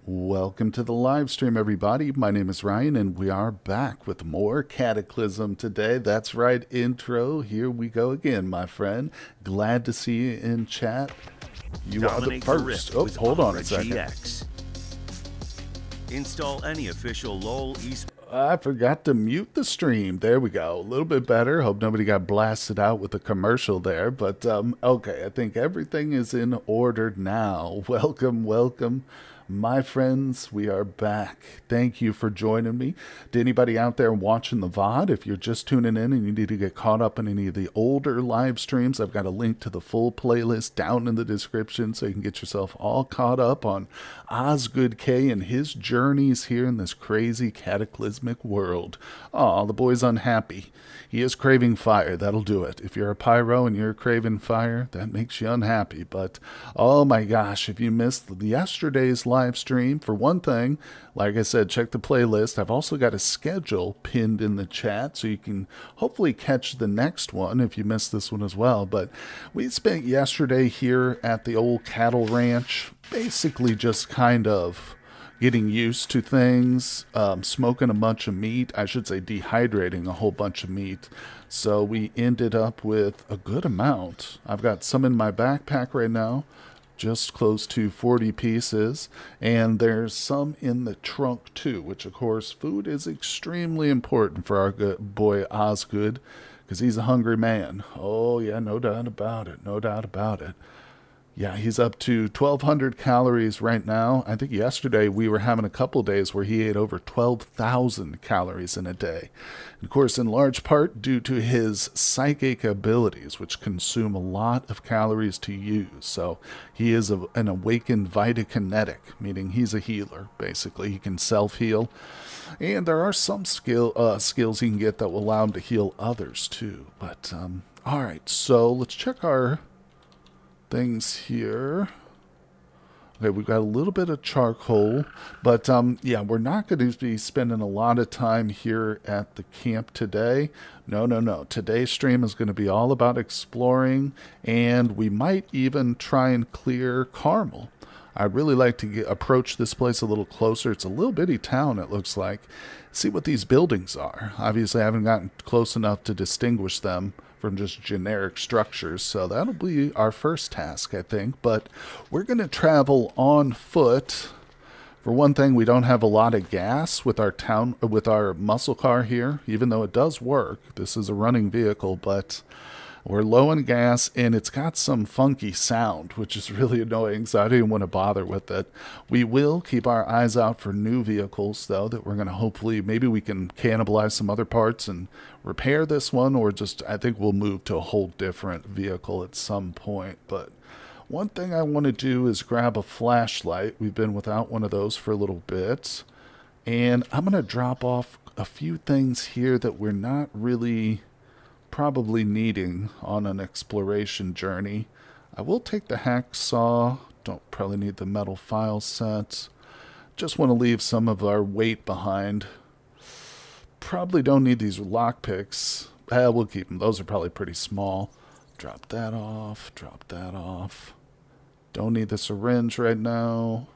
Welcome to the live stream, everybody. My name is Ryan, and we are back with more Cataclysm today. That's right, intro. Here we go again, my friend. Glad to see you in chat. You are the first. Oh, hold on a second. Install any official LOL eSports. I forgot to mute the stream. There we go. A little bit better. Hope nobody got blasted out with the commercial there. But, okay, I think everything is in order now. Welcome. My friends, we are back. Thank you for joining me. To anybody out there watching the VOD, if you're just tuning in and you need to get caught up in any of the older live streams, I've got a link to the full playlist down in the description so you can get yourself all caught up on KorGgenT and his journeys here in this crazy cataclysmic world. Aw, the boy's unhappy. He is craving fire. That'll do it. If you're a pyro and you're craving fire, that makes you unhappy. But, oh my gosh, if you missed yesterday's live stream, for one thing, like I said, check the playlist. I've also got a schedule pinned in the chat, so you can hopefully catch the next one if you missed this one as well. But we spent yesterday here at the old cattle ranch, basically just kind of getting used to things, smoking a bunch of meat. I should say dehydrating a whole bunch of meat. So we ended up with a good amount. I've got some in my backpack right now, just close to 40 pieces. And there's some in the trunk too, which of course food is extremely important for our good boy Osgood, because he's a hungry man. Oh yeah, no doubt about it. No doubt about it. Yeah, he's up to 1,200 calories right now. I think yesterday we were having a couple days where he ate over 12,000 calories in a day. And of course, in large part due to his psychic abilities, which consume a lot of calories to use. So he is an awakened vitakinetic, meaning he's a healer, basically. He can self-heal. And there are some skills he can get that will allow him to heal others, too. But, all right, so let's check our things here. Okay, we've got a little bit of charcoal, but yeah, we're not going to be spending a lot of time here at the camp today. No. Today's stream is going to be all about exploring, and we might even try and clear Carmel. I'd really like to approach this place a little closer. It's a little bitty town, it looks like. See what these buildings are. Obviously, I haven't gotten close enough to distinguish them from just generic structures, so that'll be our first task, I think. But we're going to travel on foot. For one thing, we don't have a lot of gas with our muscle car here, even though it does work. This is a running vehicle, but we're low on gas, and it's got some funky sound, which is really annoying, so I don't even want to bother with it. We will keep our eyes out for new vehicles, though, that we're going to hopefully, maybe we can cannibalize some other parts and repair this one, or just, I think we'll move to a whole different vehicle at some point. But one thing I want to do is grab a flashlight. We've been without one of those for a little bit. And I'm going to drop off a few things here that we're not really probably needing on an exploration journey. I will take the hacksaw. Don't probably need the metal file set. Just want to leave some of our weight behind. Probably don't need these lockpicks. We'll keep them. Those are probably pretty small. Drop that off. Drop that off. Don't need the syringe right now.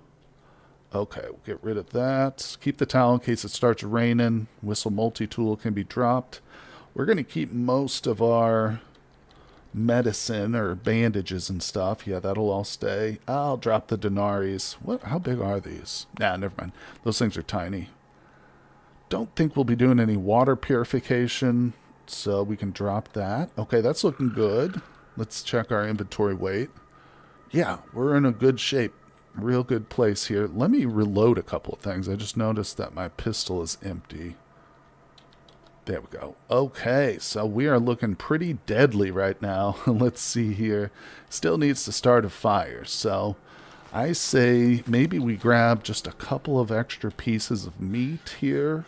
Okay, we'll get rid of that. Keep the towel in case it starts raining. Whistle multi-tool can be dropped. We're going to keep most of our medicine or bandages and stuff. Yeah, that'll all stay. I'll drop the denaries. What? How big are these? Nah, never mind. Those things are tiny. Don't think we'll be doing any water purification, so we can drop that. Okay, that's looking good. Let's check our inventory weight. Yeah, we're in a good shape. Real good place here. Let me reload a couple of things. I just noticed that my pistol is empty. There we go. Okay, so we are looking pretty deadly right now. Let's see here. Still needs to start a fire. So I say maybe we grab just a couple of extra pieces of meat here.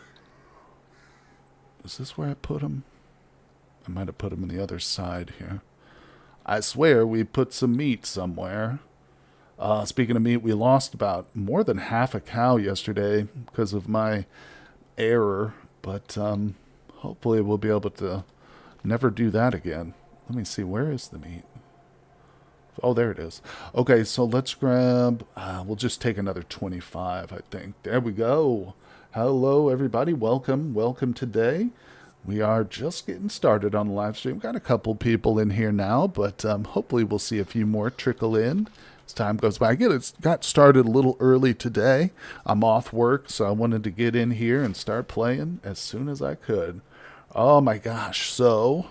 Is this where I put them? I might have put them on the other side here. I swear we put some meat somewhere. Speaking of meat, we lost about more than half a cow yesterday because of my error. But hopefully we'll be able to never do that again. Let me see, where is the meat? Oh, there it is. Okay, so let's grab, we'll just take another 25, I think. There we go. Hello, everybody. Welcome. Welcome today. We are just getting started on the live stream. Got a couple people in here now, but hopefully we'll see a few more trickle in as time goes by. Got started a little early today. I'm off work, so I wanted to get in here and start playing as soon as I could. Oh my gosh, so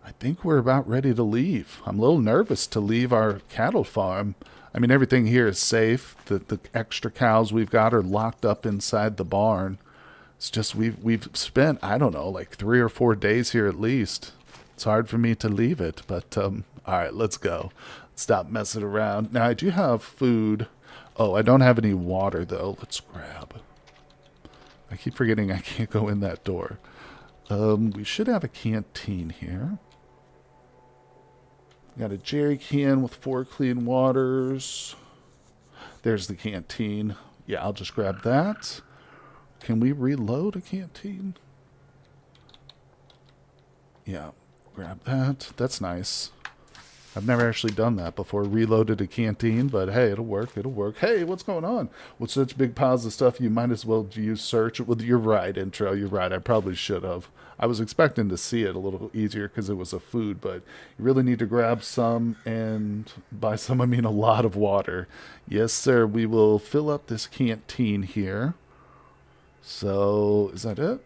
I think we're about ready to leave. I'm a little nervous to leave our cattle farm. I mean, everything here is safe. The extra cows we've got are locked up inside the barn. It's just we've spent, I don't know, like 3 or 4 days here at least. It's hard for me to leave it, but all right, let's go. Stop messing around. Now, I do have food. Oh, I don't have any water, though. Let's grab. I keep forgetting I can't go in that door. We should have a canteen here. Got a jerry can with 4 clean waters. There's the canteen. Yeah, I'll just grab that. Can we reload a canteen? Yeah, grab that. That's nice. I've never actually done that before, reloaded a canteen, but hey, it'll work, it'll work. Hey, what's going on? With such big piles of stuff, you might as well use search. Well, you're right, intro, you're right. I probably should have. I was expecting to see it a little easier because it was a food, but you really need to grab some, and by some I mean a lot of water. Yes, sir, we will fill up this canteen here. So, is that it?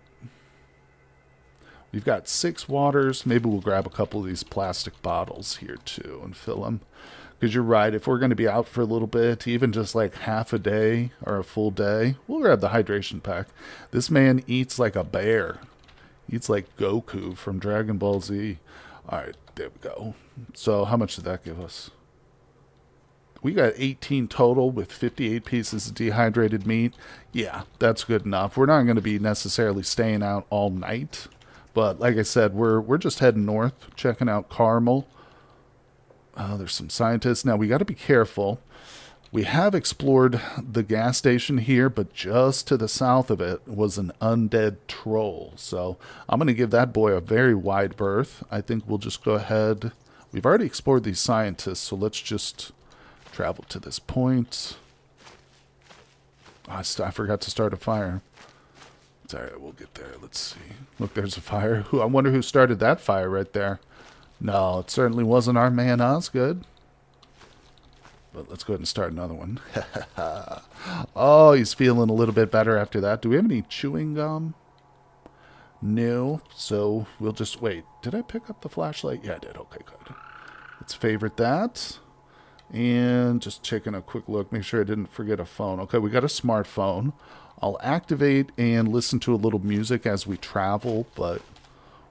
We've got 6 waters. Maybe we'll grab a couple of these plastic bottles here too and fill them. Because you're right, if we're going to be out for a little bit, even just like half a day or a full day, we'll grab the hydration pack. This man eats like a bear. Eats like Goku from Dragon Ball Z. Alright, there we go. So how much did that give us? We got 18 total with 58 pieces of dehydrated meat. Yeah, that's good enough. We're not going to be necessarily staying out all night. But like I said, we're just heading north, checking out Carmel. There's some scientists. Now, we got to be careful. We have explored the gas station here, but just to the south of it was an undead troll. So I'm going to give that boy a very wide berth. I think we'll just go ahead. We've already explored these scientists, so let's just travel to this point. I forgot to start a fire. It's all right, we'll get there. Let's see. Look, there's a fire. I wonder who started that fire right there. No, it certainly wasn't our man Osgood. But let's go ahead and start another one. Oh, he's feeling a little bit better after that. Do we have any chewing gum? No. So we'll just wait. Did I pick up the flashlight? Yeah, I did. Okay, good. Let's favorite that. And just taking a quick look. Make sure I didn't forget a phone. Okay, we got a smartphone. I'll activate and listen to a little music as we travel, but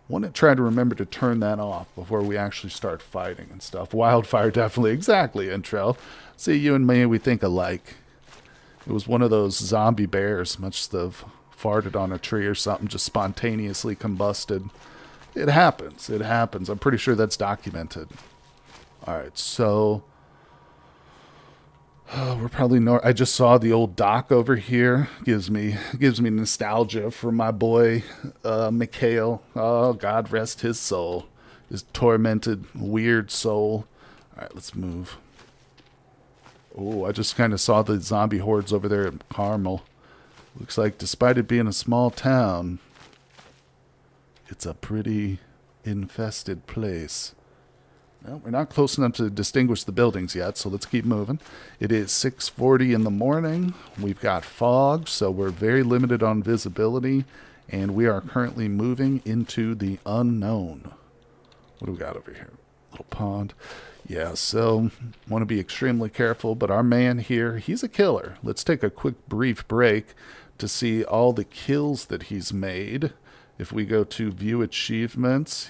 want to try to remember to turn that off before we actually start fighting and stuff. Wildfire, definitely. Exactly, intro. See, you and me, we think alike. It was one of those zombie bears, must have farted on a tree or something, just spontaneously combusted. It happens. It happens. I'm pretty sure that's documented. All right, so we're probably north. I just saw the old dock over here. Gives me nostalgia for my boy Mikhail. Oh, God rest his soul, his tormented, weird soul. All right, let's move. Oh, I just kind of saw the zombie hordes over there at Carmel. Looks like, despite it being a small town, it's a pretty infested place. Well, we're not close enough to distinguish the buildings yet, so let's keep moving. It is 6:40 in the morning. We've got fog, so we're very limited on visibility, and we are currently moving into the unknown. What do we got over here? Little pond. Yeah, so want to be extremely careful, but our man here, he's a killer. Let's take a quick brief break to see all the kills that he's made. If we go to view achievements,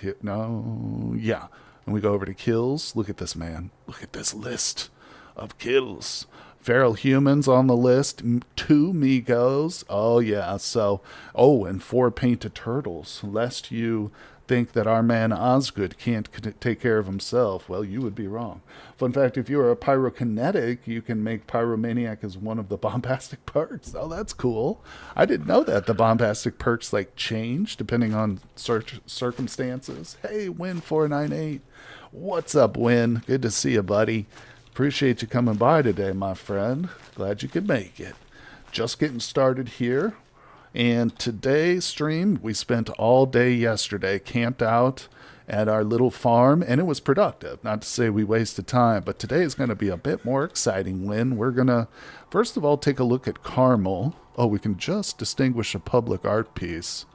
and we go over to kills. Look at this, man. Look at this list of kills. Feral humans on the list. 2 Migos. Oh, yeah. So, and 4 painted turtles. Lest you think that our man Osgood can't take care of himself. Well, you would be wrong. Fun fact, if you're a pyrokinetic, you can make Pyromaniac as one of the bombastic perks. Oh, that's cool. I didn't know that the bombastic perks change depending on circumstances. Hey, win 498. What's up, Win? Good to see you, buddy. Appreciate you coming by today, my friend. Glad you could make it. Just getting started here. And today's stream, we spent all day yesterday camped out at our little farm, and it was productive. Not to say we wasted time, but today is going to be a bit more exciting, Win. We're going to, first of all, take a look at Carmel. Oh, we can just distinguish a public art piece.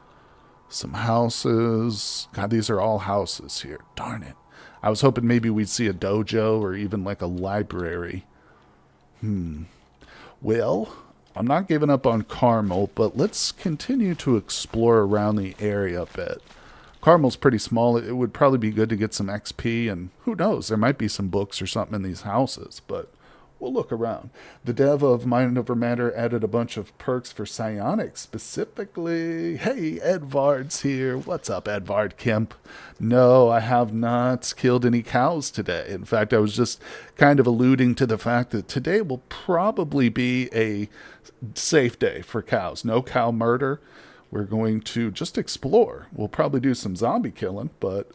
Some houses. God, these are all houses here. Darn it. I was hoping maybe we'd see a dojo or even like a library. Well, I'm not giving up on Carmel, but let's continue to explore around the area a bit. Carmel's pretty small. It would probably be good to get some XP, and who knows, there might be some books or something in these houses, but we'll look around. The dev of Mind Over Matter added a bunch of perks for psionics, specifically. Hey, Edvard's here. What's up, Edvard Kemp? No, I have not killed any cows today. In fact, I was just kind of alluding to the fact that today will probably be a safe day for cows. No cow murder. We're going to just explore. We'll probably do some zombie killing, but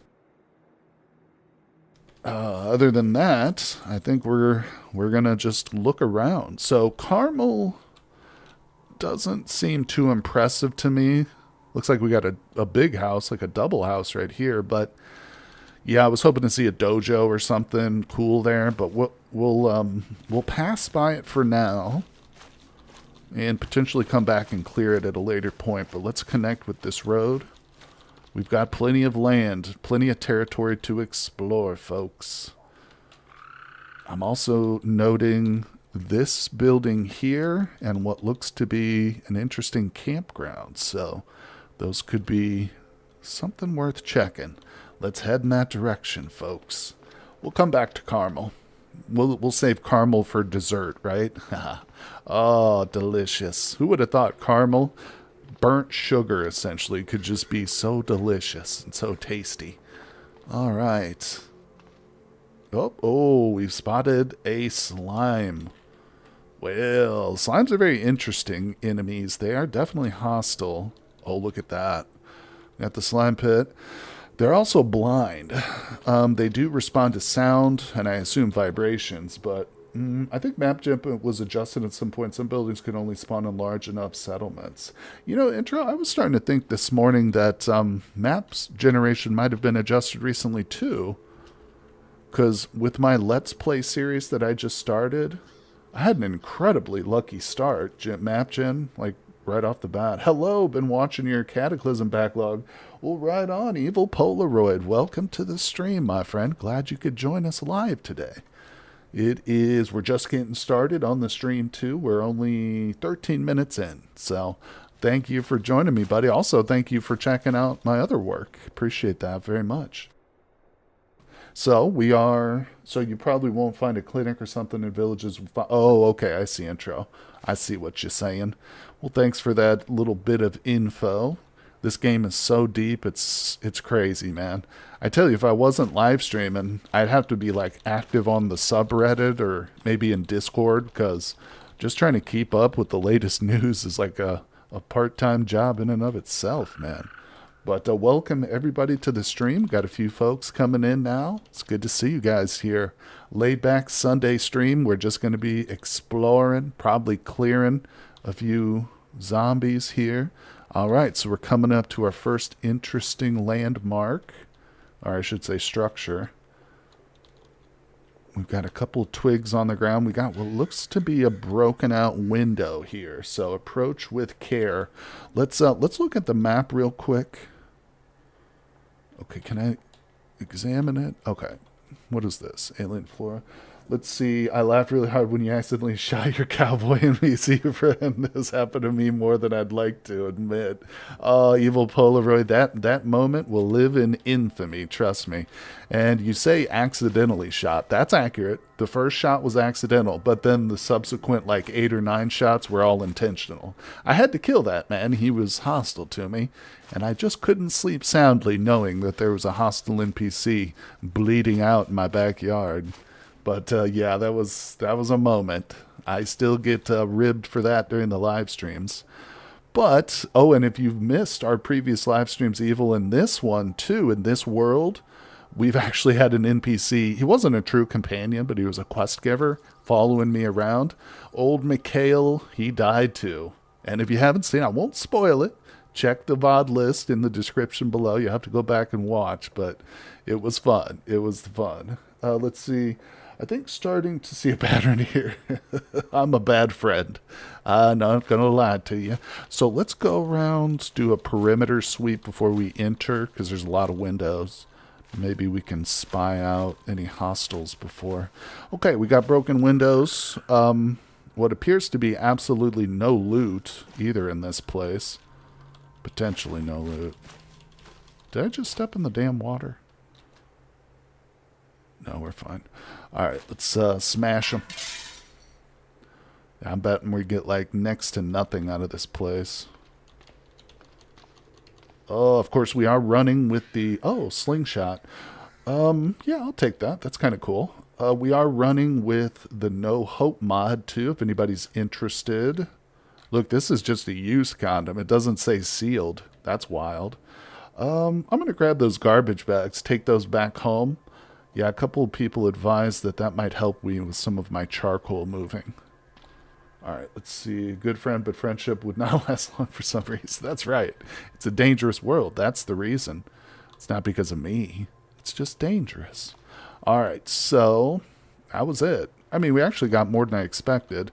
other than that, I think we're gonna just look around. So Carmel doesn't seem too impressive to me. Looks like we got a big house, like a double house right here. But yeah, I was hoping to see a dojo or something cool there. But we'll pass by it for now, and potentially come back and clear it at a later point. But let's connect with this road. We've got plenty of land, plenty of territory to explore, folks. I'm also noting this building here and what looks to be an interesting campground. So those could be something worth checking. Let's head in that direction, folks. We'll come back to Carmel. We'll save Carmel for dessert, right? Oh, delicious. Who would have thought Carmel, burnt sugar essentially, could just be so delicious and so tasty? All right. Oh, we've spotted a slime. Well, slimes are very interesting enemies. They are definitely hostile. Oh, look at that. Got the slime pit. They're also blind. They do respond to sound and I assume vibrations, but I think map jump was adjusted at some point. Some buildings could only spawn in large enough settlements. You know, Intro, I was starting to think this morning that maps generation might have been adjusted recently too. Because with my Let's Play series that I just started, I had an incredibly lucky start. Map gen, like right off the bat. Hello, been watching your Cataclysm backlog. Well, right on, Evil Polaroid. Welcome to the stream, my friend. Glad you could join us live today. We're just getting started on the stream too. We're only 13 minutes in. So thank you for joining me, buddy. Also, thank you for checking out my other work. Appreciate that very much. So you probably won't find a clinic or something in villages. Oh, okay. I see, Intro. I see what you're saying. Well, thanks for that little bit of info. This game is so deep, it's crazy, man. I tell you, if I wasn't live streaming, I'd have to be like active on the subreddit or maybe in Discord, because just trying to keep up with the latest news is like a part-time job in and of itself, man. But welcome everybody to the stream. Got a few folks coming in now. It's good to see you guys here. Laid back Sunday stream. We're just going to be exploring, probably clearing a few zombies here. All right, so we're coming up to our first interesting landmark, or I should say structure. We've got a couple twigs on the ground. We got what looks to be a broken out window here. So approach with care. Let's look at the map real quick. Okay, can I examine it? Okay. What is this? Alien flora. Let's see. I laughed really hard when you accidentally shot your cowboy NPC friend. This happened to me more than I'd like to admit. Oh, Evil Polaroid. That moment will live in infamy, trust me. And you say accidentally shot. That's accurate. The first shot was accidental, but then the subsequent like 8 or 9 shots were all intentional. I had to kill that man. He was hostile to me, and I just couldn't sleep soundly knowing that there was a hostile NPC bleeding out in my backyard. But yeah, that was a moment. I still get ribbed for that during the live streams. But, oh, and if you've missed our previous live streams, Evil, in this one too, in this world, we've actually had an NPC. He wasn't a true companion, but he was a quest giver following me around. Old Mikhail, he died too. And if you haven't seen, I won't spoil it. Check the VOD list in the description below. You have to go back and watch, but it was fun. It was fun. Let's see. I think starting to see a pattern here. I'm a bad friend. I'm not going to lie to you. So let's go around, do a perimeter sweep before we enter, because there's a lot of windows. Maybe we can spy out any hostiles before. Okay, we got broken windows. What appears to be absolutely no loot either in this place. Potentially no loot. Did I just step in the damn water? No, we're fine. Alright, let's smash them. I'm betting we get like next to nothing out of this place. Oh, of course we are running with the... Oh, slingshot. Yeah, I'll take that. That's kind of cool. We are running with the No Hope mod too, if anybody's interested. Look, this is just a used condom. It doesn't say sealed. That's wild. I'm going to grab those garbage bags, take those back home. Yeah, a couple of people advised that that might help me with some of my charcoal moving. Alright, let's see. Good friend, but friendship would not last long for some reason. That's right. It's a dangerous world. That's the reason. It's not because of me. It's just dangerous. Alright, so that was it. I mean, we actually got more than I expected.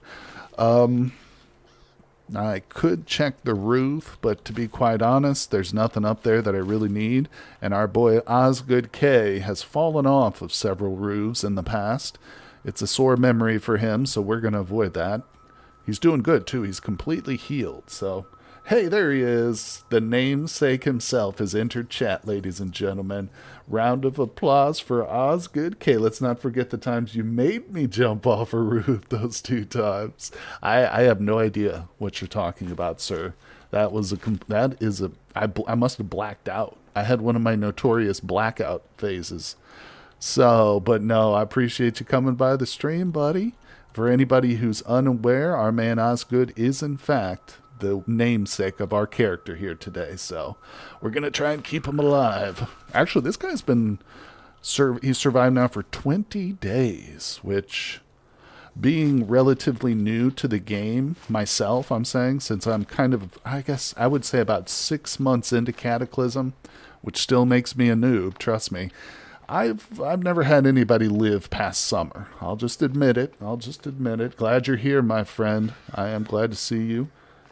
I could check the roof, but to be quite honest, there's nothing up there that I really need. And our boy Osgood K has fallen off of several roofs in the past. It's a sore memory for him, so we're going to avoid that. He's doing good, too. He's completely healed. So, hey, there he is. The namesake himself has entered chat, ladies and gentlemen. Round of applause for Osgood K. Let's not forget the times you made me jump off a roof those 2 times. I have no idea what you're talking about, sir. I must have blacked out. I had one of my notorious blackout phases. So, but no, I appreciate you coming by the stream, buddy. For anybody who's unaware, our man Osgood is, in fact, the namesake of our character here today. So we're going to try and keep him alive. Actually, this guy's been... he's survived now for 20 days, which, being relatively new to the game myself, I'm saying, since I'm kind of, I guess I would say about 6 months into Cataclysm, which still makes me a noob, trust me. I've never had anybody live past summer. I'll just admit it. Glad you're here, my friend. I am glad to see you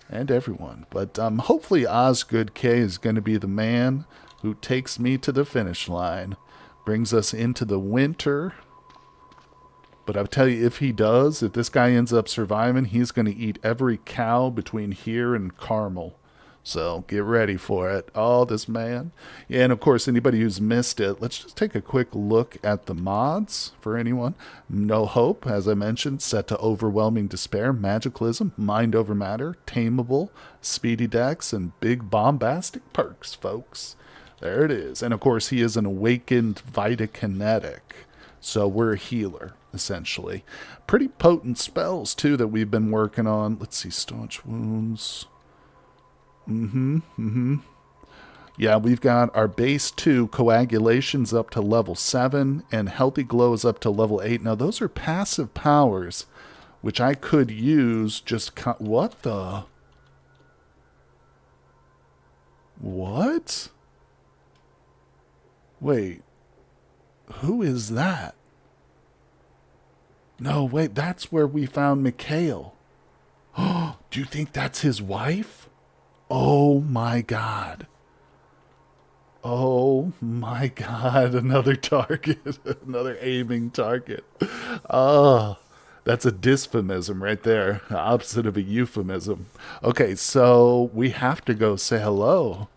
and everyone. But hopefully Osgood K is going to be the man who takes me to the finish line. Brings us into the winter. But I'll tell you, if he does, if this guy ends up surviving, he's going to eat every cow between here and Carmel. So get ready for it. Oh, this man. Yeah, and of course, anybody who's missed it, let's just take a quick look at the mods for anyone. No Hope, as I mentioned, set to Overwhelming Despair, Magic+Psychic, Mind Over Matter, Tameable, Speedy Dex, and Big Bombastic Perks, folks. There it is. And of course, he is an Awakened Vitakinetic. So we're a healer, essentially. Pretty potent spells, too, that we've been working on. Let's see, Staunch Wounds... Yeah, we've got our base 2 coagulations up to level 7 and healthy glow is up to level 8. Now those are passive powers, which I could use just what the? What? Wait. Who is that? No, wait, that's where we found Mikhail. Oh, do you think that's his wife? Oh my god. Oh my god, another target. Another aiming target. Oh, that's a dysphemism right there. The opposite of a euphemism. Okay, so we have to go say hello.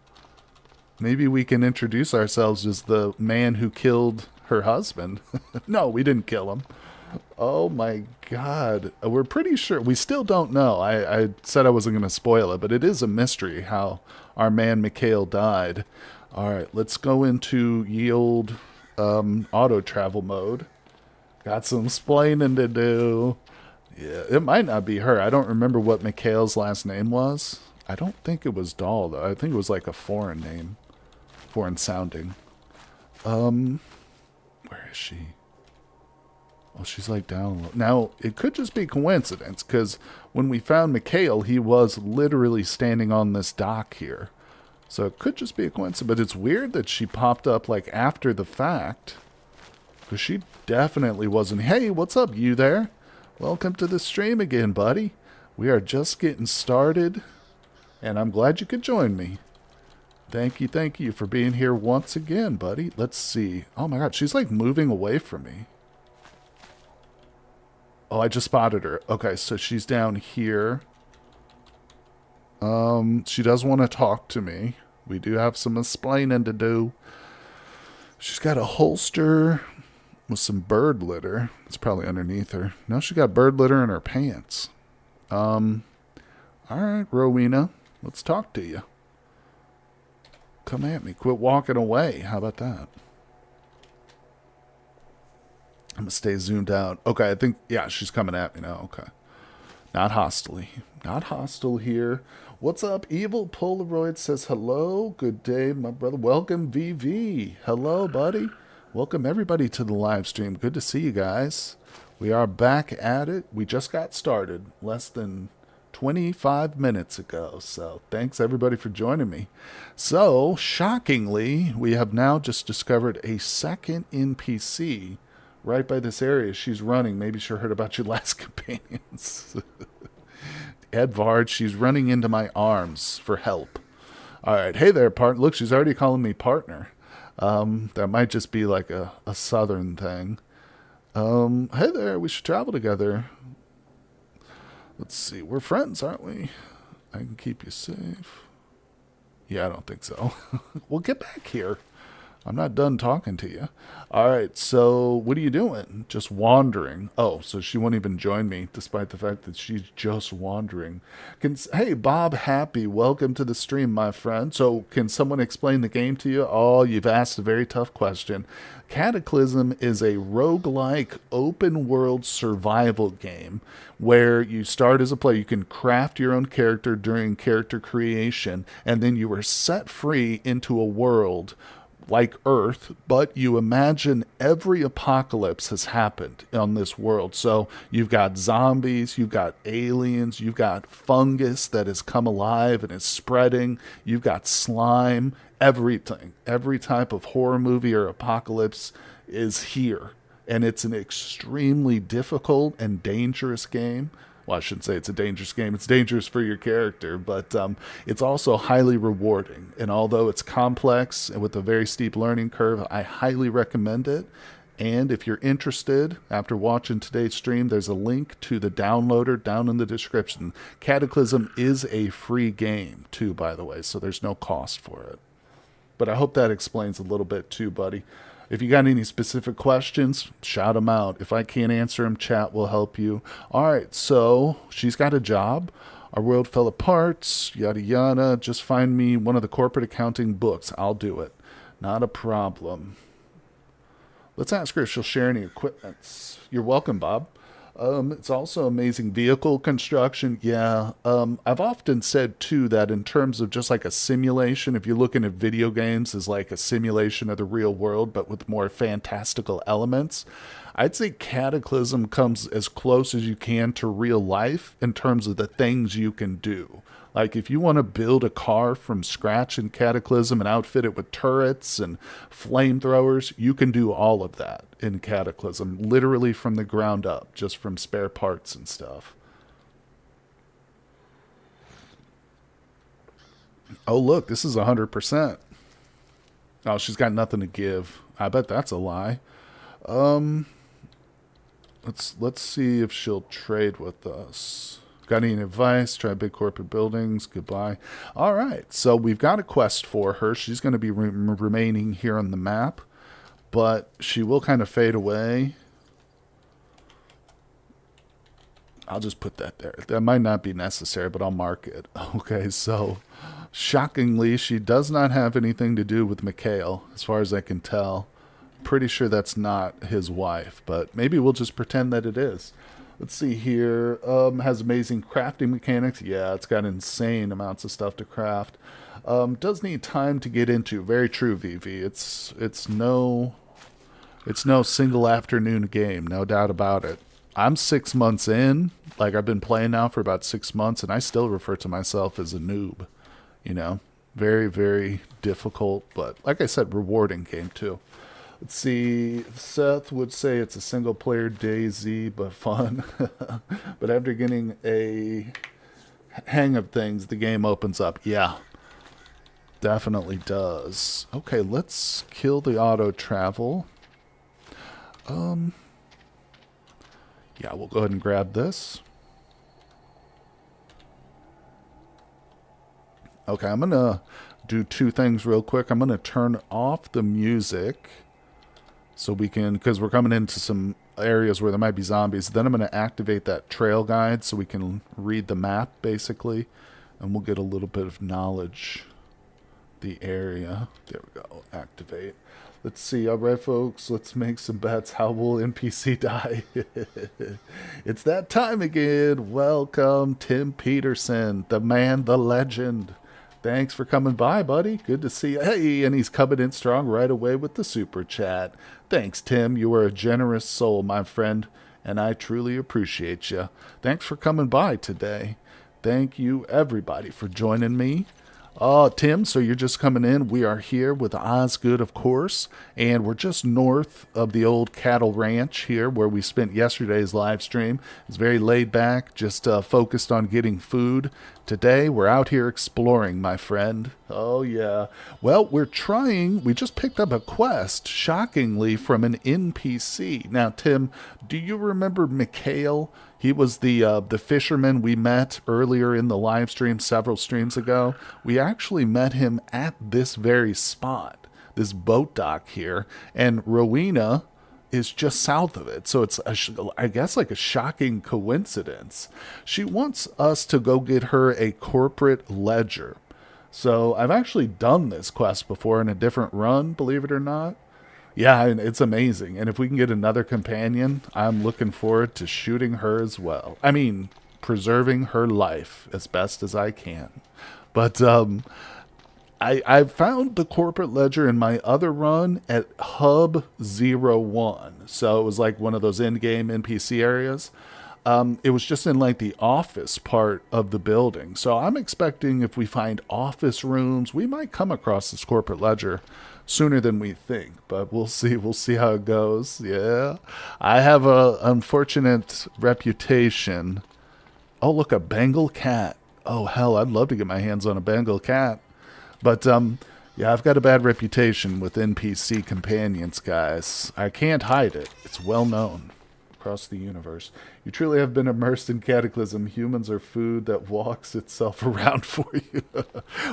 Maybe we can introduce ourselves as the man who killed her husband. No, we didn't kill him. Oh my god. We're pretty sure. We still don't know. I said I wasn't going to spoil it, but it is a mystery how our man Mikhail died. Alright, let's go into ye old auto travel mode. Got some explaining to do. Yeah, it might not be her. I don't remember what Mikhail's last name was. I don't think it was Dahl, though. I think it was like a foreign name. Foreign sounding. Where is she? Oh, she's like down low. Now, it could just be coincidence, because when we found Mikhail, he was literally standing on this dock here. So it could just be a coincidence, but it's weird that she popped up like after the fact. Because she definitely wasn't. Hey, what's up, you there? Welcome to the stream again, buddy. We are just getting started, and I'm glad you could join me. Thank you for being here once again, buddy. Let's see. Oh my god, she's like moving away from me. Oh, I just spotted her. Okay, so she's down here. She does want to talk to me. We do have some explaining to do. She's got a holster with some bird litter. It's probably underneath her. No, she got bird litter in her pants. Alright, Rowena. Let's talk to you. Come at me. Quit walking away. How about that? I'm going to stay zoomed out. Okay, I think, yeah, she's coming at me now. Okay. Not hostily. Not hostile here. What's up? Evil Polaroid says hello. Good day, my brother. Welcome, VV. Hello, buddy. Welcome, everybody, to the live stream. Good to see you guys. We are back at it. We just got started less than 25 minutes ago. So thanks, everybody, for joining me. So, shockingly, we have now just discovered a second NPC right by this area. She's running. Maybe she heard about your last companions. Edvard, she's running into my arms for help. All right. Hey there, partner. Look, she's already calling me partner. That might just be like a southern thing. Hey there. We should travel together. Let's see. We're friends, aren't we? I can keep you safe. Yeah, I don't think so. Well, get back here. I'm not done talking to you. All right, so what are you doing? Just wandering. Oh, so she won't even join me, despite the fact that she's just wandering. Hey, Bob Happy, welcome to the stream, my friend. So can someone explain the game to you? Oh, you've asked a very tough question. Cataclysm is a roguelike open-world survival game where you start as a player. You can craft your own character during character creation, and then you are set free into a world like Earth, but you imagine every apocalypse has happened on this world. So you've got zombies, you've got aliens, you've got fungus that has come alive and is spreading, you've got slime, everything. Every type of horror movie or apocalypse is here. And it's an extremely difficult and dangerous game. Well, I shouldn't say it's a dangerous game. It's dangerous for your character, but it's also highly rewarding. And although it's complex and with a very steep learning curve, I highly recommend it. And if you're interested, after watching today's stream, there's a link to the downloader down in the description. Cataclysm is a free game, too, by the way, so there's no cost for it. But I hope that explains a little bit, too, buddy. If you got any specific questions, shout them out. If I can't answer them, chat will help you. All right, so she's got a job. Our world fell apart, yada, yada. Just find me one of the corporate accounting books. I'll do it. Not a problem. Let's ask her if she'll share any equipments. You're welcome, Bob. It's also amazing vehicle construction. Yeah. I've often said, too, that in terms of just like a simulation, if you're looking at video games as like a simulation of the real world, but with more fantastical elements, I'd say Cataclysm comes as close as you can to real life in terms of the things you can do. Like, if you want to build a car from scratch in Cataclysm and outfit it with turrets and flamethrowers, you can do all of that in Cataclysm, literally from the ground up, just from spare parts and stuff. Oh, look, this is 100%. Oh, she's got nothing to give. I bet that's a lie. Let's see if she'll trade with us. Got any advice? Try big corporate buildings. Goodbye. All right. So we've got a quest for her. She's going to be remaining here on the map, but she will kind of fade away. I'll just put that there. That might not be necessary, but I'll mark it. Okay. So shockingly, she does not have anything to do with Mikhail, as far as I can tell. Pretty sure that's not his wife, but maybe we'll just pretend that it is. Let's see here. Has amazing crafting mechanics. Yeah, it's got insane amounts of stuff to craft. Does need time to get into. Very true, VV. It's no It's no single afternoon game, no doubt about it. I'm 6 months in. Like, I've been playing now for about 6 months, and I still refer to myself as a noob. You know, very, very difficult, but like I said, rewarding game too. Let's see. Seth would say it's a single player DayZ, but fun. But after getting a hang of things, the game opens up. Yeah, definitely does. Okay, let's kill the auto travel. Yeah, we'll go ahead and grab this. Okay, I'm gonna do two things real quick. I'm gonna turn off the music so we can, because we're coming into some areas where there might be zombies. Then I'm gonna activate that trail guide so we can read the map basically, and we'll get a little bit of knowledge. The area. There we go. Activate. Let's see. All right, folks. Let's make some bets. How will NPC die? It's that time again. Welcome, Tim Peterson, the man, the legend. Thanks for coming by, buddy. Good to see you. Hey, and he's coming in strong right away with the super chat. Thanks, Tim. You are a generous soul, my friend, and I truly appreciate you. Thanks for coming by today. Thank you, everybody, for joining me. Tim, so you're just coming in. We are here with Osgood, of course, and we're just north of the old cattle ranch here where we spent yesterday's live stream. It's very laid back, just focused on getting food. Today, we're out here exploring, my friend. Oh, yeah. Well, we just picked up a quest, shockingly, from an NPC. Now, Tim, do you remember Mikhail? He was the fisherman we met earlier in the live stream several streams ago. We actually met him at this very spot, this boat dock here, and Rowena is just south of it. So it's, I guess, like a shocking coincidence. She wants us to go get her a corporate ledger. So I've actually done this quest before in a different run, believe it or not. Yeah, it's amazing. And if we can get another companion, I'm looking forward to shooting her as well. I mean, preserving her life as best as I can. But I found the corporate ledger in my other run at Hub 01. So it was like one of those in-game NPC areas. It was just in like the office part of the building. So I'm expecting if we find office rooms, we might come across this corporate ledger sooner than we think, but we'll see. We'll see how it goes. Yeah, I have a unfortunate reputation. Oh, look, a Bengal cat. Oh, hell, I'd love to get my hands on a Bengal cat. But, yeah, I've got a bad reputation with NPC companions, guys. I can't hide it. It's well known across the universe. You truly have been immersed in Cataclysm. Humans are food that walks itself around for you.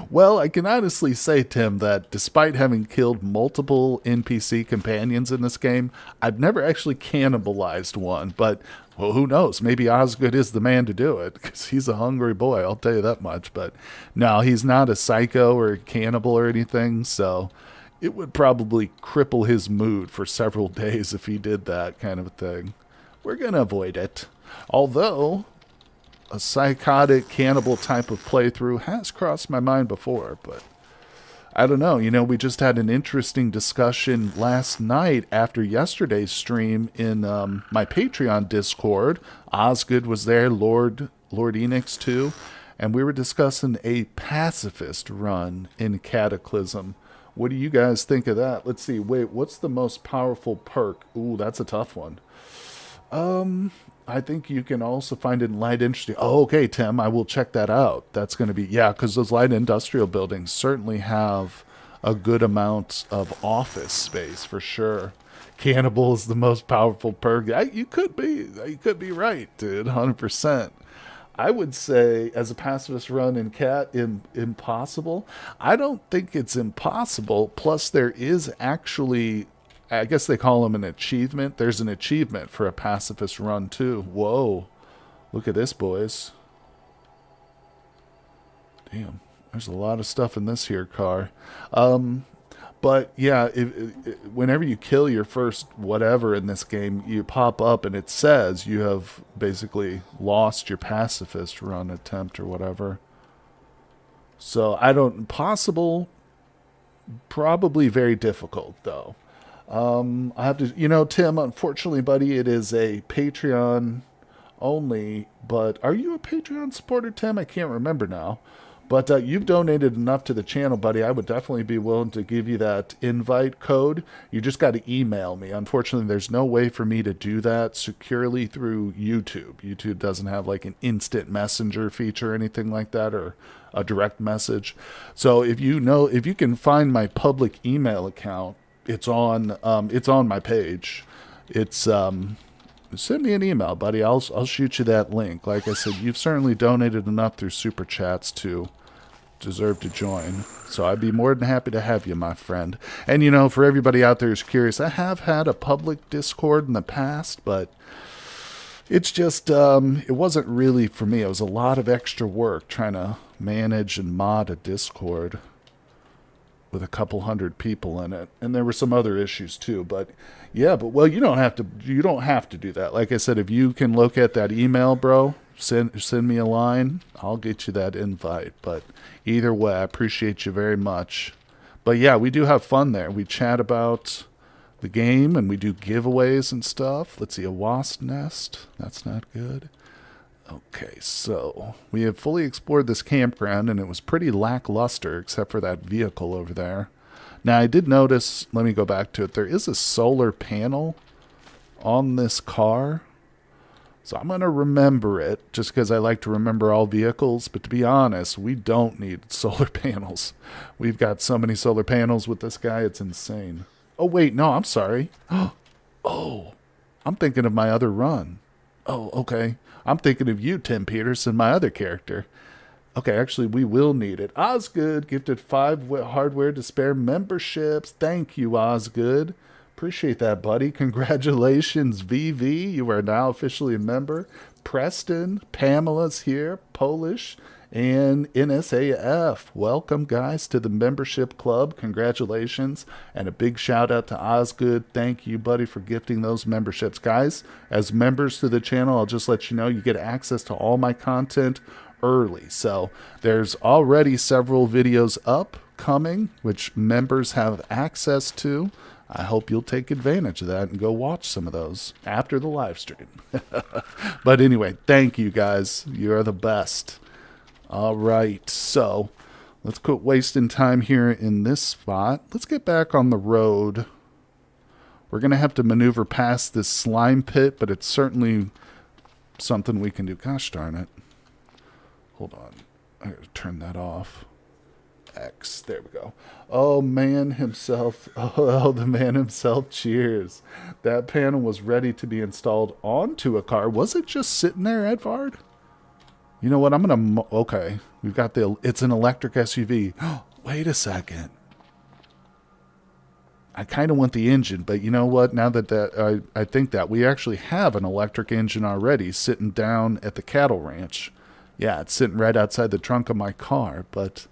Well, I can honestly say, Tim, that despite having killed multiple NPC companions in this game, I've never actually cannibalized one. But, well, who knows? Maybe Osgood is the man to do it, because he's a hungry boy, I'll tell you that much. But no, he's not a psycho or a cannibal or anything, so it would probably cripple his mood for several days if he did that kind of a thing. We're going to avoid it. Although, a psychotic cannibal type of playthrough has crossed my mind before, but I don't know. You know, we just had an interesting discussion last night after yesterday's stream in my Patreon Discord. Osgood was there, Lord Enix too, and we were discussing a pacifist run in Cataclysm. What do you guys think of that? Let's see. Wait, what's the most powerful perk? Ooh, that's a tough one. I think you can also find it in light industry. Oh, okay, Tim, I will check that out. That's going to be, yeah, because those light industrial buildings certainly have a good amount of office space for sure. Cannibal is the most powerful perk. You could be right, dude, 100%. I would say, as a pacifist run in Cat, impossible. I don't think it's impossible. Plus, there is actually, I guess they call them an achievement. There's an achievement for a pacifist run, too. Whoa. Look at this, boys. Damn. There's a lot of stuff in this here car. But, yeah, whenever you kill your first whatever in this game, you pop up and it says you have basically lost your pacifist run attempt or whatever. So, possible, probably very difficult, though. I have to, you know, Tim, unfortunately, buddy, it is a Patreon only, but are you a Patreon supporter, Tim? I can't remember now. But you've donated enough to the channel, buddy. I would definitely be willing to give you that invite code. You just got to email me. Unfortunately, there's no way for me to do that securely through YouTube. YouTube doesn't have like an instant messenger feature or anything like that, or a direct message. So if you can find my public email account, it's on my page. It's send me an email, buddy. I'll shoot you that link. Like I said, you've certainly donated enough through super chats to deserve to join. So I'd be more than happy to have you, my friend. And you know, for everybody out there who's curious, I have had a public Discord in the past, but it's just it wasn't really for me. It was a lot of extra work trying to manage and mod a Discord with a couple hundred people in it, and there were some other issues too. But yeah, but well, you don't have to do that. Like I said, if you can look at that email, bro, send me a line. I'll get you that invite. But either way, I appreciate you very much. But yeah, we do have fun there. We chat about the game and we do giveaways and stuff. Let's see, a wasp nest. That's not good. Okay, so we have fully explored this campground, and it was pretty lackluster except for that vehicle over there. Now, I did notice, let me go back to it, there is a solar panel on this car. So I'm going to remember it, just because I like to remember all vehicles. But to be honest, we don't need solar panels. We've got so many solar panels with this guy, it's insane. Oh, wait, no, I'm sorry. Oh, I'm thinking of my other run. Oh, okay. I'm thinking of you, Tim Peterson, my other character. Okay, actually, we will need it. Osgood gifted 5 hardware to spare memberships. Thank you, Osgood. Appreciate that, buddy. Congratulations, VV. You are now officially a member. Preston, Pamela's here, Polish, and NSAF. Welcome, guys, to the membership club. Congratulations. And a big shout out to Osgood. Thank you, buddy, for gifting those memberships. Guys, as members to the channel, I'll just let you know you get access to all my content early. So there's already several videos upcoming, which members have access to. I hope you'll take advantage of that and go watch some of those after the live stream. But anyway, thank you, guys. You are the best. All right, so let's quit wasting time here in this spot. Let's get back on the road. We're going to have to maneuver past this slime pit, but it's certainly something we can do. Gosh darn it. Hold on. I got to turn that off. X. There we go. Oh, man himself. Oh, the man himself. Cheers. That panel was ready to be installed onto a car. Was it just sitting there, Edvard? You know what? I'm going to... Okay. We've got the... It's an electric SUV. Wait a second. I kind of want the engine, but you know what? Now that I think that we actually have an electric engine already sitting down at the cattle ranch. Yeah, it's sitting right outside the trunk of my car, but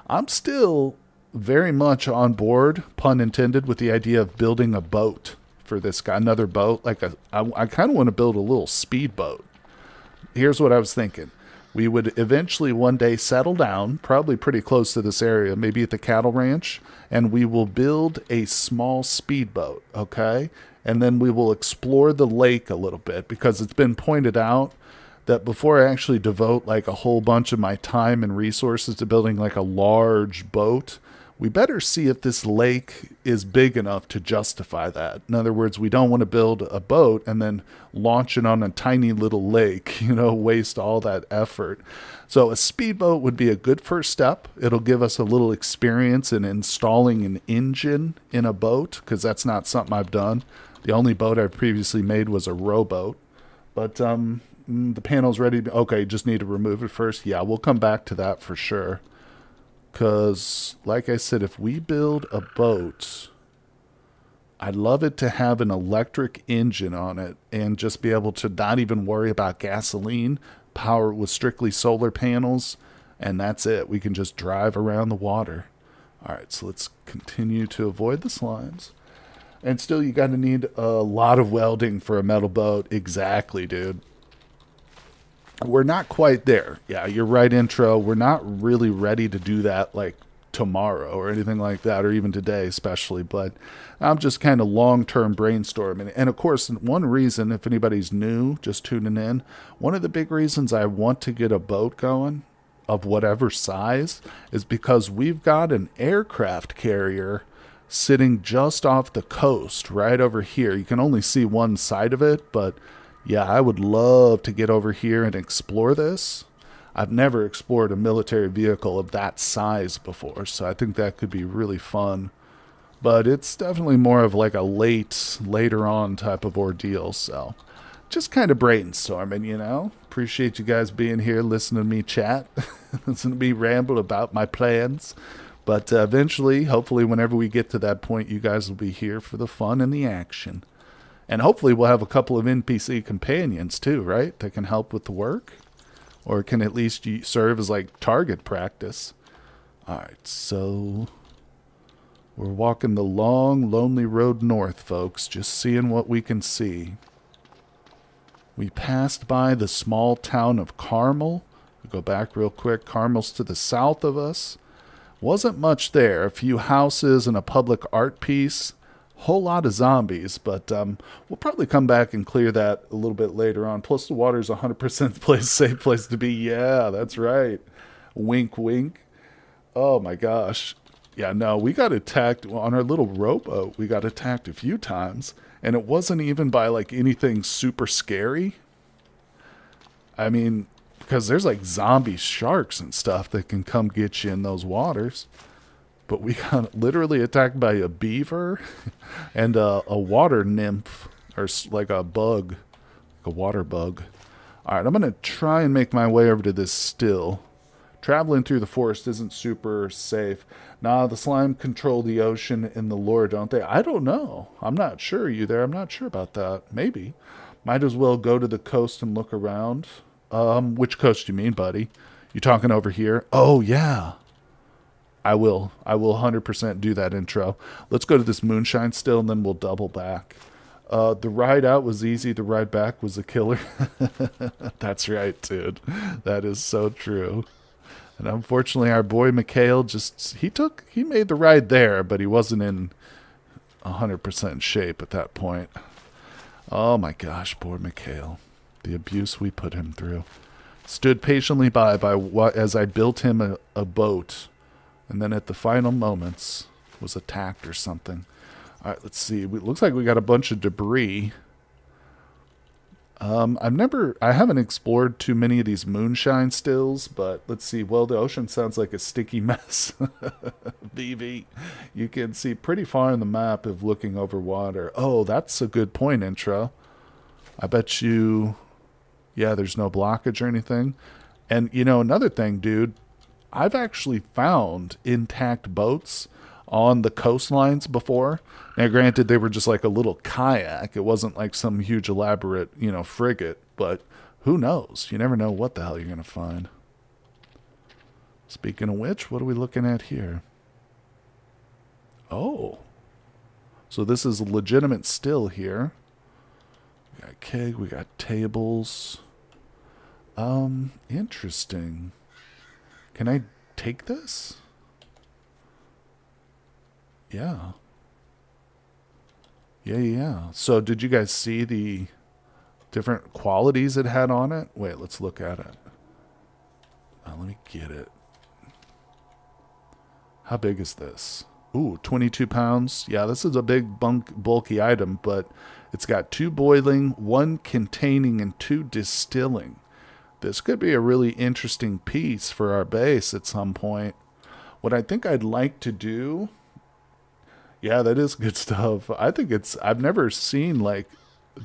I'm still very much on board, pun intended, with the idea of building a boat for this guy. Another boat. I kind of want to build a little speedboat. Here's what I was thinking. We would eventually one day settle down, probably pretty close to this area, maybe at the cattle ranch, and we will build a small speedboat, okay? And then we will explore the lake a little bit, because it's been pointed out that before I actually devote like a whole bunch of my time and resources to building like a large boat, we better see if this lake is big enough to justify that. In other words, we don't want to build a boat and then launch it on a tiny little lake, you know, waste all that effort. So a speedboat would be a good first step. It'll give us a little experience in installing an engine in a boat, because that's not something I've done. The only boat I've previously made was a rowboat. But the panel's ready. Okay, just need to remove it first. Yeah, we'll come back to that for sure. Because, like I said, if we build a boat, I'd love it to have an electric engine on it and just be able to not even worry about gasoline, power it with strictly solar panels, and that's it. We can just drive around the water. All right, so let's continue to avoid the slimes. And still, you got to need a lot of welding for a metal boat. Exactly, dude. We're not quite there. Yeah, you're right, intro. We're not really ready to do that, like, tomorrow or anything like that, or even today especially, but I'm just kind of long-term brainstorming. And of course, one reason, if anybody's new, just tuning in, one of the big reasons I want to get a boat going of whatever size is because we've got an aircraft carrier sitting just off the coast right over here. You can only see one side of it, but yeah, I would love to get over here and explore this. I've never explored a military vehicle of that size before, so I think that could be really fun. But it's definitely more of like a later on type of ordeal, so just kind of brainstorming, you know? Appreciate you guys being here, listening to me chat, listening to me ramble about my plans. But eventually, hopefully, whenever we get to that point, you guys will be here for the fun and the action. And hopefully we'll have a couple of NPC companions too, right? That can help with the work. Or can at least serve as like target practice. Alright, so we're walking the long, lonely road north, folks. Just seeing what we can see. We passed by the small town of Carmel. We go back real quick. Carmel's to the south of us. Wasn't much there. A few houses and a public art piece. Whole lot of zombies, but we'll probably come back and clear that a little bit later on. Plus the water's 100% safe place to be. Yeah, that's right. Wink, wink. Oh my gosh. Yeah, no, we got attacked on our little rowboat. We got attacked a few times, and it wasn't even by like anything super scary. I mean, because there's like zombie sharks and stuff that can come get you in those waters. But we got literally attacked by a beaver and a water nymph, or like a bug, like a water bug. All right, I'm going to try and make my way over to this still. Traveling through the forest isn't super safe. Nah, the slime control the ocean in the lore, don't they? I don't know. I'm not sure. You there? I'm not sure about that. Maybe. Might as well go to the coast and look around. Which coast do you mean, buddy? You talking over here? Oh, yeah. I will 100% do that intro. Let's go to this moonshine still, and then we'll double back. The ride out was easy. The ride back was a killer. That's right, dude. That is so true. And unfortunately, our boy Mikhail he made the ride there, but he wasn't in 100% shape at that point. Oh my gosh, poor Mikhail. The abuse we put him through. Stood patiently by as I built him a boat. And then at the final moments was attacked or something. All right, let's see. It looks like we got a bunch of debris. I haven't explored too many of these moonshine stills, but let's see. Well, the ocean sounds like a sticky mess. BV, you can see pretty far on the map of looking over water. Oh, that's a good point, intro. I bet you, yeah, there's no blockage or anything. And, you know, another thing, dude, I've actually found intact boats on the coastlines before. Now, granted, they were just like a little kayak. It wasn't like some huge elaborate, you know, frigate. But who knows? You never know what the hell you're going to find. Speaking of which, what are we looking at here? Oh. So this is a legitimate still here. We got keg, we got tables. Interesting. Can I take this? Yeah. Yeah. So did you guys see the different qualities it had on it? Wait, let's look at it. Let me get it. How big is this? Ooh, 22 pounds. Yeah, this is a big bulky item, but it's got 2 boiling, 1 containing, and 2 distilling. This could be a really interesting piece for our base at some point. What I think I'd like to do... Yeah, that is good stuff. I've never seen, like,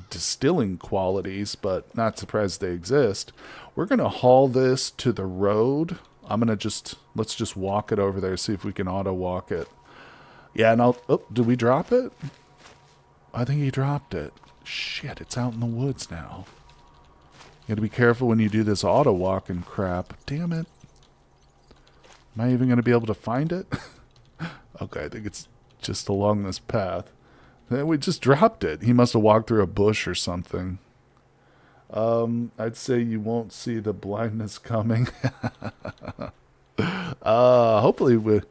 distilling qualities, but not surprised they exist. We're going to haul this to the road. Let's just walk it over there, see if we can auto-walk it. Yeah, and did we drop it? I think he dropped it. Shit, it's out in the woods now. You gotta be careful when you do this auto walking crap. Damn it. Am I even gonna be able to find it? Okay, I think it's just along this path. We just dropped it. He must have walked through a bush or something. I'd say you won't see the blindness coming. Hopefully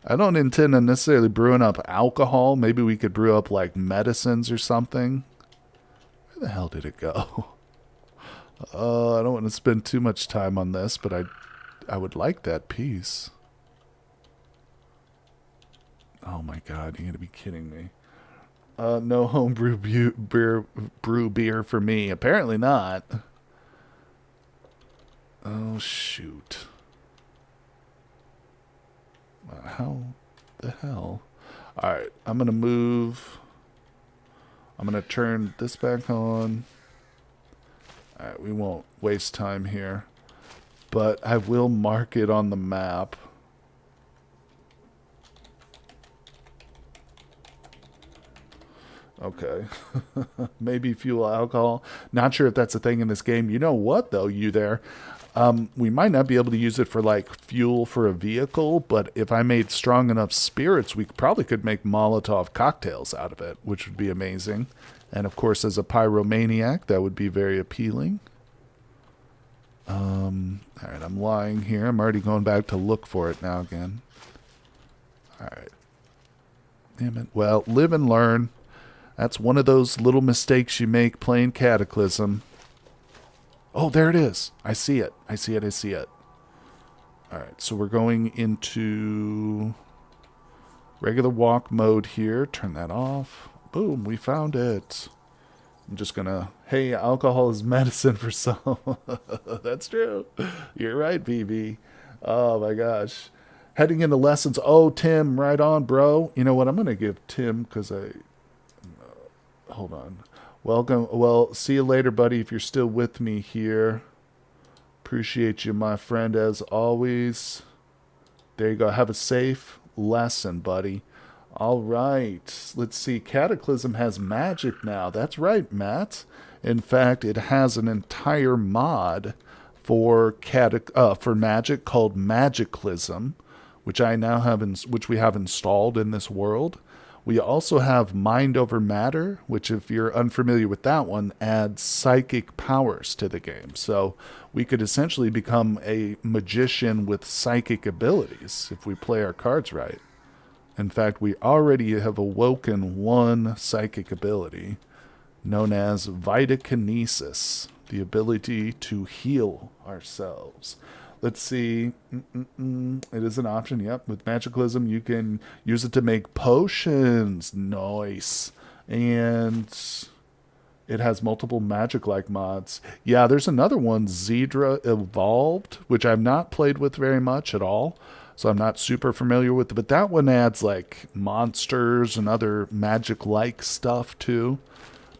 I don't intend on necessarily brewing up alcohol. Maybe we could brew up like medicines or something. Where the hell did it go? I don't want to spend too much time on this, but I would like that piece. Oh my god, you're going to be kidding me. No homebrew brew beer for me. Apparently not. Oh, shoot. How the hell? Alright, I'm going to move. I'm going to turn this back on. Alright, we won't waste time here. But I will mark it on the map. Okay. Maybe fuel alcohol. Not sure if that's a thing in this game. You know what, though, you there? We might not be able to use it for, like, fuel for a vehicle, but if I made strong enough spirits, we probably could make Molotov cocktails out of it, which would be amazing. And, of course, as a pyromaniac, that would be very appealing. Alright, I'm lying here. I'm already going back to look for it now again. Alright. Damn it. Well, live and learn. That's one of those little mistakes you make playing Cataclysm. Oh, there it is. I see it. I see it. I see it. Alright, so we're going into regular walk mode here. Turn that off. Boom, we found it. I'm just gonna, hey, alcohol is medicine for some. That's true. You're right, BB. Oh my gosh. Heading into lessons. Oh, Tim, right on, bro. You know what? I'm gonna give Tim, because hold on. Welcome. Well, see you later, buddy, if you're still with me here. Appreciate you, my friend, as always. There you go. Have a safe lesson, buddy. All right. Let's see. Cataclysm has magic now. That's right, Matt. In fact, it has an entire mod for magic called Magic+Psychic, which I now have which we have installed in this world. We also have Mind Over Matter, which, if you're unfamiliar with that one, adds psychic powers to the game. So we could essentially become a magician with psychic abilities if we play our cards right. In fact, we already have awoken one psychic ability known as Vitakinesis, the ability to heal ourselves. Let's see. It is an option. Yep. With Magic+Psychic, you can use it to make potions. Nice. And it has multiple magic-like mods. Yeah, there's another one, Zedra Evolved, which I've not played with very much at all. So I'm not super familiar with it. But that one adds, like, monsters and other magic-like stuff, too.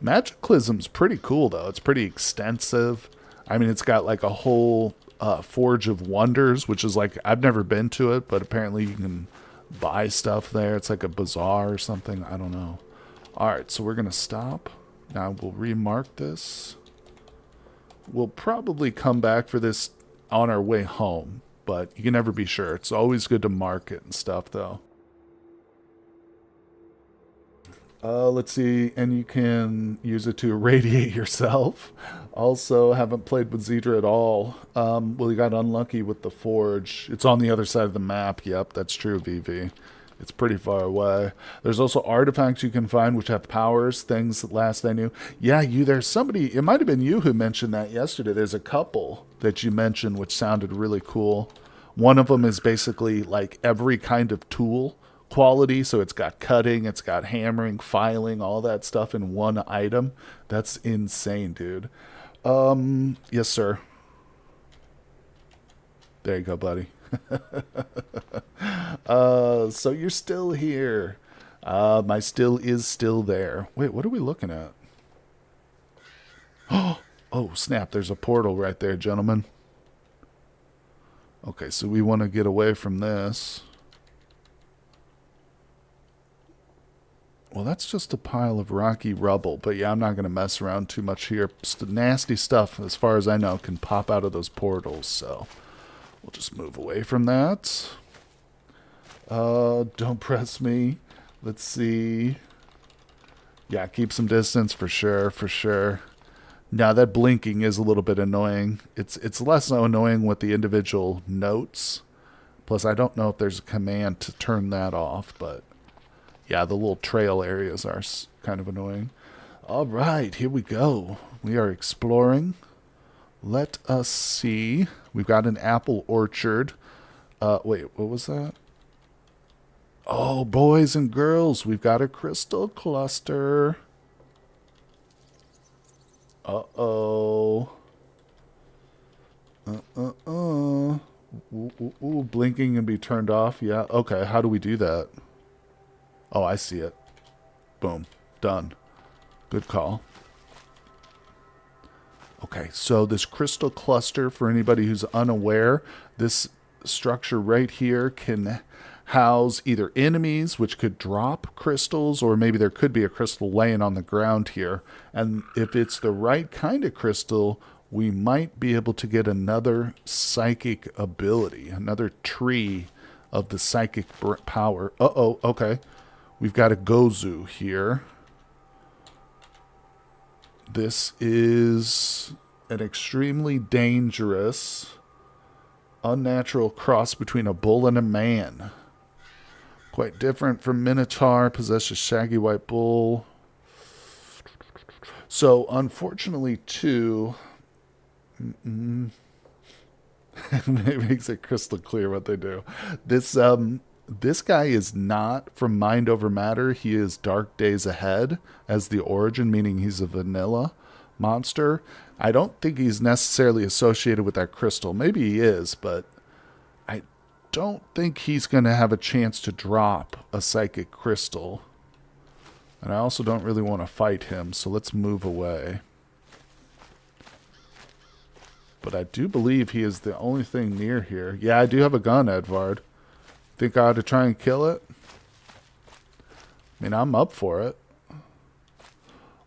Magic+Psychic's pretty cool, though. It's pretty extensive. I mean, it's got, like, a whole Forge of Wonders, which is like, I've never been to it, but apparently you can buy stuff there. It's like a bazaar or something. I don't know. Alright, so we're going to stop. Now we'll remark this. We'll probably come back for this on our way home, but you can never be sure. It's always good to mark it and stuff, though. Let's see, and you can use it to irradiate yourself. Also, haven't played with Zedra at all. Well, you got unlucky with the Forge. It's on the other side of the map. Yep, that's true, VV. It's pretty far away. There's also artifacts you can find which have powers, things that last I knew. Yeah, there's somebody, it might have been you who mentioned that yesterday. There's a couple that you mentioned which sounded really cool. One of them is basically like every kind of tool quality, so it's got cutting, it's got hammering, filing, all that stuff in one item. That's insane, dude. Yes, sir. There you go, buddy. So you're still here. My still is still there. Wait, what are we looking at? Oh, snap, there's a portal right there, gentlemen. Okay, so we want to get away from this. Well, that's just a pile of rocky rubble. But yeah, I'm not going to mess around too much here. Nasty stuff, as far as I know, can pop out of those portals. So we'll just move away from that. Don't press me. Let's see. Yeah, keep some distance for sure, for sure. Now, that blinking is a little bit annoying. It's less so annoying with the individual notes. Plus, I don't know if there's a command to turn that off, but yeah, the little trail areas are kind of annoying. All right, here we go. We are exploring. Let us see. We've got an apple orchard. Wait, what was that? Oh, boys and girls, we've got a crystal cluster. Uh-oh. Ooh, blinking and be turned off. Yeah, okay, how do we do that? Oh, I see it. Boom. Done. Good call. Okay, so this crystal cluster, for anybody who's unaware, this structure right here can house either enemies, which could drop crystals, or maybe there could be a crystal laying on the ground here. And if it's the right kind of crystal, we might be able to get another psychic ability, another tree of the psychic power. Uh-oh, okay. We've got a Gozu here. This is an extremely dangerous, unnatural cross between a bull and a man. Quite different from Minotaur, possesses shaggy white bull. So, unfortunately, too, it makes it crystal clear what they do. This guy is not from Mind Over Matter. He is Dark Days Ahead as the origin, meaning he's a vanilla monster. I don't think he's necessarily associated with that crystal. Maybe he is, but I don't think he's going to have a chance to drop a psychic crystal. And I also don't really want to fight him, so let's move away. But I do believe he is the only thing near here. Yeah, I do have a gun, Edvard. Think I ought to try and kill it? I mean, I'm up for it.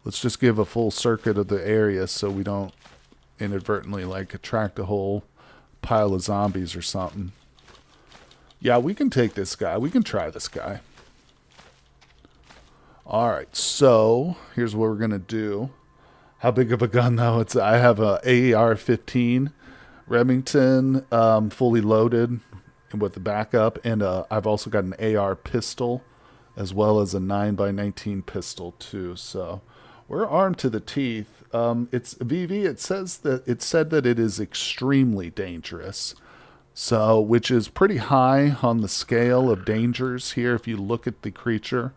Let's just give a full circuit of the area so we don't inadvertently, like, attract a whole pile of zombies or something. Yeah, we can take this guy. We can try this guy. Alright, so here's what we're going to do. How big of a gun, though? I have a AR-15 Remington, fully loaded with the backup, and I've also got an AR pistol as well as a 9x19 pistol too. So we're armed to the teeth. It's VV. It said that it is extremely dangerous. So, which is pretty high on the scale of dangers here. If you look at the creature,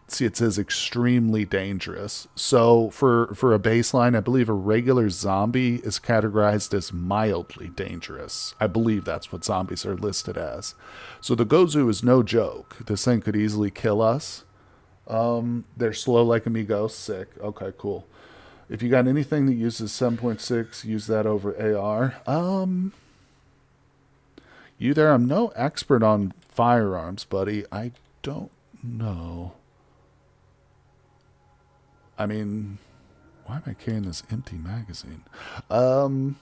see, it says extremely dangerous. So for a baseline, I believe a regular zombie is categorized as mildly dangerous. I believe that's what zombies are listed as. So the Gozu is no joke. This thing could easily kill us. They're slow like amigos. Sick. Okay, cool. If you got anything that uses 7.6, use that over AR. You there? I'm no expert on firearms, buddy. I don't know. I mean, why am I carrying this empty magazine? No,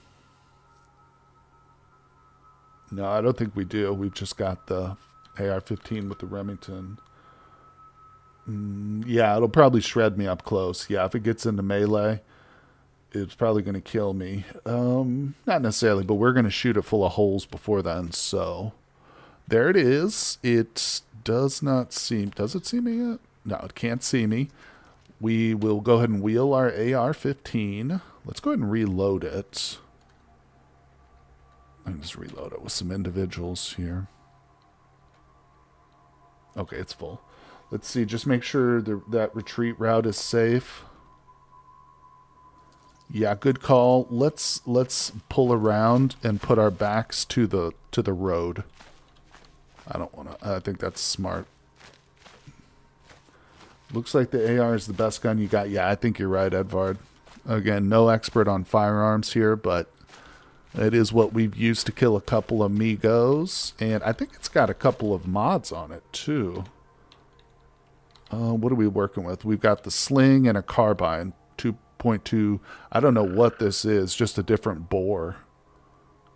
I don't think we do. We've just got the AR-15 with the Remington. Yeah, it'll probably shred me up close. Yeah, if it gets into melee, it's probably going to kill me. Not necessarily, but we're going to shoot it full of holes before then. So, there it is. It does not seem... Does it see me yet? No, it can't see me. We will go ahead and wheel our AR-15. Let's go ahead and reload it. I can just reload it with some individuals here. Okay, it's full. Let's see, just make sure that retreat route is safe. Yeah, good call. Let's pull around and put our backs to the road. I don't want to. I think that's smart. Looks like the AR is the best gun you got. Yeah, I think you're right, Edvard. Again, no expert on firearms here, but it is what we've used to kill a couple of amigos. And I think it's got a couple of mods on it, too. What are we working with? We've got the sling and a carbine. 2.2. I don't know what this is. Just a different bore.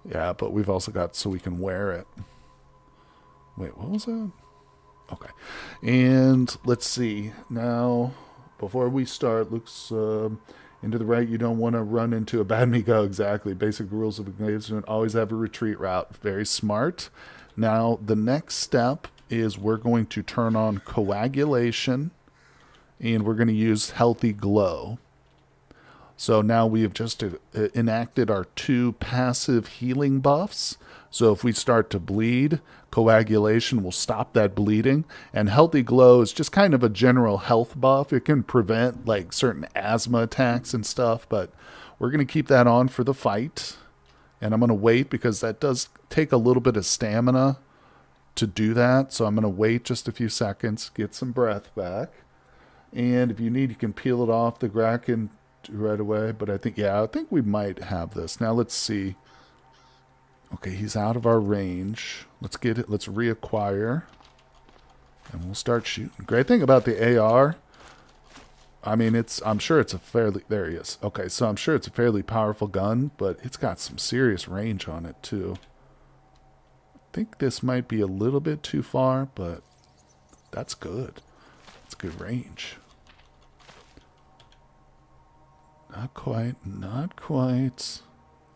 Yeah, but we've also got so we can wear it. Wait, what was that? Okay. And let's see. Now, before we start, looks Into the right, you don't want to run into a bad Miko. Exactly. Basic rules of engagement. Always have a retreat route. Very smart. Now, the next step is we're going to turn on coagulation, and we're going to use healthy glow. So now we have just enacted our 2 passive healing buffs. So if we start to bleed, coagulation will stop that bleeding. And healthy glow is just kind of a general health buff. It can prevent like certain asthma attacks and stuff, but we're going to keep that on for the fight. And I'm going to wait because that does take a little bit of stamina to do that. So I'm going to wait just a few seconds, get some breath back. And if you need, you can peel it off the Kraken right away. But I think we might have this. Now let's see. Okay, he's out of our range. Let's get it. Let's reacquire. And we'll start shooting. Great thing about the AR, I mean, I'm sure it's a fairly, there he is. Okay, so I'm sure it's a fairly powerful gun, but it's got some serious range on it too. I think this might be a little bit too far, but that's good. It's good range. Not quite, not quite.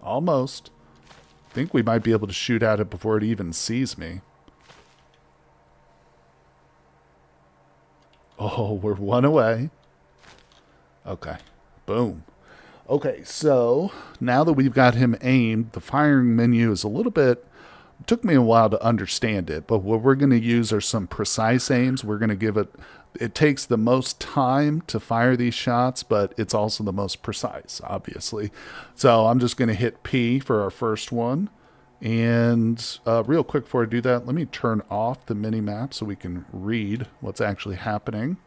Almost. I think we might be able to shoot at it before it even sees me. Oh, we're 1 away. Okay. Boom. Okay, so now that we've got him aimed, the firing menu is a little bit... It took me a while to understand it, but what we're going to use are some precise aims. We're going to give it... It takes the most time to fire these shots, but it's also the most precise, obviously. So I'm just going to hit P for our first one. And real quick before I do that, let me turn off the mini-map so we can read what's actually happening.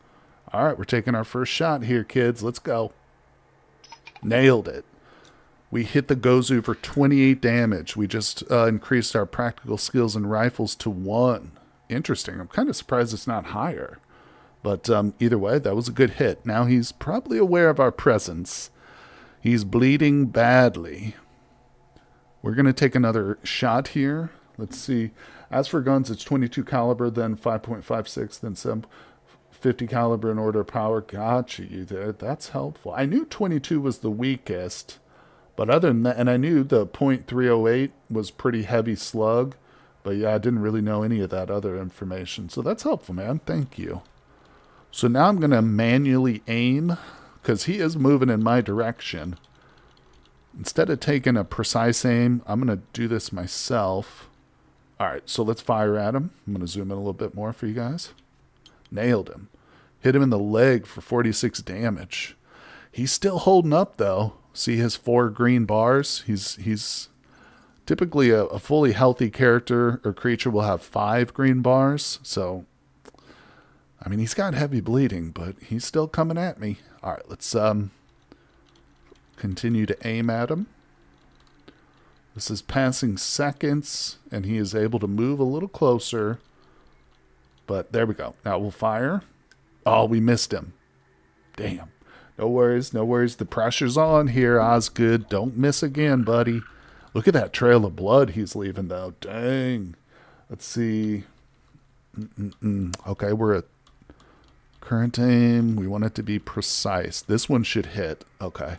All right, we're taking our first shot here, kids. Let's go. Nailed it. We hit the Gozu for 28 damage. We just increased our practical skills and rifles to 1. Interesting. I'm kind of surprised it's not higher. But either way, that was a good hit. Now he's probably aware of our presence. He's bleeding badly. We're going to take another shot here. Let's see. As for guns, it's 22 caliber, then 5.56, then 750 caliber in order of power. Gotcha, you there. That's helpful. I knew 22 was the weakest. But other than that, and I knew the .308 was pretty heavy slug. But yeah, I didn't really know any of that other information. So that's helpful, man. Thank you. So now I'm going to manually aim, because he is moving in my direction. Instead of taking a precise aim, I'm going to do this myself. All right, so let's fire at him. I'm going to zoom in a little bit more for you guys. Nailed him. Hit him in the leg for 46 damage. He's still holding up, though. See his 4 green bars? He's typically a fully healthy character or creature will have 5 green bars, so... I mean, he's got heavy bleeding, but he's still coming at me. All right, let's continue to aim at him. This is passing seconds, and he is able to move a little closer. But there we go. Now we'll fire. Oh, we missed him. Damn. No worries, no worries. The pressure's on here, Osgood. Don't miss again, buddy. Look at that trail of blood he's leaving, though. Dang. Let's see. Okay, we're at current aim. We want it to be precise. This one should hit. Okay.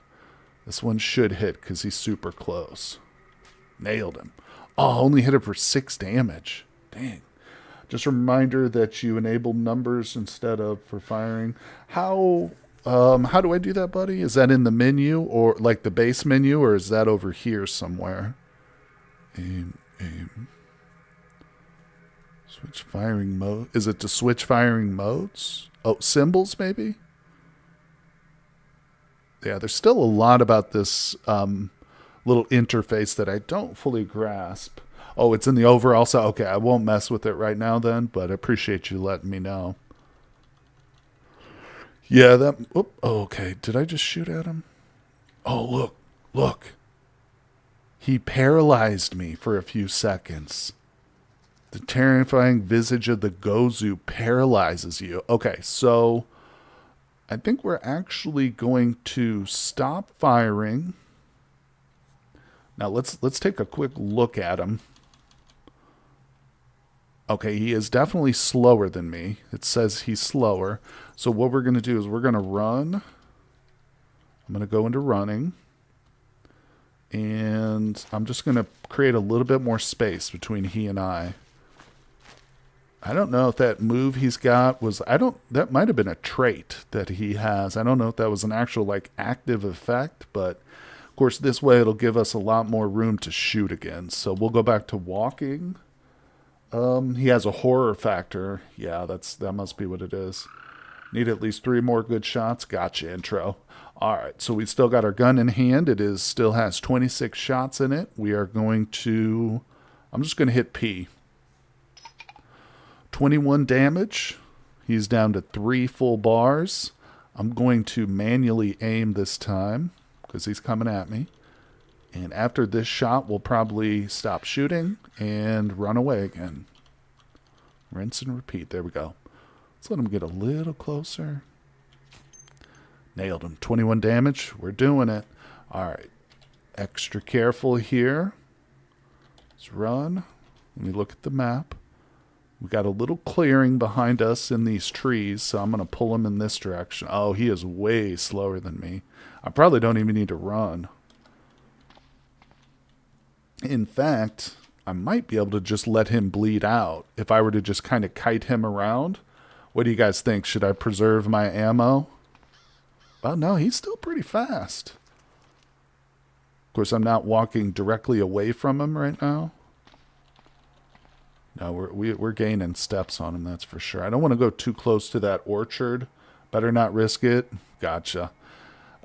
This one should hit because he's super close. Nailed him. Oh, only hit him for 6 damage. Dang. Just a reminder that you enable numbers instead of for firing. How do I do that, buddy? Is that in the menu or like the base menu, or is that over here somewhere? Aim. Switch firing mode. Is it to switch firing modes? Oh, symbols maybe? Yeah, there's still a lot about this little interface that I don't fully grasp. Oh, it's in the overall. So, okay, I won't mess with it right now then, but I appreciate you letting me know. Yeah, that... Oh, okay, did I just shoot at him? Oh, look. He paralyzed me for a few seconds. The terrifying visage of the Gozu paralyzes you. Okay, so I think we're actually going to stop firing. Now let's take a quick look at him. Okay, he is definitely slower than me. It says he's slower. So what we're going to do is we're going to run. I'm going to go into running. And I'm just going to create a little bit more space between he and I. I don't know if that move he's got was... that might have been a trait that he has. I don't know if that was an actual, like, active effect, but... Of course, this way it'll give us a lot more room to shoot again. So we'll go back to walking. He has a horror factor. Yeah, that must be what it is. Need at least 3 more good shots. Gotcha, intro. All right, so we still got our gun in hand. It still has 26 shots in it. We are going to... I'm just going to hit P. 21 damage. He's down to 3 full bars. I'm going to manually aim this time because he's coming at me. And after this shot, we'll probably stop shooting and run away again. Rinse and repeat. There we go. Let's let him get a little closer. Nailed him. 21 damage. We're doing it. All right. Extra careful here. Let's run. Let me look at the map. We got a little clearing behind us in these trees, so I'm going to pull him in this direction. Oh, he is way slower than me. I probably don't even need to run. In fact, I might be able to just let him bleed out if I were to just kind of kite him around. What do you guys think? Should I preserve my ammo? Oh, no, he's still pretty fast. Of course, I'm not walking directly away from him right now. No, we're gaining steps on him, that's for sure. I don't want to go too close to that orchard. Better not risk it. Gotcha.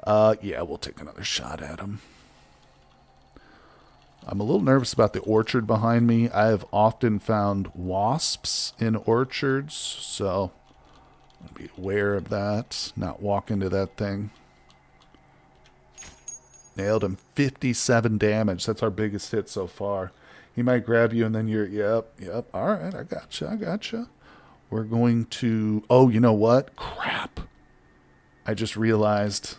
Yeah, we'll take another shot at him. I'm a little nervous about the orchard behind me. I have often found wasps in orchards, so I'll be aware of that. Not walk into that thing. Nailed him. 57 damage. That's our biggest hit so far. He might grab you and then you're, yep. All right, I gotcha. We're going to, oh, you know what? Crap. I just realized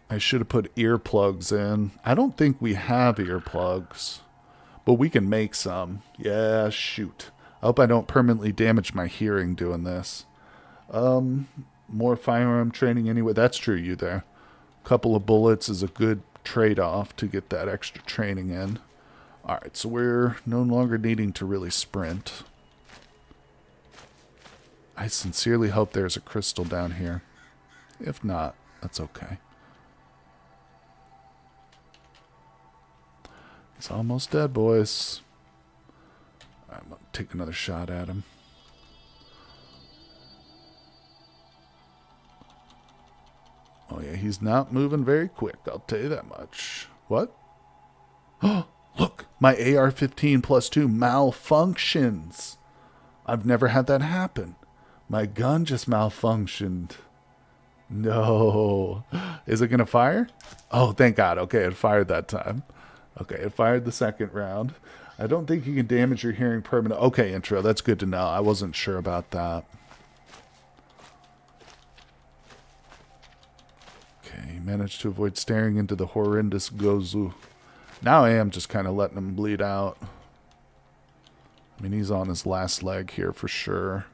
I should have put earplugs in. I don't think we have earplugs, but we can make some. Yeah, shoot. I hope I don't permanently damage my hearing doing this. More firearm training anyway. That's true, you there. Couple of bullets is a good trade-off to get that extra training in. All right, so we're no longer needing to really sprint. I sincerely hope there's a crystal down here. If not, that's okay. He's almost dead, boys. I'm going to take another shot at him. Oh, yeah, he's not moving very quick. I'll tell you that much. What? Oh, look, my AR-15 plus 2 malfunctions. I've never had that happen. My gun just malfunctioned. No. Is it going to fire? Oh, thank God. Okay, it fired that time. Okay, it fired the second round. I don't think you can damage your hearing permanent. Okay, intro, that's good to know. I wasn't sure about that. Okay, managed to avoid staring into the horrendous Gozu. Now I am just kind of letting him bleed out. I mean, he's on his last leg here for sure.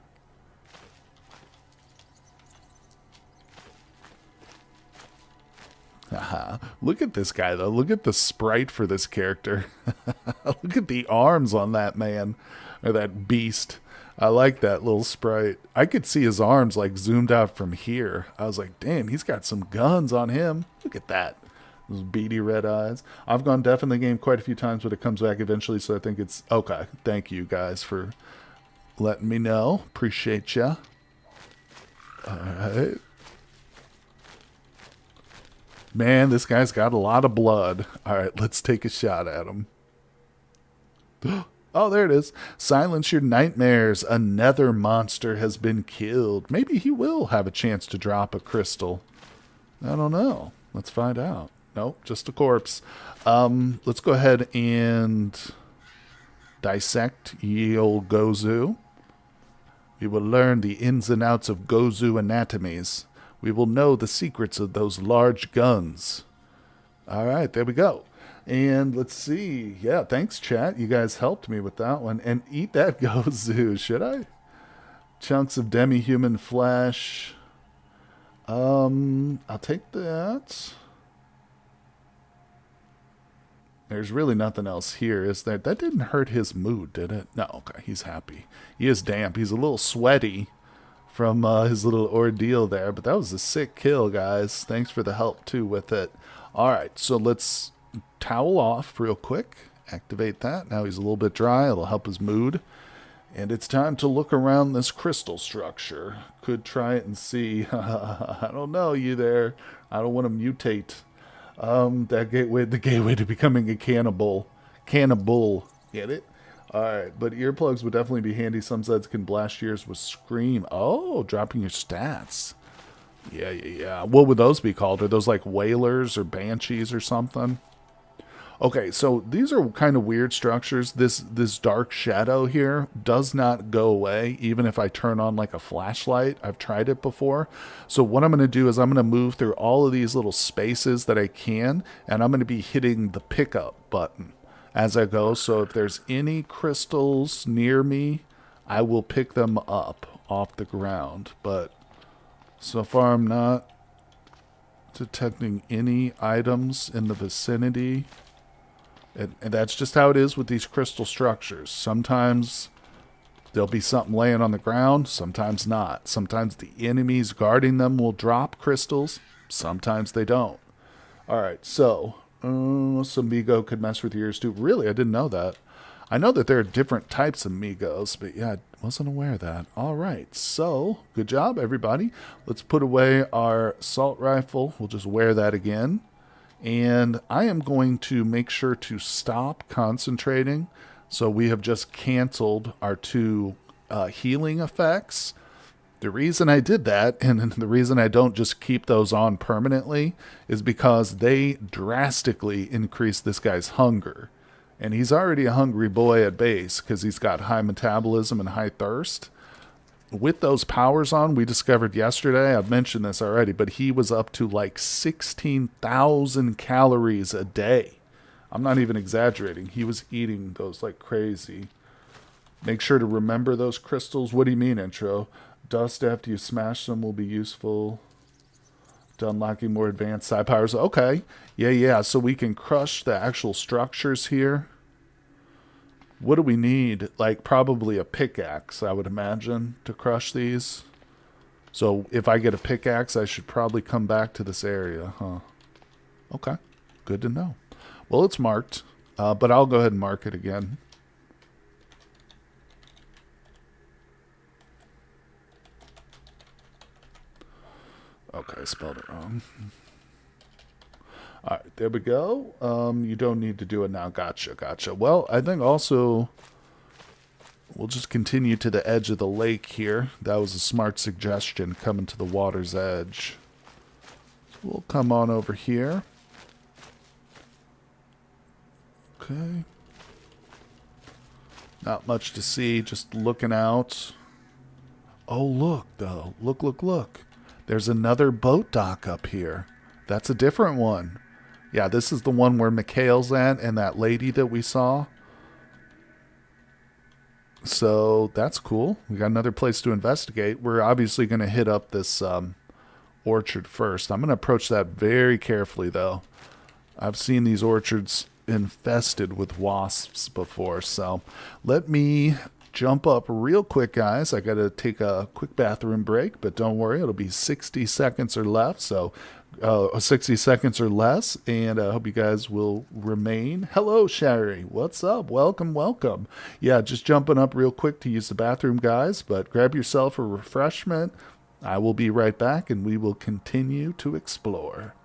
Haha. Look at this guy, though. Look at the sprite for this character. Look at the arms on that man, or that beast. I like that little sprite. I could see his arms like zoomed out from here. I was like, damn, he's got some guns on him. Look at that. Those beady red eyes. I've gone deaf in the game quite a few times, but it comes back eventually, so I think it's okay. Thank you guys for letting me know. Appreciate ya. All right. Man, this guy's got a lot of blood. All right, let's take a shot at him. Oh, there it is. Silence your nightmares. Another monster has been killed. Maybe he will have a chance to drop a crystal. I don't know. Let's find out. Nope, just a corpse. Let's go ahead and dissect ye old Gozu. We will learn the ins and outs of Gozu anatomies. We will know the secrets of those large guns. All right, there we go. And let's see. Yeah, thanks, chat. You guys helped me with that one. And eat that Gozu, should I? Chunks of demi-human flesh. I'll take that. There's really nothing else here, is there? That didn't hurt his mood, did it? No, okay, he's happy. He is damp. He's a little sweaty from his little ordeal there, but that was a sick kill, guys. Thanks for the help, too, with it. All right, so let's towel off real quick. Activate that. Now he's a little bit dry. It'll help his mood. And it's time to look around this crystal structure. Could try it and see. I don't know, you there. I don't want to mutate. The gateway to becoming a cannibal. Cannibal. Get it? Alright, but earplugs would definitely be handy. Some Zeds can blast yours with Scream. Oh, dropping your stats. Yeah. What would those be called? Are those like Whalers or Banshees or something? Okay, so these are kind of weird structures. This dark shadow here does not go away, even if I turn on like a flashlight. I've tried it before. So what I'm going to do is I'm going to move through all of these little spaces that I can, and I'm going to be hitting the pickup button as I go. So if there's any crystals near me, I will pick them up off the ground. But so far I'm not detecting any items in the vicinity. And that's just how it is with these crystal structures. Sometimes there'll be something laying on the ground, sometimes not. Sometimes the enemies guarding them will drop crystals, sometimes they don't. Alright, so, some Migo could mess with yours too. Really, I didn't know that. I know that there are different types of Migos, but yeah, I wasn't aware of that. Alright, so, good job, everybody. Let's put away our assault rifle. We'll just wear that again. And I am going to make sure to stop concentrating. So we have just canceled our two healing effects. The reason I did that, and the reason I don't just keep those on permanently, is because they drastically increase this guy's hunger. And he's already a hungry boy at base because he's got high metabolism and high thirst. With those powers on, we discovered yesterday, I've mentioned this already, but he was up to like 16,000 calories a day. I'm not even exaggerating. He was eating those like crazy. Make sure to remember those crystals. What do you mean, intro? Dust after you smash them will be useful to unlocking more advanced side powers. Okay. Yeah. So we can crush the actual structures here. What do we need? Like probably a pickaxe, I would imagine, to crush these. So if I get a pickaxe, I should probably come back to this area, huh? Okay, good to know. Well, it's marked, but I'll go ahead and mark it again. Okay, I spelled it wrong. All right, there we go. You don't need to do it now. Gotcha. Well, I think also we'll just continue to the edge of the lake here. That was a smart suggestion, coming to the water's edge. So we'll come on over here. Okay. Not much to see, just looking out. Oh, look, though. Look. There's another boat dock up here. That's a different one. Yeah, this is the one where Mikhail's at and that lady that we saw. So that's cool. We got another place to investigate. We're obviously going to hit up this orchard first. I'm going to approach that very carefully, though. I've seen these orchards infested with wasps before. So let me jump up real quick, guys. I got to take a quick bathroom break, but don't worry. It'll be 60 seconds or left. So 60 seconds or less, and I hope you guys will remain. Hello, Sherry. What's up? Welcome. Yeah, just jumping up real quick to use the bathroom, guys, but grab yourself a refreshment. I will be right back, and we will continue to explore.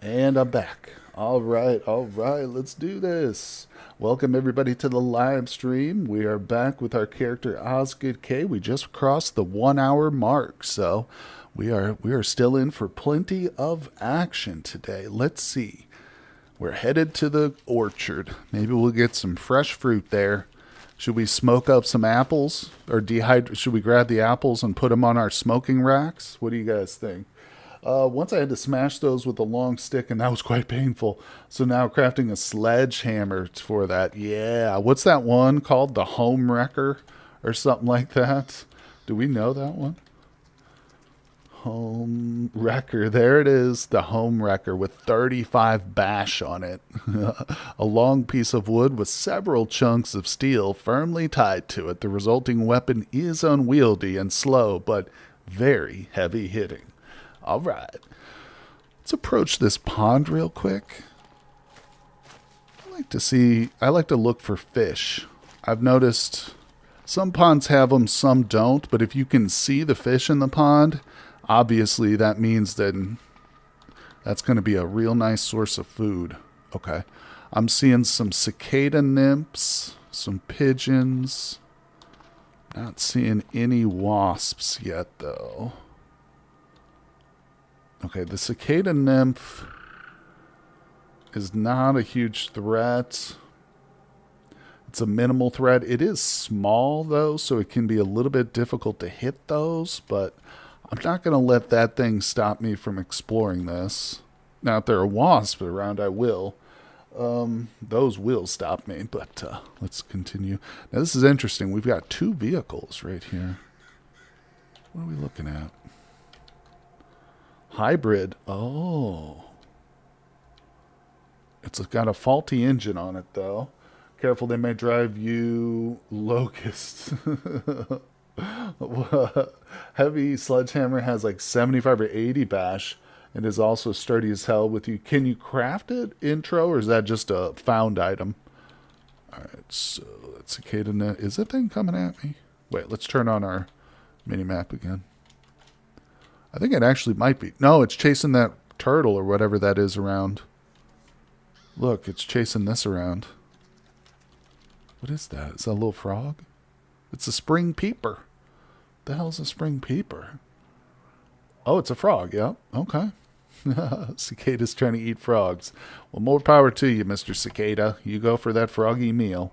And I'm back. All right, let's do this. Welcome everybody to the live stream. We are back with our character Osgood K. We just crossed the 1 hour mark, so we are still in for plenty of action today. Let's see. We're headed to the orchard. Maybe we'll get some fresh fruit there. Should we smoke up some apples or dehydrate? Should we grab the apples and put them on our smoking racks? What do you guys think? Once I had to smash those with a long stick, and that was quite painful. So now crafting a sledgehammer for that. Yeah, what's that one called? The Home Wrecker or something like that? Do we know that one? Home Wrecker. There it is. The Home Wrecker with 35 bash on it. A long piece of wood with several chunks of steel firmly tied to it. The resulting weapon is unwieldy and slow, but very heavy hitting. All right, let's approach this pond real quick. I like to look for fish. I've noticed some ponds have them, some don't, but if you can see the fish in the pond, obviously that means that that's going to be a real nice source of food. Okay, I'm seeing some cicada nymphs, some pigeons. Not seeing any wasps yet, though. Okay, the cicada nymph is not a huge threat. It's a minimal threat. It is small, though, so it can be a little bit difficult to hit those, but I'm not going to let that thing stop me from exploring this. Now, if there are wasps around, I will. Those will stop me, but let's continue. Now, this is interesting. We've got 2 vehicles right here. What are we looking at? Hybrid. Oh. It's got a faulty engine on it, though. Careful, they may drive you locusts. Heavy sledgehammer has like 75 or 80 bash and is also sturdy as hell with you. Can you craft it, intro, or is that just a found item? Alright, so that cicada net. Is that thing coming at me? Wait, let's turn on our mini-map again. I think it actually might be. No, it's chasing that turtle or whatever that is around. Look, it's chasing this around. What is that? Is that a little frog? It's a spring peeper. The hell's a spring peeper? Oh, it's a frog. Yep. Okay. Cicada's trying to eat frogs. Well, more power to you, Mr. Cicada. You go for that froggy meal.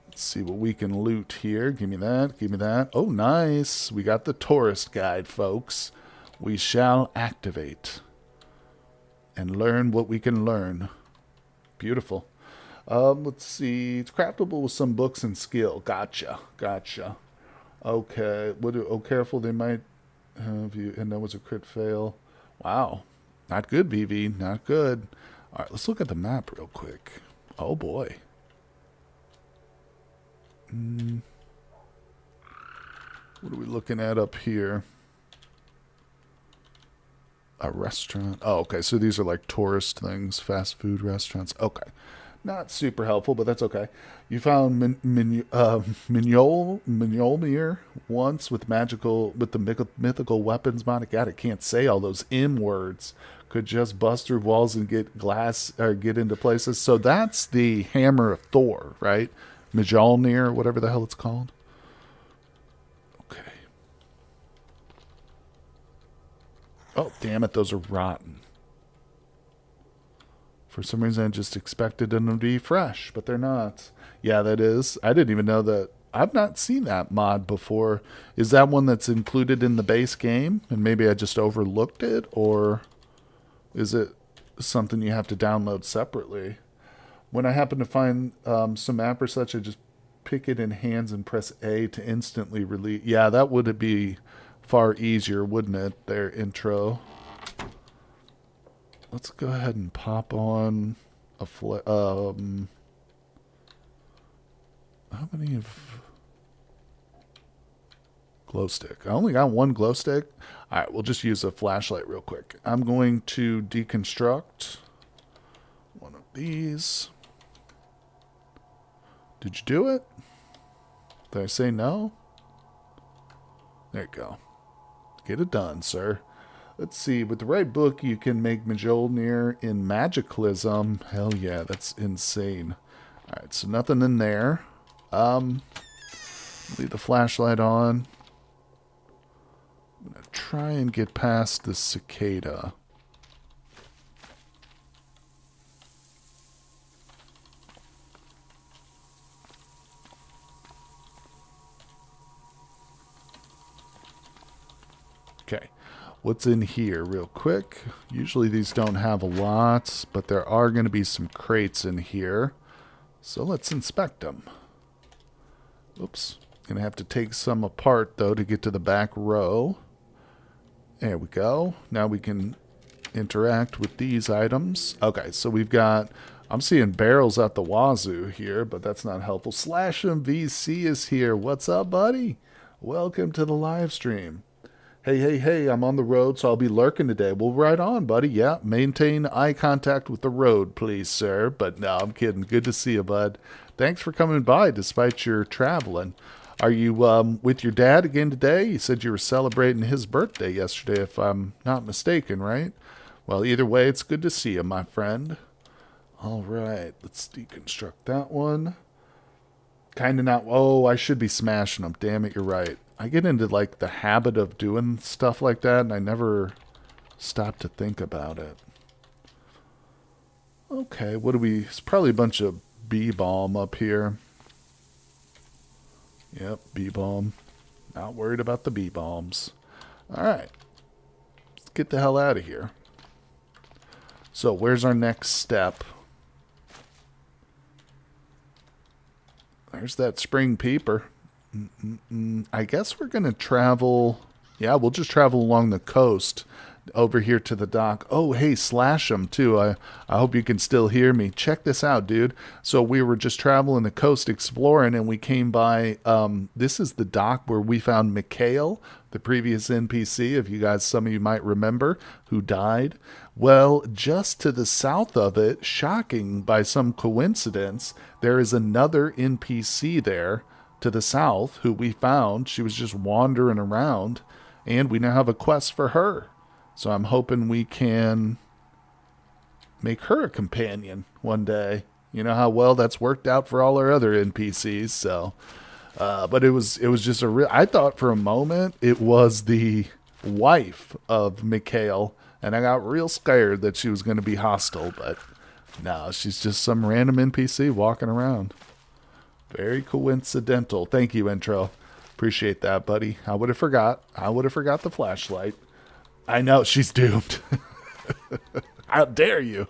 Let's see what we can loot here. Give me that. Give me that. Oh, nice. We got the tourist guide, folks. We shall activate and learn what we can learn. Beautiful. Let's see. It's craftable with some books and skill. Gotcha. Gotcha. Okay. Careful. They might have you. And that was a crit fail. Wow. Not good, VV. Not good. All right. Let's look at the map real quick. Oh, boy. What are we looking at up here? A restaurant. Oh, okay. So these are like tourist things, fast food restaurants. Okay. Not super helpful, but that's okay. You found Mjolnir once with the mythical weapons mod. God, I can't say all those M words. Could just bust through walls and get glass or get into places. So that's the hammer of Thor, right? Mjolnir, whatever the hell it's called. Okay. Oh, damn it, those are rotten. For some reason, I just expected them to be fresh, but they're not. Yeah, that is. I didn't even know that. I've not seen that mod before. Is that one that's included in the base game, and maybe I just overlooked it, or is it something you have to download separately? When I happen to find some app or such, I just pick it in hands and press A to instantly release. Yeah, that would be far easier, wouldn't it? Their intro. Let's go ahead and pop on a how many of glow stick? I only got one glow stick. All right, we'll just use a flashlight real quick. I'm going to deconstruct one of these. Did you do it? Did I say no? There you go. Get it done, sir. Let's see. With the right book, you can make Mjolnir in Magic+Psychic. Hell yeah, that's insane. All right, so nothing in there. Leave the flashlight on. I'm going to try and get past the cicada. Okay, what's in here real quick? Usually these don't have a lot, but there are going to be some crates in here. So let's inspect them. Oops. Going to have to take some apart, though, to get to the back row. There we go. Now we can interact with these items. Okay, so we've got... I'm seeing barrels at the wazoo here, but that's not helpful. Slash MVC is here. What's up, buddy? Welcome to the live stream. Hey, I'm on the road, so I'll be lurking today. Well, right on, buddy. Yeah, maintain eye contact with the road, please, sir. But no, I'm kidding. Good to see you, bud. Thanks for coming by despite your traveling. Are you with your dad again today? You said you were celebrating his birthday yesterday, if I'm not mistaken, right? Well, either way, it's good to see you, my friend. All right, let's deconstruct that one. Kind of not... Oh, I should be smashing them. Damn it, you're right. I get into, like, the habit of doing stuff like that, and I never stop to think about it. Okay, what do we... It's probably a bunch of bee-balm up here. Yep, bee-balm. Not worried about the bee-balms. Alright. Let's get the hell out of here. So, where's our next step? There's that spring peeper. I guess we're going to travel... Yeah, we'll just travel along the coast over here to the dock. Oh, hey, slash them, too. I hope you can still hear me. Check this out, dude. So we were just traveling the coast exploring, and we came by... this is the dock where we found Mikhail, the previous NPC, if you guys, some of you might remember, who died. Well, just to the south of it, shocking by some coincidence, there is another NPC there to the south who we found. She was just wandering around, and we now have a quest for her. So I'm hoping we can make her a companion one day. You know how well that's worked out for all our other NPCs. So, but it was just a real... I thought for a moment it was the wife of Mikhail, and I got real scared that she was going to be hostile. But no, she's just some random NPC walking around. Very coincidental. Thank you, intro. Appreciate that, buddy. I would have forgot. I would have forgot the flashlight. I know, she's doomed. How dare you?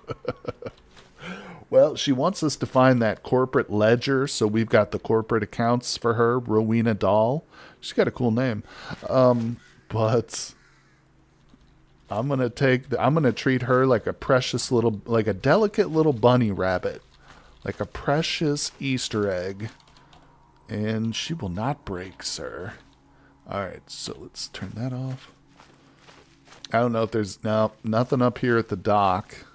Well, she wants us to find that corporate ledger, so we've got the corporate accounts for her, Rowena Doll. She's got a cool name. But I'm gonna treat her like a precious little, like a delicate little bunny rabbit. Like a precious Easter egg. And she will not break, sir. Alright, so let's turn that off. I don't know if there's... No, nothing up here at the dock.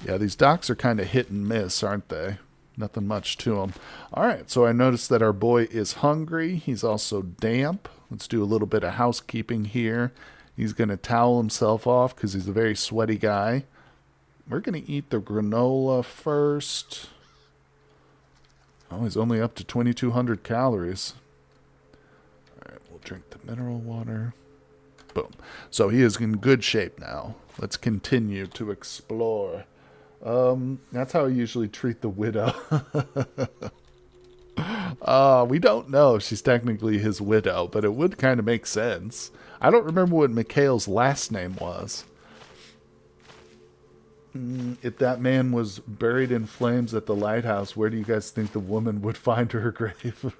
Yeah, these docks are kind of hit and miss, aren't they? Nothing much to them. Alright, so I noticed that our boy is hungry. He's also damp. Let's do a little bit of housekeeping here. He's going to towel himself off because he's a very sweaty guy. We're going to eat the granola first. Oh, he's only up to 2,200 calories. Alright, we'll drink the mineral water. Boom. So he is in good shape now. Let's continue to explore. That's how I usually treat the widow. We don't know if she's technically his widow, but it would kind of make sense. I don't remember what Mikhail's last name was. If that man was buried in flames at the lighthouse, where do you guys think the woman would find her grave?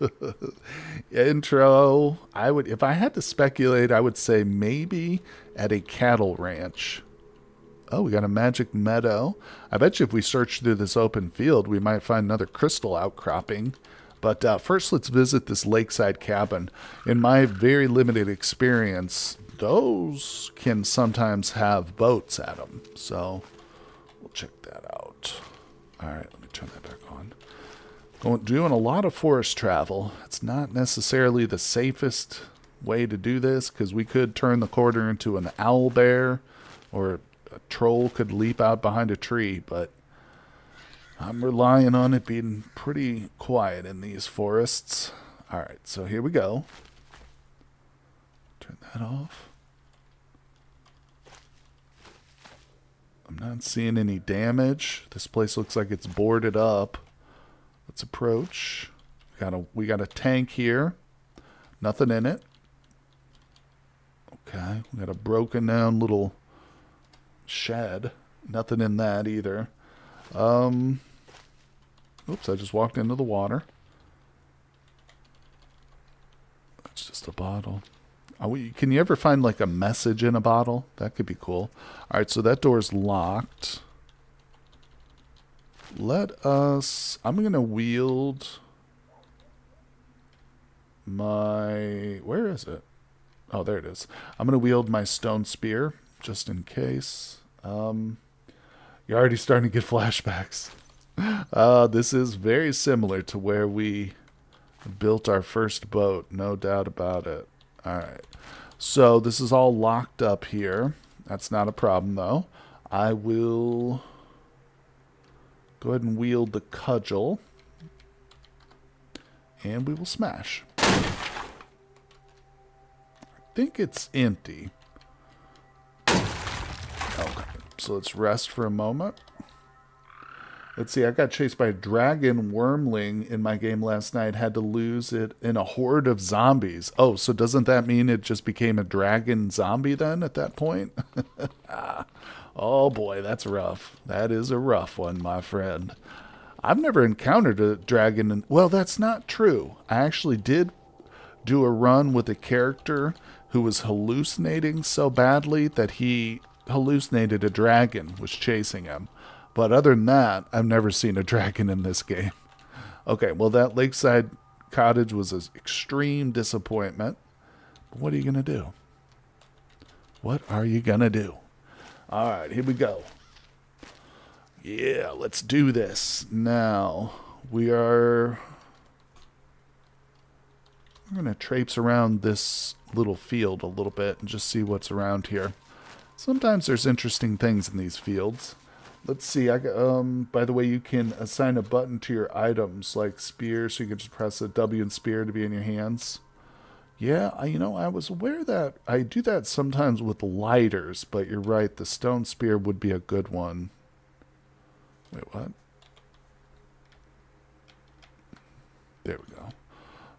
Intro. If I had to speculate, I would say maybe at a cattle ranch. Oh, we got a magic meadow. I bet you if we search through this open field, we might find another crystal outcropping. But first, let's visit this lakeside cabin. In my very limited experience, those can sometimes have boats at them. So... we'll check that out. Alright, let me turn that back on. Doing a lot of forest travel. It's not necessarily the safest way to do this, because we could turn the corner into an owl bear, or a troll could leap out behind a tree, but I'm relying on it being pretty quiet in these forests. Alright, so here we go. Turn that off. I'm not seeing any damage. This place looks like it's boarded up. Let's approach. We got a tank here. Nothing in it. Okay, we got a broken down little shed. Nothing in that either. Oops, I just walked into the water. That's just a bottle. Can you ever find like a message in a bottle? That could be cool. Alright, so that door's locked. I'm going to wield my... Where is it? Oh, there it is. I'm going to wield my stone spear, just in case. You're already starting to get flashbacks. This is very similar to where we built our first boat, no doubt about it. Alright, so this is all locked up here. That's not a problem, though. I will go ahead and wield the cudgel, and we will smash. I think it's empty. Okay, so let's rest for a moment. Let's see, I got chased by a dragon wormling in my game last night. Had to lose it in a horde of zombies. Oh, so doesn't that mean it just became a dragon zombie then at that point? Oh boy, that's rough. That is a rough one, my friend. I've never encountered a dragon. Well, that's not true. I actually did do a run with a character who was hallucinating so badly that he hallucinated a dragon was chasing him. But other than that, I've never seen a dragon in this game. Okay, well, that lakeside cottage was an extreme disappointment. But what are you going to do? What are you going to do? All right, here we go. Yeah, let's do this. Now, we're going to traipse around this little field a little bit and just see what's around here. Sometimes there's interesting things in these fields. Let's see, by the way, you can assign a button to your items, like spear, so you can just press a W and spear to be in your hands. Yeah, I was aware that I do that sometimes with lighters, but you're right, the stone spear would be a good one. Wait, what? There we go.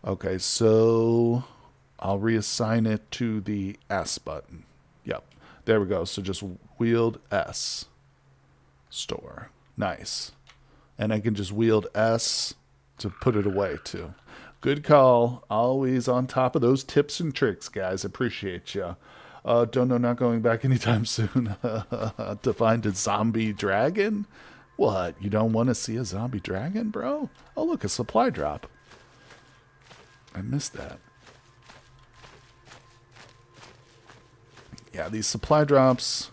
Okay, so I'll reassign it to the S button. Yep, there we go, so just wield S. Store. Nice. And I can just wield S to put it away too. Good call. Always on top of those tips and tricks, guys. Appreciate ya. Don't know, not going back anytime soon to find a zombie dragon? What? You don't want to see a zombie dragon, bro? Oh, look, a supply drop. I missed that. Yeah, these supply drops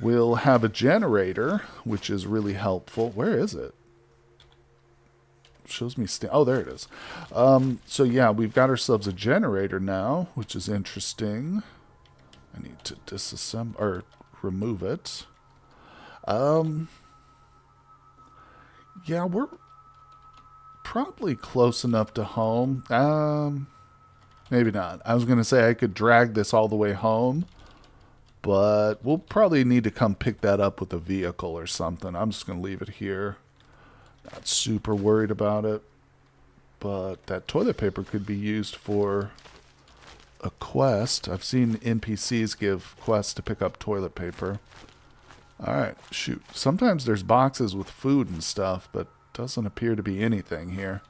will have a generator, which is really helpful. Where is it? Shows me oh, there it is. So yeah, we've got ourselves a generator now, which is interesting. I need to disassemble or remove it. Yeah, we're probably close enough to home. Maybe not. I was going to say I could drag this all the way home, but we'll probably need to come pick that up with a vehicle or something. I'm just going to leave it here. Not super worried about it. But that toilet paper could be used for a quest. I've seen NPCs give quests to pick up toilet paper. Alright, shoot. Sometimes there's boxes with food and stuff, but doesn't appear to be anything here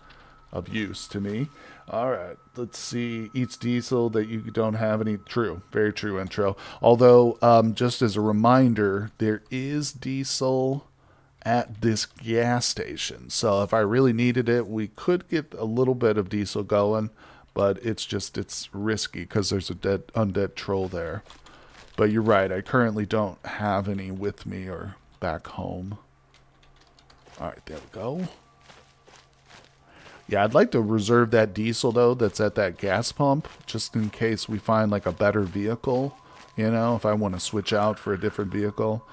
of use to me. Alright, let's see. Eats diesel that you don't have any. True. Very true intro. Although, just as a reminder, there is diesel at this gas station. So if I really needed it, we could get a little bit of diesel going, but it's risky because there's a undead troll there. But you're right, I currently don't have any with me or back home. Alright, there we go. Yeah, I'd like to reserve that diesel, though, that's at that gas pump, just in case we find, like, a better vehicle. You know, if I want to switch out for a different vehicle,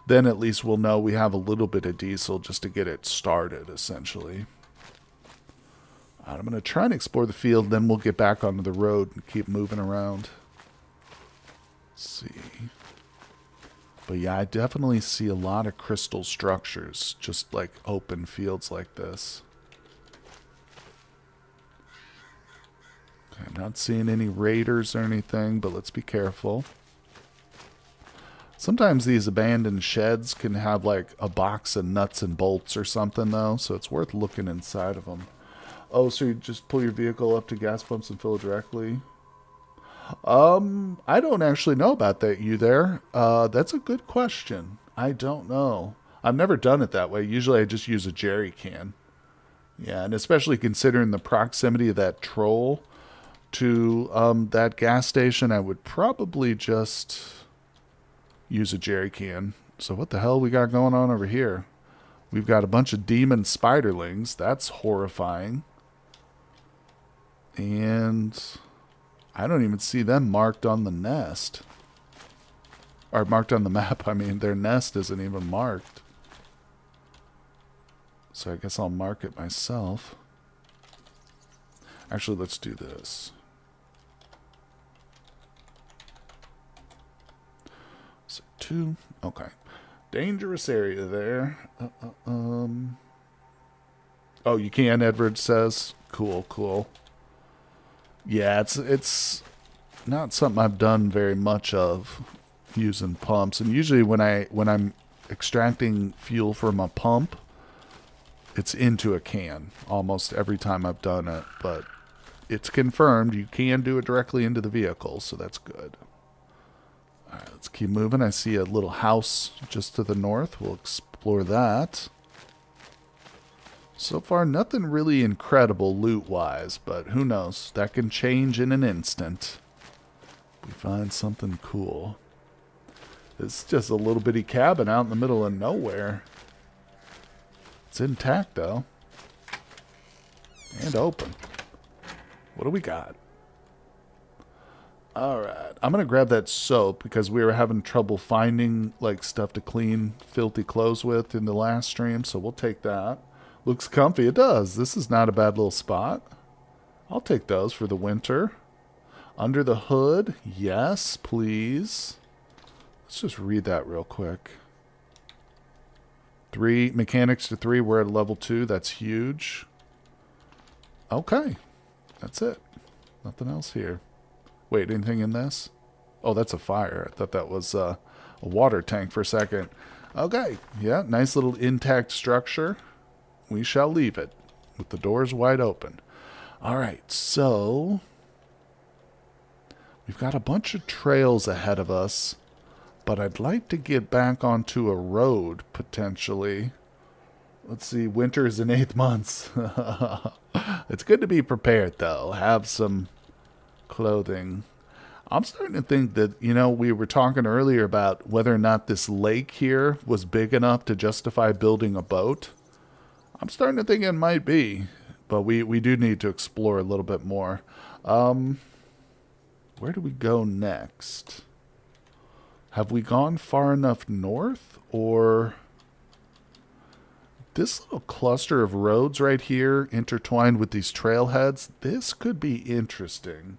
then at least we'll know we have a little bit of diesel just to get it started, essentially. All right, I'm going to try and explore the field, then we'll get back onto the road and keep moving around. Let's see. But yeah, I definitely see a lot of crystal structures, just like open fields like this. Okay, I'm not seeing any raiders or anything, but let's be careful. Sometimes these abandoned sheds can have like a box of nuts and bolts or something, though, so it's worth looking inside of them. Oh, so you just pull your vehicle up to gas pumps and fill it directly? I don't actually know about that, you there. That's a good question. I don't know. I've never done it that way. Usually I just use a jerry can. Yeah, and especially considering the proximity of that troll to that gas station, I would probably just use a jerry can. So what the hell we got going on over here? We've got a bunch of demon spiderlings. That's horrifying. And I don't even see them marked on the nest. Or marked on the map. I mean, their nest isn't even marked. So I guess I'll mark it myself. Actually, let's do this. So 2. Okay. Dangerous area there. Oh, you can, Edward says. Cool, cool. Yeah, it's not something I've done very much of, using pumps. And usually when I'm extracting fuel from a pump, it's into a can almost every time I've done it. But it's confirmed you can do it directly into the vehicle, so that's good. All right, let's keep moving. I see a little house just to the north. We'll explore that. So far, nothing really incredible loot-wise, but who knows? That can change in an instant. We find something cool. It's just a little bitty cabin out in the middle of nowhere. It's intact, though. And open. What do we got? Alright, I'm going to grab that soap because we were having trouble finding like stuff to clean filthy clothes with in the last stream, so we'll take that. Looks comfy. It does. This is not a bad little spot. I'll take those for the winter. Under the hood. Yes, please. Let's just read that real quick. 3 mechanics to 3. We're at level 2. That's huge. Okay. That's it. Nothing else here. Wait, anything in this? Oh, that's a fire. I thought that was a water tank for a second. Okay. Yeah, nice little intact structure. We shall leave it with the doors wide open. All right, so we've got a bunch of trails ahead of us, but I'd like to get back onto a road, potentially. Let's see, winter is in 8 months. It's good to be prepared, though. Have some clothing. I'm starting to think that, you know, we were talking earlier about whether or not this lake here was big enough to justify building a boat. I'm starting to think it might be, but we do need to explore a little bit more. Where do we go next? Have we gone far enough north, or this little cluster of roads right here intertwined with these trailheads? This could be interesting.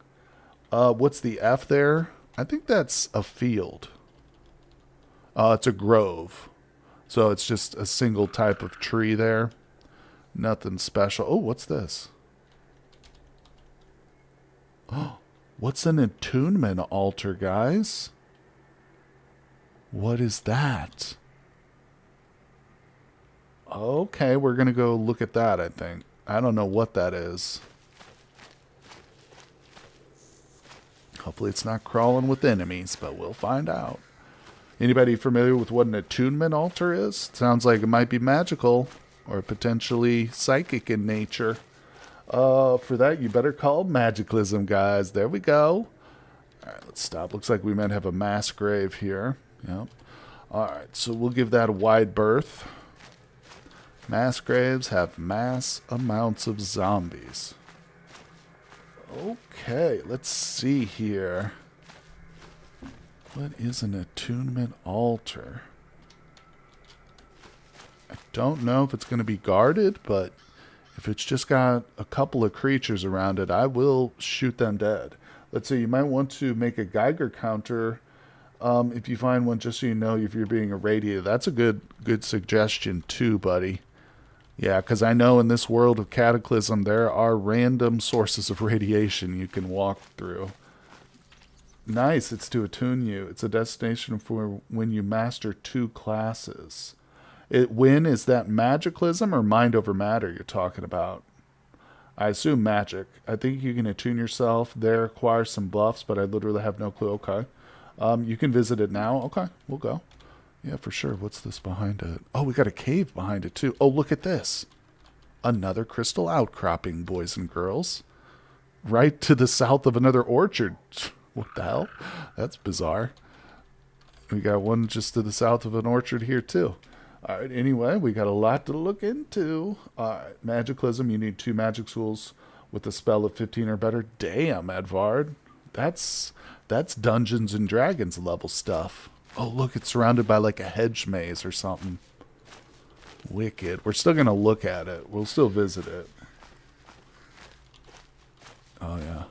What's the F there? I think that's a field. It's a grove. So it's just a single type of tree there. Nothing special. Oh, what's this? Oh, what's an attunement altar, guys? What is that? Okay, we're going to go look at that, I think. I don't know what that is. Hopefully it's not crawling with enemies, but we'll find out. Anybody familiar with what an attunement altar is? Sounds like it might be magical or potentially psychic in nature. For that, you better call Magiclism, guys. There we go. All right, let's stop. Looks like we might have a mass grave here. Yep. All right, so we'll give that a wide berth. Mass graves have mass amounts of zombies. Okay, let's see here. What is an attunement altar? I don't know if it's going to be guarded, but if it's just got a couple of creatures around it, I will shoot them dead. Let's see, you might want to make a Geiger counter if you find one, just so you know if you're being irradiated. That's a good suggestion too, buddy. Yeah, because I know in this world of Cataclysm, there are random sources of radiation you can walk through. Nice, it's to attune you. It's a destination for when you master 2 classes. Is that Magicalism or Mind Over Matter you're talking about? I assume magic. I think you can attune yourself there, acquire some buffs, but I literally have no clue. Okay. You can visit it now. Okay, we'll go. Yeah, for sure. What's this behind it? Oh, we got a cave behind it, too. Oh, look at this. Another crystal outcropping, boys and girls. Right to the south of another orchard. What the hell? That's bizarre. We got one just to the south of an orchard here, too. All right, anyway, we got a lot to look into. All right, Magicalism, you need 2 magic tools with a spell of 15 or better. Damn, Edvard. That's Dungeons and Dragons level stuff. Oh, look, it's surrounded by like a hedge maze or something. Wicked. We're still going to look at it. We'll still visit it. Oh, yeah.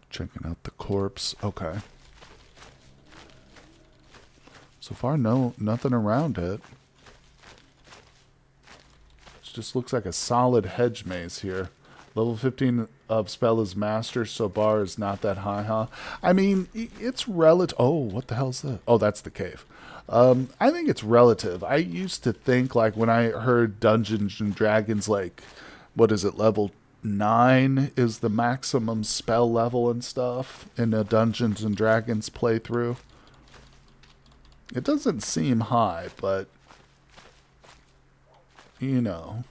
Checking out the corpse. Okay. So far, nothing around it. It just looks like a solid hedge maze here. Level 15 of spell is master, so bar is not that high, huh? I mean, it's relative. Oh, what the hell is that? Oh, that's the cave. I think it's relative. I used to think, like, when I heard Dungeons and Dragons, like, what is it, level 9 is the maximum spell level and stuff in a Dungeons and Dragons playthrough. It doesn't seem high, but, you know,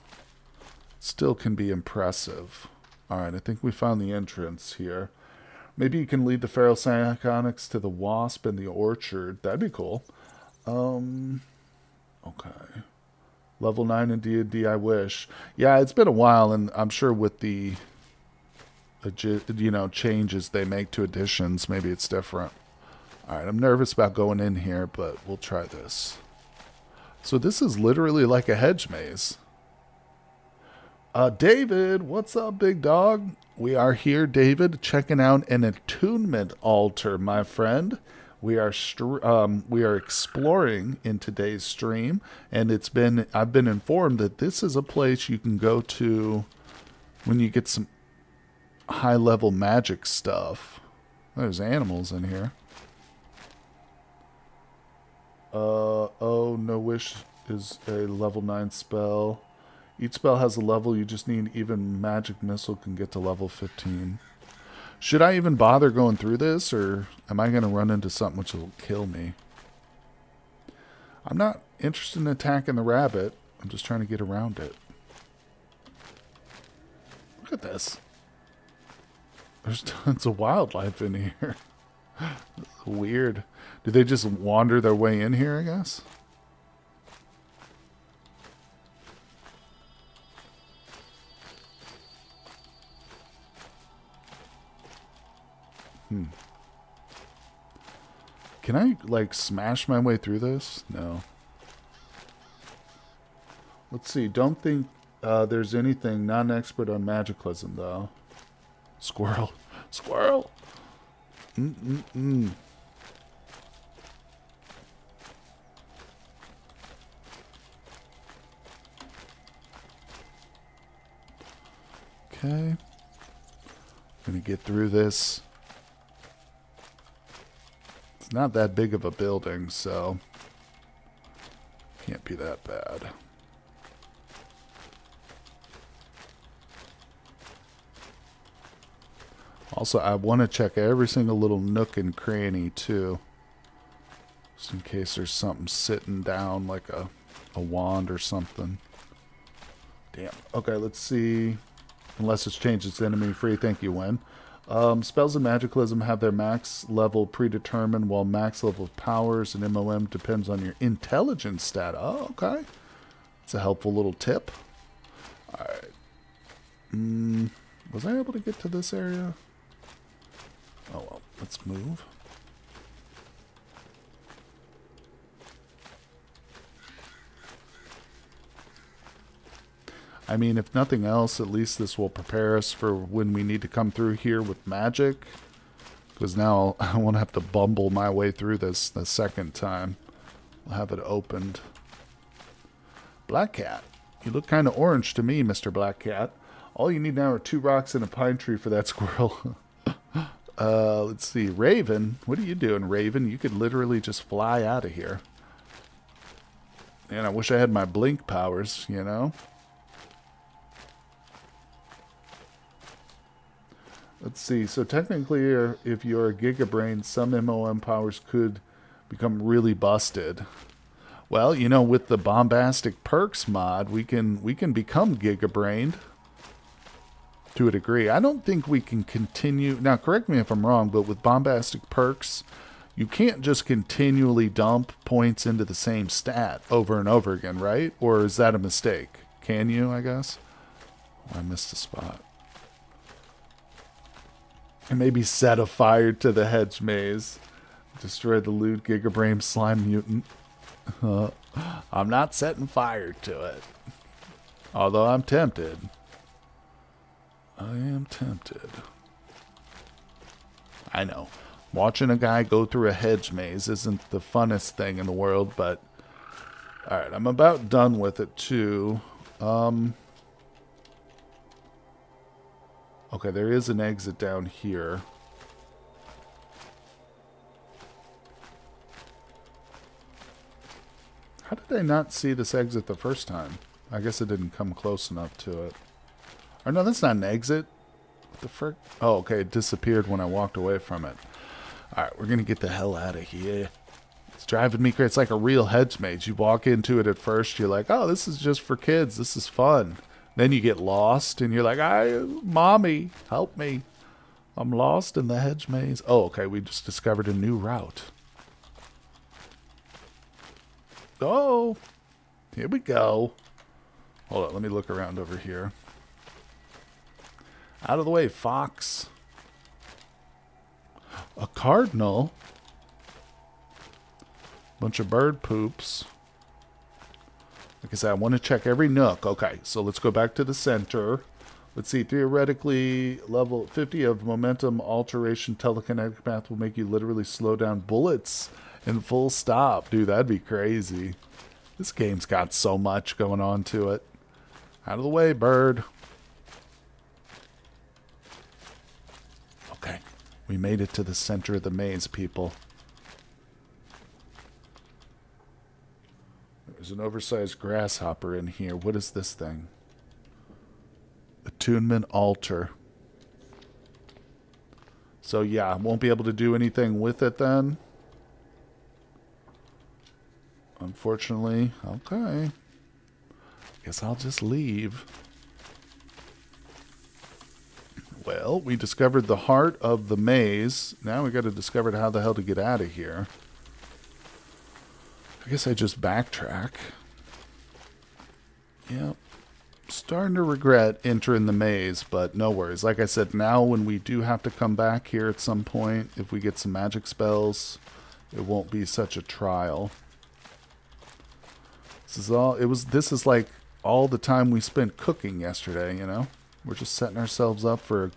still can be impressive. Alright, I think we found the entrance here. Maybe you can lead the Feral Psionics to the Wasp and the Orchard. That'd be cool. Okay. Level 9 in D&D, I wish. Yeah, it's been a while, and I'm sure with the, changes they make to editions, maybe it's different. Alright, I'm nervous about going in here, but we'll try this. So this is literally like a hedge maze. David, what's up, big dog? We are here, David, checking out an attunement altar, my friend. We are exploring in today's stream, and I've been informed that this is a place you can go to when you get some high-level magic stuff. There's animals in here. Oh, No Wish is a level 9 spell. Each spell has a level. You just need even Magic Missile can get to level 15. Should I even bother going through this, or am I going to run into something which will kill me? I'm not interested in attacking the rabbit. I'm just trying to get around it. Look at this. There's tons of wildlife in here. Weird. Do they just wander their way in here, I guess? Can I, like, smash my way through this? No. Let's see. Don't think there's anything. Not an expert on Magiclism, though. Squirrel. Squirrel! Okay. I'm gonna get through this. It's not that big of a building, so can't be that bad. Also, I want to check every single little nook and cranny, too. Just in case there's something sitting down, like a wand or something. Damn. Okay, let's see. Unless it's changed its enemy free. Thank you, Win. Spells in Magic+Lism have their max level predetermined, while max level powers and MOM depends on your intelligence stat. Oh, okay. It's a helpful little tip. Alright. Was I able to get to this area? Oh well, let's move. I mean, if nothing else, at least this will prepare us for when we need to come through here with magic. Because now I won't have to bumble my way through this the second time. We'll have it opened. Black Cat. You look kind of orange to me, Mr. Black Cat. All you need now are 2 rocks and a pine tree for that squirrel. Let's see. Raven. What are you doing, Raven? You could literally just fly out of here. And I wish I had my blink powers, you know? Let's see. So technically, if you're a Gigabrain, some MOM powers could become really busted. Well, you know, with the Bombastic Perks mod, we can become Gigabrained to a degree. I don't think we can continue. Now, correct me if I'm wrong, but with Bombastic Perks, you can't just continually dump points into the same stat over and over again, right? Or is that a mistake? Can you, I guess? Oh, I missed a spot. And maybe set a fire to the hedge maze. Destroy the loot Gigabrain slime mutant. I'm not setting fire to it. Although I'm tempted. I am tempted. I know. Watching a guy go through a hedge maze isn't the funnest thing in the world, but... Alright, I'm about done with it, too. Okay, there is an exit down here. How did I not see this exit the first time? I guess it didn't come close enough to it. Or no, that's not an exit. What the frick? Oh, okay, it disappeared when I walked away from it. Alright, we're gonna get the hell out of here. It's driving me crazy. It's like a real hedge maze. You walk into it at first, you're like, oh, this is just for kids. This is fun. Then you get lost, and you're like, Mommy, help me. I'm lost in the hedge maze. Oh, okay, we just discovered a new route. Oh, here we go. Hold on, let me look around over here. Out of the way, fox. A cardinal. Bunch of bird poops. Like I said, I want to check every nook. Okay, so let's go back to the center. Let's see, theoretically, level 50 of momentum alteration telekinetic path will make you literally slow down bullets in full stop. Dude, that'd be crazy. This game's got so much going on to it. Out of the way, bird. Okay, we made it to the center of the maze, people. There's an oversized grasshopper in here. What is this thing? Attunement altar. So yeah, won't be able to do anything with it then. Unfortunately. Okay. Guess I'll just leave. Well, we discovered the heart of the maze. Now we got to discover how the hell to get out of here. I guess I just backtrack. Yep. Starting to regret entering the maze, but no worries. Like I said, now when we do have to come back here at some point, if we get some magic spells, it won't be such a trial. This is like all the time we spent cooking yesterday, you know? We're just setting ourselves up for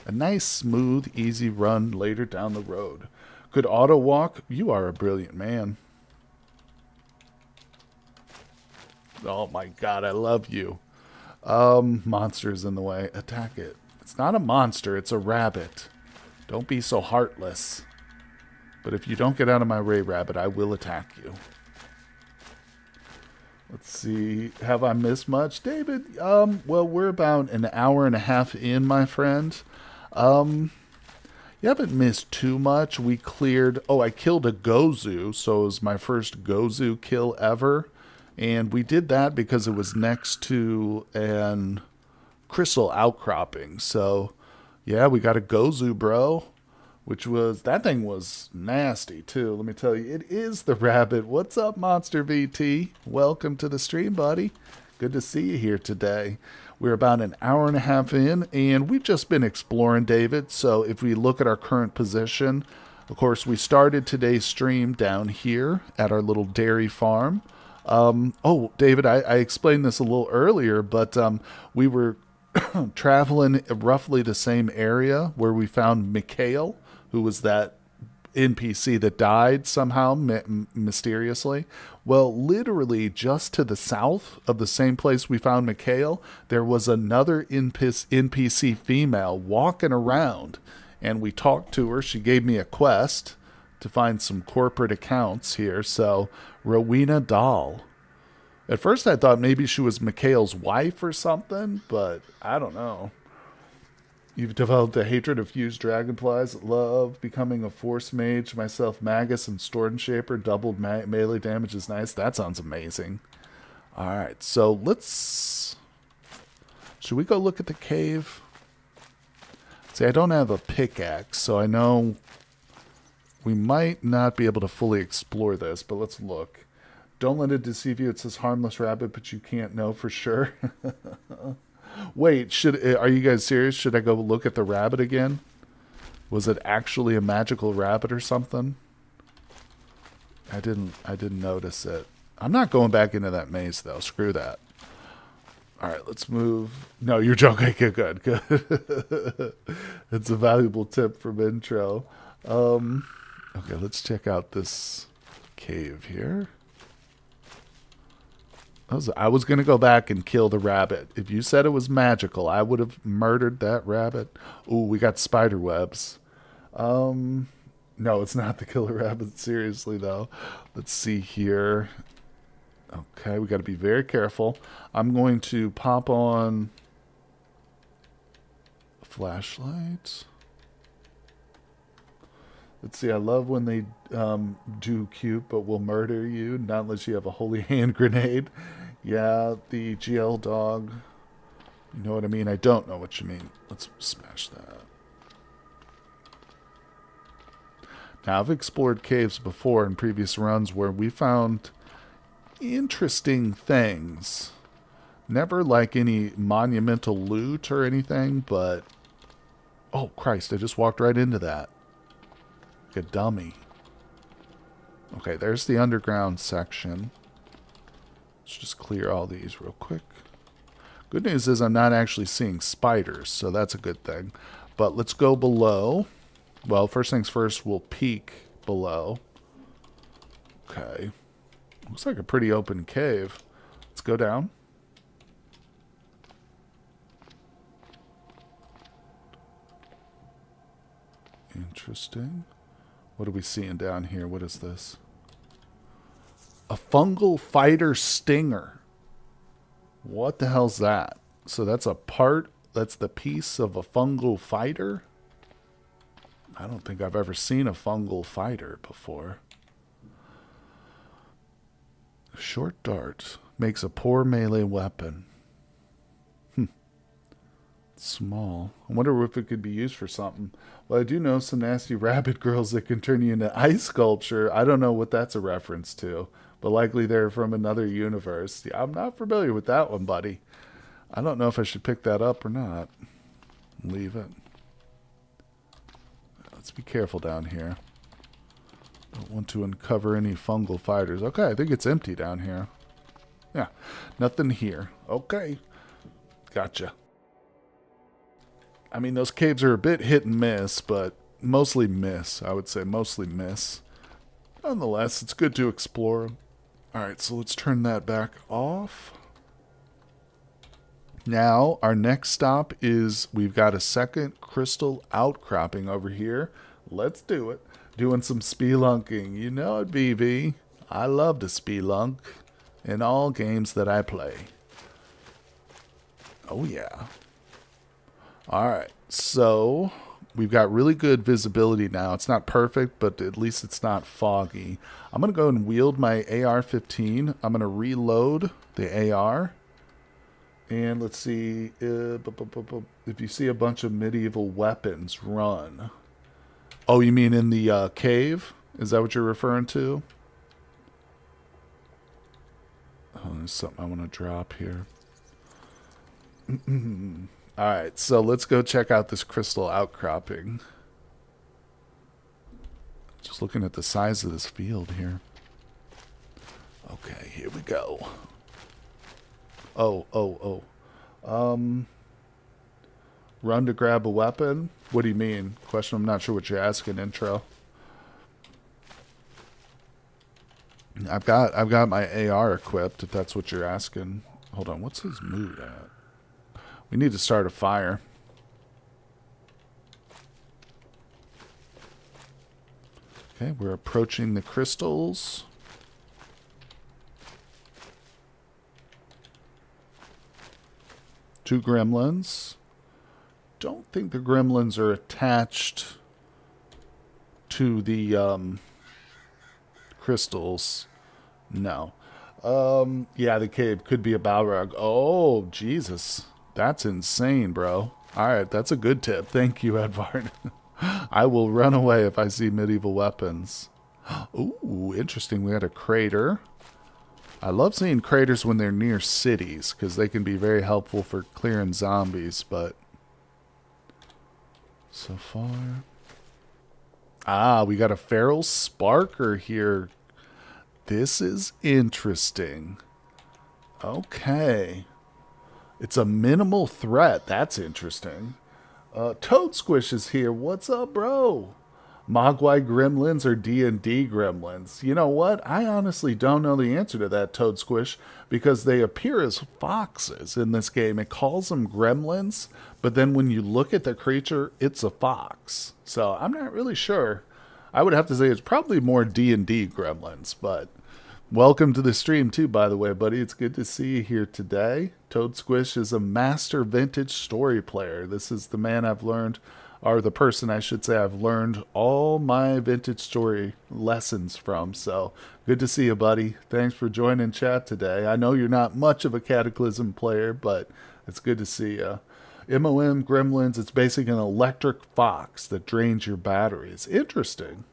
a nice, smooth, easy run later down the road. Could auto walk? You are a brilliant man. Oh my god, I love you. Monster's in the way. Attack it. It's not a monster, it's a rabbit. Don't be so heartless. But if you don't get out of my way, rabbit, I will attack you. Let's see. Have I missed much, David? Well, we're about an hour and a half in, my friend. You haven't missed too much. We cleared... Oh, I killed a Gozu, so it was my first Gozu kill ever. And we did that because it was next to an crystal outcropping. So, Yeah, we got a Gozu, bro. Which was, that thing was nasty too. Let me tell you, it is the rabbit. What's up, Monster VT? Welcome to the stream, buddy. Good to see you here today. We're about an hour and a half in, and we've just been exploring, David. So if we look at our current position, of course, we started today's stream down here at our little dairy farm. Oh, David, I explained this a little earlier, but we were traveling roughly the same area where we found Mikhail, who was that NPC that died somehow mysteriously. Well, literally just to the south of the same place we found Mikhail, there was another NPC female walking around, and we talked to her. She gave me a quest to find some corporate accounts here. So, Rowena Dahl. At first I thought maybe she was Mikhail's wife or something, but I don't know. You've developed a hatred of fused dragonflies. Love becoming a force mage. Myself, Magus and Stormshaper. Doubled melee damage is nice. That sounds amazing. Alright, so let's... Should we go look at the cave? See, I don't have a pickaxe, so I know we might not be able to fully explore this, but let's look. Don't let it deceive you. It says harmless rabbit, but you can't know for sure. Wait, are you guys serious? Should I go look at the rabbit again? Was it actually a magical rabbit or something? I didn't notice it. I'm not going back into that maze though. Screw that. All right, let's move. No, you're joking. Okay, good. It's a valuable tip from intro. Okay, let's check out this cave here. I was going to go back and kill the rabbit. If you said it was magical, I would have murdered that rabbit. Ooh, we got spider webs. No, it's not the killer rabbit. Seriously, though. Let's see here. Okay, we got to be very careful. I'm going to pop on a flashlight. Let's see, I love when they do cute, but will murder you, not unless you have a holy hand grenade. Yeah, the GL dog. You know what I mean? I don't know what you mean. Let's smash that. Now, I've explored caves before in previous runs where we found interesting things. Never like any monumental loot or anything, but... Oh, Christ, I just walked right into that. A dummy. Okay, there's the underground section. Let's just clear all these real quick. Good news is I'm not actually seeing spiders, so that's a good thing. But let's go below. Well, first things first, we'll peek below. Okay. Looks like a pretty open cave. Let's go down. Interesting. What are we seeing down here? What is this? A fungal fighter stinger. What the hell's that? So that's a part, that's the piece of a fungal fighter? I don't think I've ever seen a fungal fighter before. A short dart makes a poor melee weapon. Small. I wonder if it could be used for something. Well, I do know some nasty rabbit girls that can turn you into ice sculpture. I don't know what that's a reference to, but likely they're from another universe. Yeah, I'm not familiar with that one, buddy. I don't know if I should pick that up or not. Leave it. Let's be careful down here. Don't want to uncover any fungal fighters. Okay, I think it's empty down here. Yeah, nothing here. Okay, gotcha. I mean, those caves are a bit hit and miss, but mostly miss. I would say mostly miss. Nonetheless, it's good to explore. Alright, so let's turn that back off. Now, our next stop is we've got a second crystal outcropping over here. Let's do it. Doing some spelunking. You know it, BB. I love to spelunk in all games that I play. Oh, yeah. Alright, so we've got really good visibility now. It's not perfect, but at least it's not foggy. I'm going to go and wield my AR-15. I'm going to reload the AR. And let's see. If you see a bunch of medieval weapons, run. Oh, you mean in the cave? Is that what you're referring to? Oh, there's something I want to drop here. Alright, so let's go check out this crystal outcropping. Just looking at the size of this field here. Okay, here we go. Run to grab a weapon? What do you mean? Question, I'm not sure what you're asking, intro. I've got my AR equipped, if that's what you're asking. Hold on, what's his mood at? We need to start a fire. Okay, we're approaching the crystals. Two gremlins. Don't think the gremlins are attached to the crystals. No. Yeah, the cave could be a Balrog. Oh, Jesus. That's insane, bro. Alright, that's a good tip. Thank you, Edvard. I will run away if I see medieval weapons. Ooh, interesting. We had a crater. I love seeing craters when they're near cities, because they can be very helpful for clearing zombies, but so far... Ah, we got a feral sparker here. This is interesting. Okay. It's a minimal threat. That's interesting. Toad Squish is here. What's up, bro? Mogwai gremlins or D&D gremlins? You know what? I honestly don't know the answer to that, Toad Squish, because they appear as foxes in this game. It calls them gremlins, but then when you look at the creature, it's a fox. So I'm not really sure. I would have to say it's probably more D&D gremlins, but welcome to the stream too, by the way, buddy. It's good to see you here today. Toad Squish is a master vintage story player. This is the man I've learned, or the person I should say I've learned all my vintage story lessons from. So good to see you, buddy. Thanks for joining chat today. I know you're not much of a Cataclysm player, but it's good to see you. MOM Gremlins, it's basically an electric fox that drains your batteries. Interesting.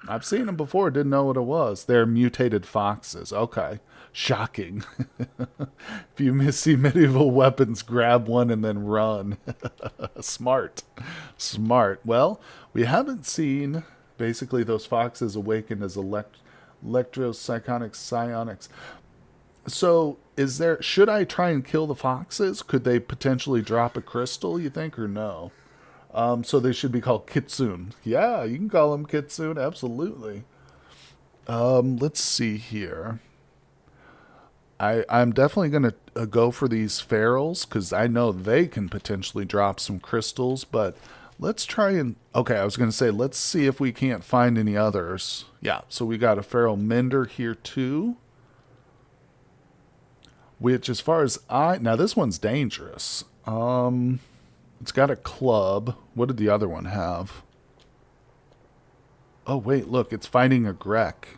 I've seen them before, didn't know what it was. They're mutated foxes. Okay. Shocking. If you see medieval weapons, grab one and then run. Smart. Smart. Well, we haven't seen basically those foxes awakened as electropsychonic psionics. So, should I try and kill the foxes? Could they potentially drop a crystal, you think, or no? So they should be called Kitsune. Yeah, you can call them Kitsune, absolutely. Let's see here. I'm definitely going to go for these ferals, because I know they can potentially drop some crystals, but let's try and... Okay, I was going to say, let's see if we can't find any others. Yeah, so we got a feral mender here too. Which, as far as now this one's dangerous. It's got a club. What did the other one have? Oh, wait, look. It's fighting a Grek.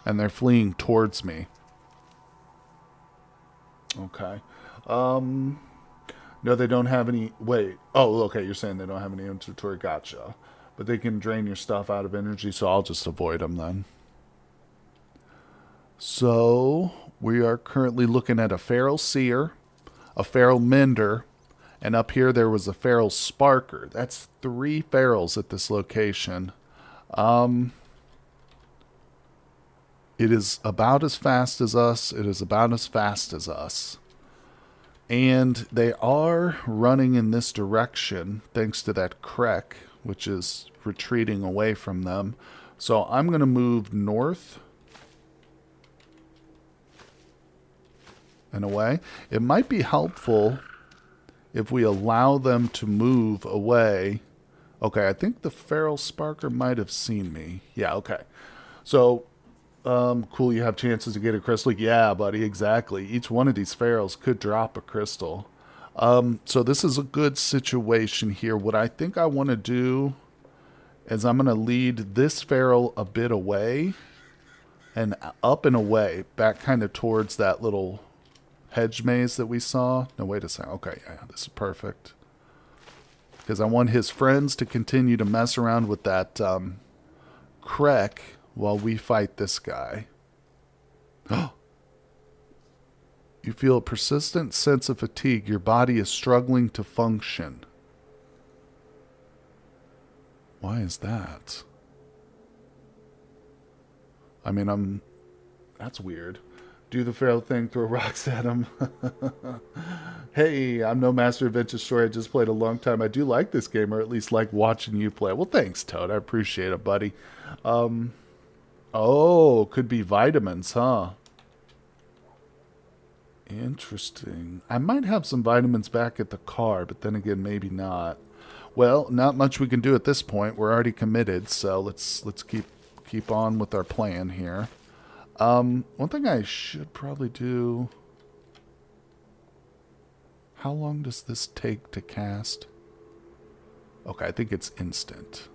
And they're fleeing towards me. Okay. No, they don't have any... Wait. Oh, okay, you're saying they don't have any inventory. Gotcha. But they can drain your stuff out of energy, so I'll just avoid them then. So, we are currently looking at a feral seer, a feral mender, and up here there was a feral sparker. That's 3 ferals at this location. It is about as fast as us. It is about as fast as us. And they are running in this direction, thanks to that Krek, which is retreating away from them. So I'm going to move north and away. It might be helpful if we allow them to move away. Okay, I think the feral sparker might have seen me. Yeah, okay. So, cool, you have chances to get a crystal. Yeah, buddy, exactly. Each one of these ferals could drop a crystal. So this is a good situation here. What I think I want to do is I'm going to lead this feral a bit away and up and away, back kind of towards that little hedge maze that we saw. No, wait a second. Okay, yeah, this is perfect. Because I want his friends to continue to mess around with that Krek while we fight this guy. You feel a persistent sense of fatigue. Your body is struggling to function. Why is that? I mean, that's weird. Do the feral thing, throw rocks at him. Hey, I'm no master of adventure story. I just played a long time. I do like this game, or at least like watching you play. Well, thanks, Toad. I appreciate it, buddy. Oh, could be vitamins, huh? Interesting. I might have some vitamins back at the car, but then again, maybe not. Well, not much we can do at this point. We're already committed, so let's keep on with our plan here. One thing I should probably do. How long does this take to cast? Okay, I think it's instant.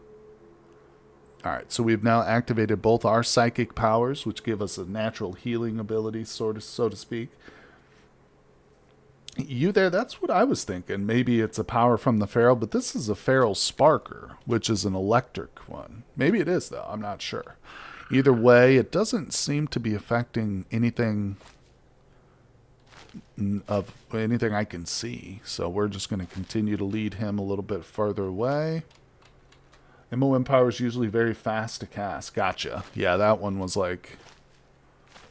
Alright, so we've now activated both our psychic powers, which give us a natural healing ability, so to speak. You there, that's what I was thinking. Maybe it's a power from the feral, but this is a feral sparker, which is an electric one. Maybe it is, though. I'm not sure. Either way, it doesn't seem to be affecting anything I can see. So we're just going to continue to lead him a little bit further away. MOM power is usually very fast to cast. Gotcha. Yeah, that one was like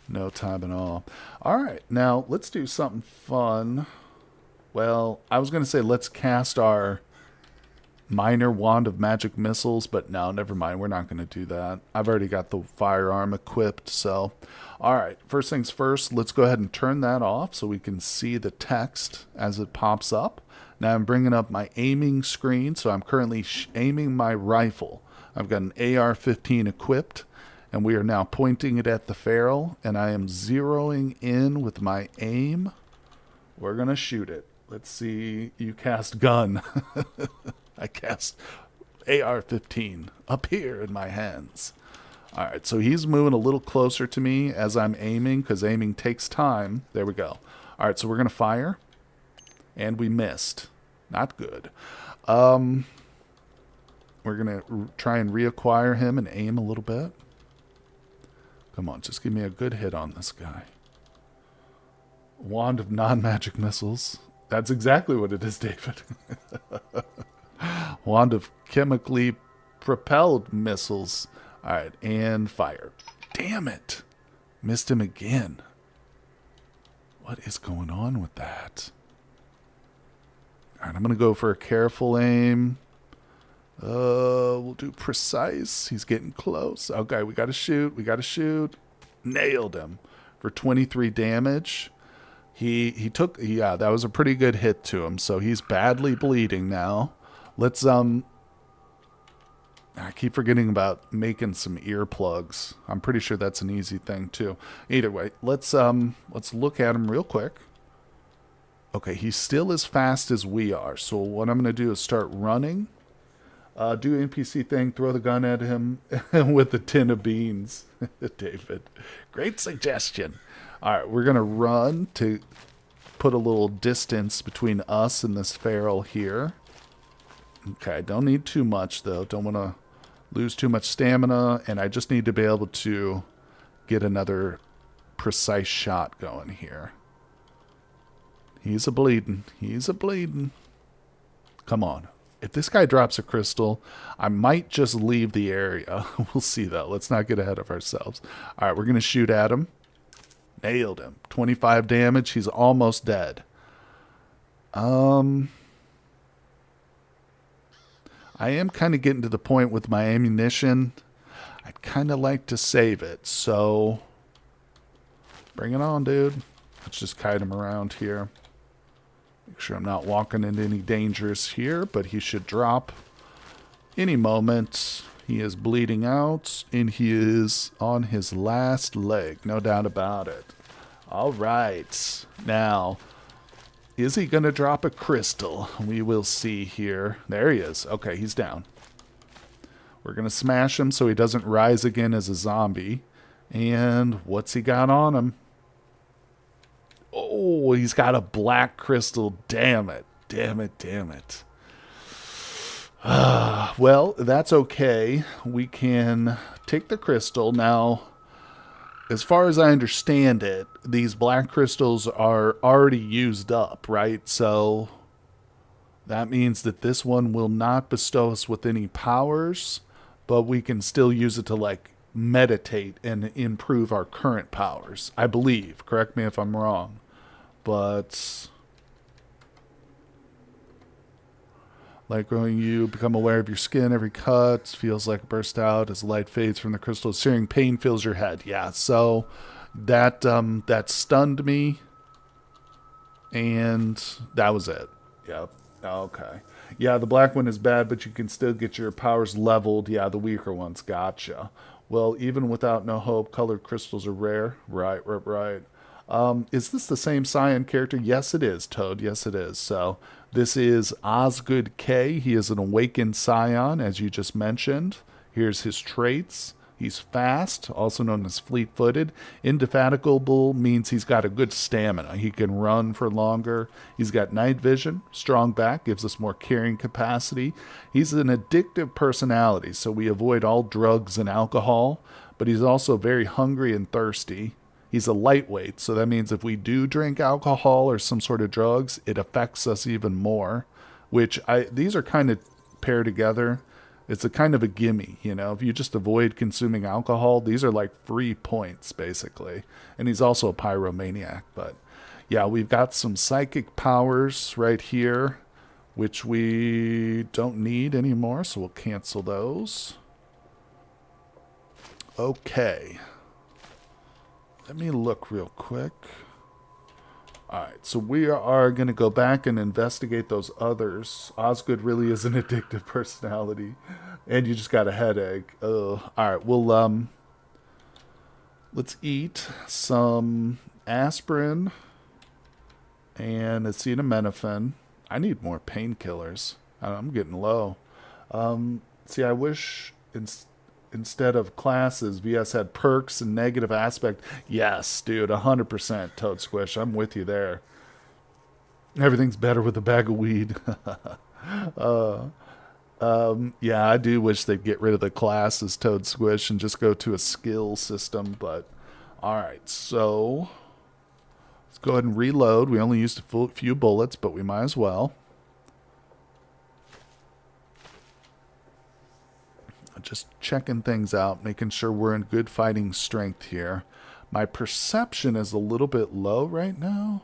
no time at all. All right, now let's do something fun. Well, I was going to say let's cast our minor wand of magic missiles, but no, never mind. We're not going to do that. I've already got the firearm equipped, so. All right, first things first, let's go ahead and turn that off so we can see the text as it pops up. Now I'm bringing up my aiming screen, so I'm currently aiming my rifle. I've got an AR-15 equipped, and we are now pointing it at the feral, and I am zeroing in with my aim. We're going to shoot it. Let's see. You cast gun. I cast AR-15 up here in my hands. All right, so he's moving a little closer to me as I'm aiming, because aiming takes time. There we go. All right, so we're going to fire, and we missed. Not good. We're going to try and reacquire him and aim a little bit. Come on, just give me a good hit on this guy. Wand of non-magic missiles. That's exactly what it is, David. Wand of chemically propelled missiles. All right, and fire. Damn it. Missed him again. What is going on with that? All right, I'm going to go for a careful aim. We'll do precise. He's getting close. Okay, we got to shoot. We got to shoot. Nailed him for 23 damage. He took, yeah, that was a pretty good hit to him. So he's badly bleeding now. Let's, I keep forgetting about making some earplugs. I'm pretty sure that's an easy thing too. Either way, let's look at him real quick. Okay, he's still as fast as we are. So what I'm going to do is start running. Do NPC thing, throw the gun at him with a tin of beans. David, great suggestion. All right, we're going to run to put a little distance between us and this feral here. Okay, don't need too much, though. Don't want to lose too much stamina, and I just need to be able to get another precise shot going here. He's a-bleeding. He's a-bleeding. Come on. If this guy drops a crystal, I might just leave the area. We'll see, though. Let's not get ahead of ourselves. All right, we're going to shoot at him. Nailed him. 25 damage. He's almost dead. I am kind of getting to the point with my ammunition. I'd kind of like to save it, so bring it on, dude. Let's just kite him around here. Make sure I'm not walking into any dangers here, but he should drop any moment. He is bleeding out, and he is on his last leg, no doubt about it. All right. Now, is he going to drop a crystal? We will see here. There he is. Okay, he's down. We're going to smash him so he doesn't rise again as a zombie. And what's he got on him? Oh, he's got a black crystal. Damn it. Damn it. Damn it. Well, that's okay. We can take the crystal. Now, as far as I understand it, these black crystals are already used up, right? So that means that this one will not bestow us with any powers, but we can still use it to, like, meditate and improve our current powers, I believe. Correct me if I'm wrong. But like when you become aware of your skin, every cut feels like a burst out as light fades from the crystal. Searing pain fills your head. Yeah, so that stunned me, and that was it. Yep. Okay. Yeah, the black one is bad, but you can still get your powers leveled. Yeah, the weaker ones. Gotcha. Well, even without no hope, colored crystals are rare. Right. Is this the same Scion character? Yes, it is, Toad. Yes, it is. So this is Osgood K. He is an awakened Scion, as you just mentioned. Here's his traits. He's fast, also known as fleet-footed. Indefatigable means he's got a good stamina. He can run for longer. He's got night vision, strong back, gives us more carrying capacity. He's an addictive personality, so we avoid all drugs and alcohol, but he's also very hungry and thirsty. He's a lightweight, so that means if we do drink alcohol or some sort of drugs, it affects us even more, these are kind of paired together. It's a kind of a gimme, you know. If you just avoid consuming alcohol, these are like free points, basically. And he's also a pyromaniac. But yeah, we've got some psychic powers right here, which we don't need anymore, so we'll cancel those. Okay. Let me look real quick. Alright, so we are going to go back and investigate those others. Osgood really is an addictive personality. And you just got a headache. Alright, well, let's eat some aspirin and acetaminophen. I need more painkillers. I'm getting low. See, I wish instead of classes, VS had perks and negative aspect. Yes, dude, 100% Toad Squish. I'm with you there. Everything's better with a bag of weed. Yeah, I do wish they'd get rid of the classes, Toad Squish, and just go to a skill system. But all right, so let's go ahead and reload. We only used a few bullets, but we might as well. Just checking things out, making sure we're in good fighting strength here. My perception is a little bit low right now.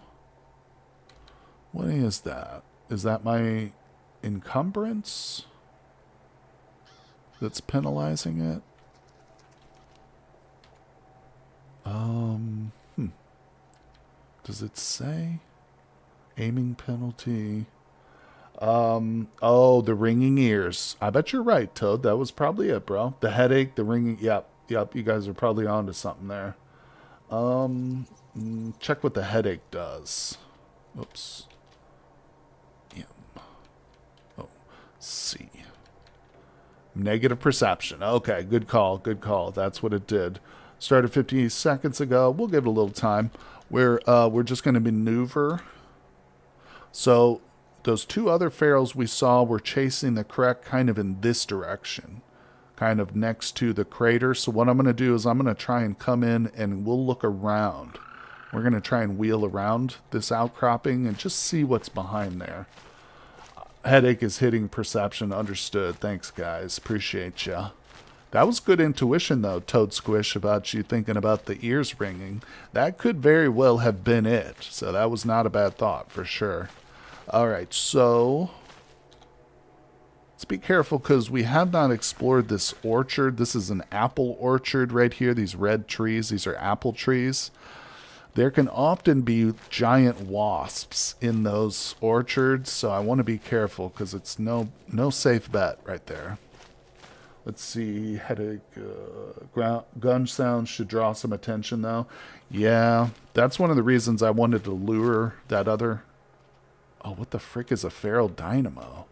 What is that? Is that my encumbrance that's penalizing it? Does it say? Aiming penalty. Oh, the ringing ears. I bet you're right, Toad. That was probably it, bro. The headache, the ringing. Yep. You guys are probably onto something there. Check what the headache does. Oops. Oh, C. Negative perception. Okay, good call. Good call. That's what it did. Started 50 seconds ago. We'll give it a little time. We're just going to maneuver. So those two other ferals we saw were chasing the Krek kind of in this direction, kind of next to the crater. So what I'm going to do is I'm going to try and come in and we'll look around. We're going to try and wheel around this outcropping and just see what's behind there. Headache is hitting perception. Understood. Thanks, guys. Appreciate ya. That was good intuition, though, Toad Squish, about you thinking about the ears ringing. That could very well have been it. So that was not a bad thought, for sure. Alright, so let's be careful because we have not explored this orchard. This is an apple orchard right here. These red trees, these are apple trees. There can often be giant wasps in those orchards, so I want to be careful because it's no safe bet right there. Let's see, headache, gun sounds should draw some attention though. Yeah, that's one of the reasons I wanted to lure that other... Oh, what the frick is a feral dynamo?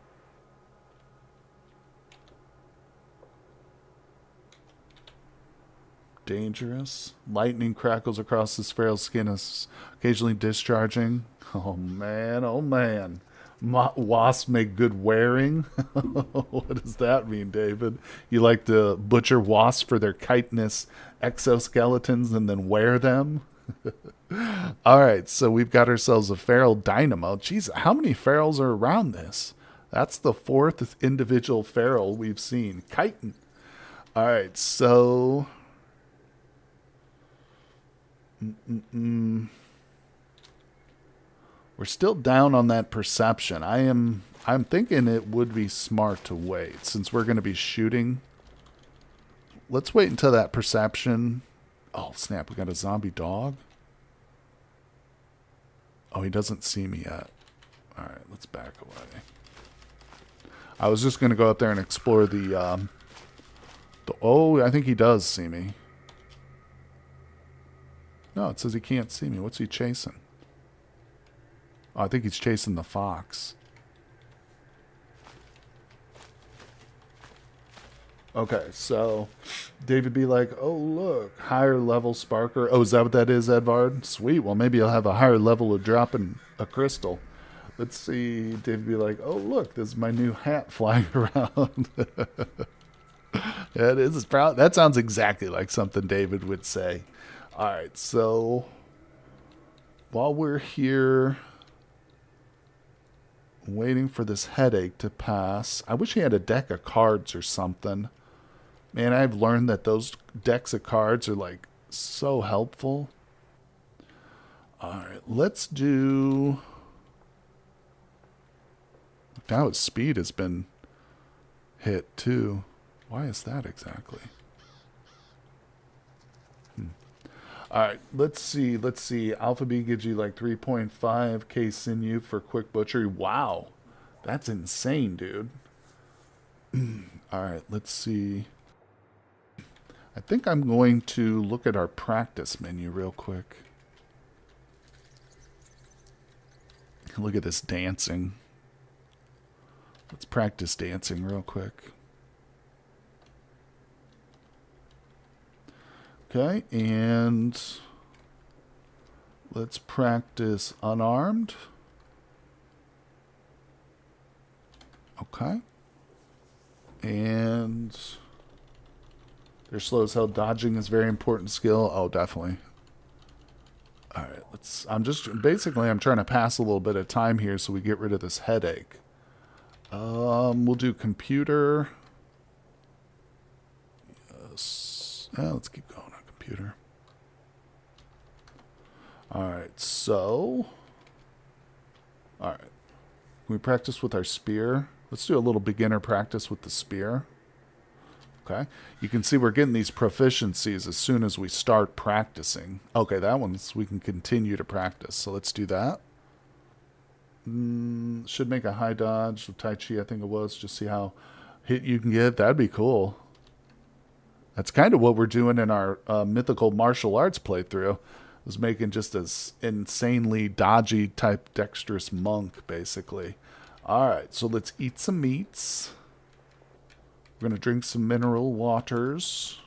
dangerous. Lightning crackles across this feral's skin, is occasionally discharging. Oh man, oh man. Wasps make good wearing. What does that mean, David? You like to butcher wasps for their chitinous exoskeletons and then wear them? All right, so we've got ourselves a feral dynamo. Jeez, how many ferals are around this? That's the 4th individual feral we've seen. Chitin. All right, so... We're still down on that perception. I'm thinking it would be smart to wait since we're going to be shooting. Let's wait until that perception. Oh, snap. We got a zombie dog. Oh, he doesn't see me yet. All right, let's back away. I was just going to go up there and explore the oh, I think he does see me. No, it says he can't see me. What's he chasing? Oh, I think he's chasing the fox. Okay, so David be like, oh, look, higher level sparker. Oh, is that what that is, Edvard? Sweet. Well, maybe I'll have a higher level of dropping a crystal. Let's see. David be like, oh, look, this is my new hat flying around. Yeah, it is proud. That sounds exactly like something David would say. All right, so while we're here waiting for this headache to pass, I wish he had a deck of cards or something. Man, I've learned that those decks of cards are like so helpful. All right, let's do... Now his speed has been hit too. Why is that exactly? All right, let's see. Let's see. Alpha B gives you like 3.5k sinew for quick butchery. Wow, that's insane, dude. All right, let's see. I think I'm going to look at our practice menu real quick. Look at this dancing. Let's practice dancing real quick. Okay, and let's practice unarmed. Okay. And they're slow as hell. Dodging is a very important skill. Oh, definitely. All right, I'm trying to pass a little bit of time here so we get rid of this headache. We'll do computer. Yes. Yeah, let's keep going on computer. All right, so. All right. Can we practice with our spear? Let's do a little beginner practice with the spear. Okay. You can see we're getting these proficiencies as soon as we start practicing. Okay, that one's we can continue to practice. So let's do that. Should make a high dodge with Tai Chi, I think it was. Just see how hit you can get. That'd be cool. That's kind of what we're doing in our mythical martial arts playthrough. Was making just as insanely dodgy type dexterous monk, basically. Alright, so let's eat some meats. We're going to drink some mineral waters.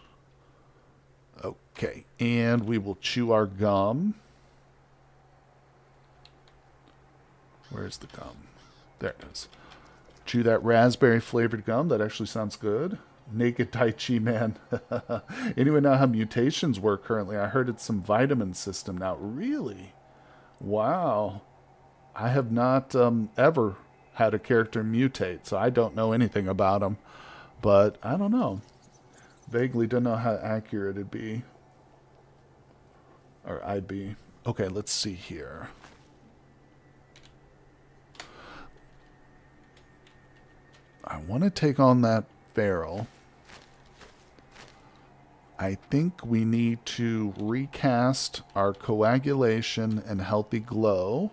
Okay, and we will chew our gum. Where's the gum? There it is. Chew that raspberry flavored gum. That actually sounds good. Naked Tai Chi man. Anyone know how mutations work currently? I heard it's some vitamin system now. Really? Wow. I have not ever had a character mutate, so I don't know anything about them. But I don't know. Vaguely don't know how accurate it'd be. Or I'd be. Okay, let's see here. I want to take on that feral. I think we need to recast our coagulation and healthy glow.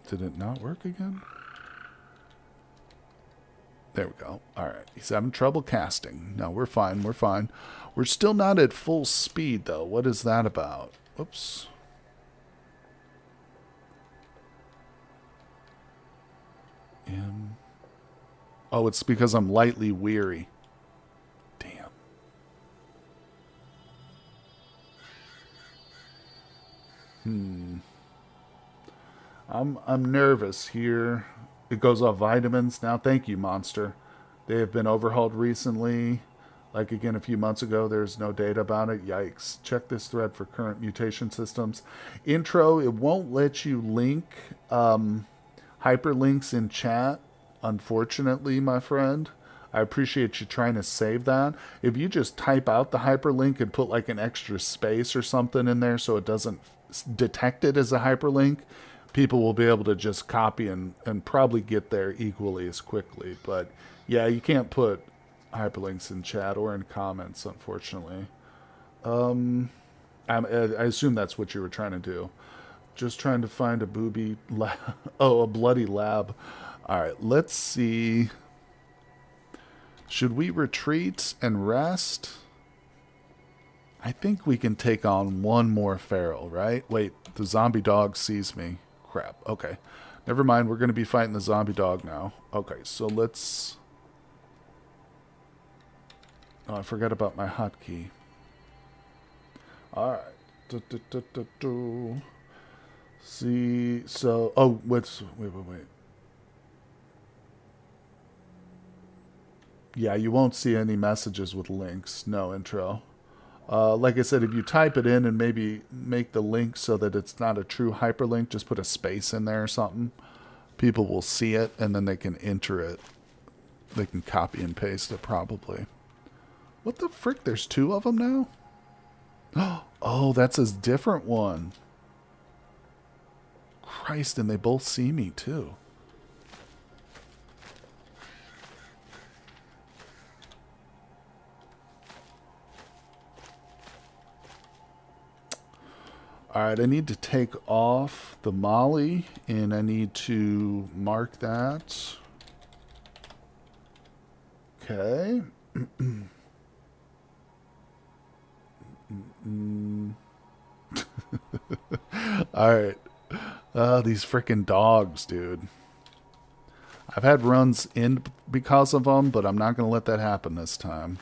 Did it not work again? There we go. All right. He's having trouble casting. No, we're fine. We're fine. We're still not at full speed, though. What is that about? Oops. Oh, it's because I'm lightly weary. Damn. I'm nervous here. It goes off vitamins now. Thank you, Monster. They have been overhauled recently. Like again a few months ago, there's no data about it. Yikes. Check this thread for current mutation systems. Intro, it won't let you link hyperlinks in chat, unfortunately, my friend. I appreciate you trying to save that. If you just type out the hyperlink and put like an extra space or something in there so it doesn't detect it as a hyperlink, people will be able to just copy and probably get there equally as quickly. But yeah, you can't put hyperlinks in chat or in comments, unfortunately. I assume that's what you were trying to do. Just trying to find a booby lab. Oh, a bloody lab. All right, let's see. Should we retreat and rest? I think we can take on one more feral, right? Wait, the zombie dog sees me. Crap. Okay. Never mind. We're going to be fighting the zombie dog now. Okay, so let's... Oh, I forgot about my hotkey. All right. See, so... Oh, wait. Yeah, you won't see any messages with links. No intro. Like I said, if you type it in and maybe make the link so that it's not a true hyperlink, just put a space in there or something, people will see it and then they can enter it. They can copy and paste it probably. What the frick? There's two of them now? Oh, that's a different one. Christ, and they both see me too. Alright, I need to take off the molly, and I need to mark that. Okay. Alright. These freaking dogs, dude. I've had runs in because of them, but I'm not going to let that happen this time.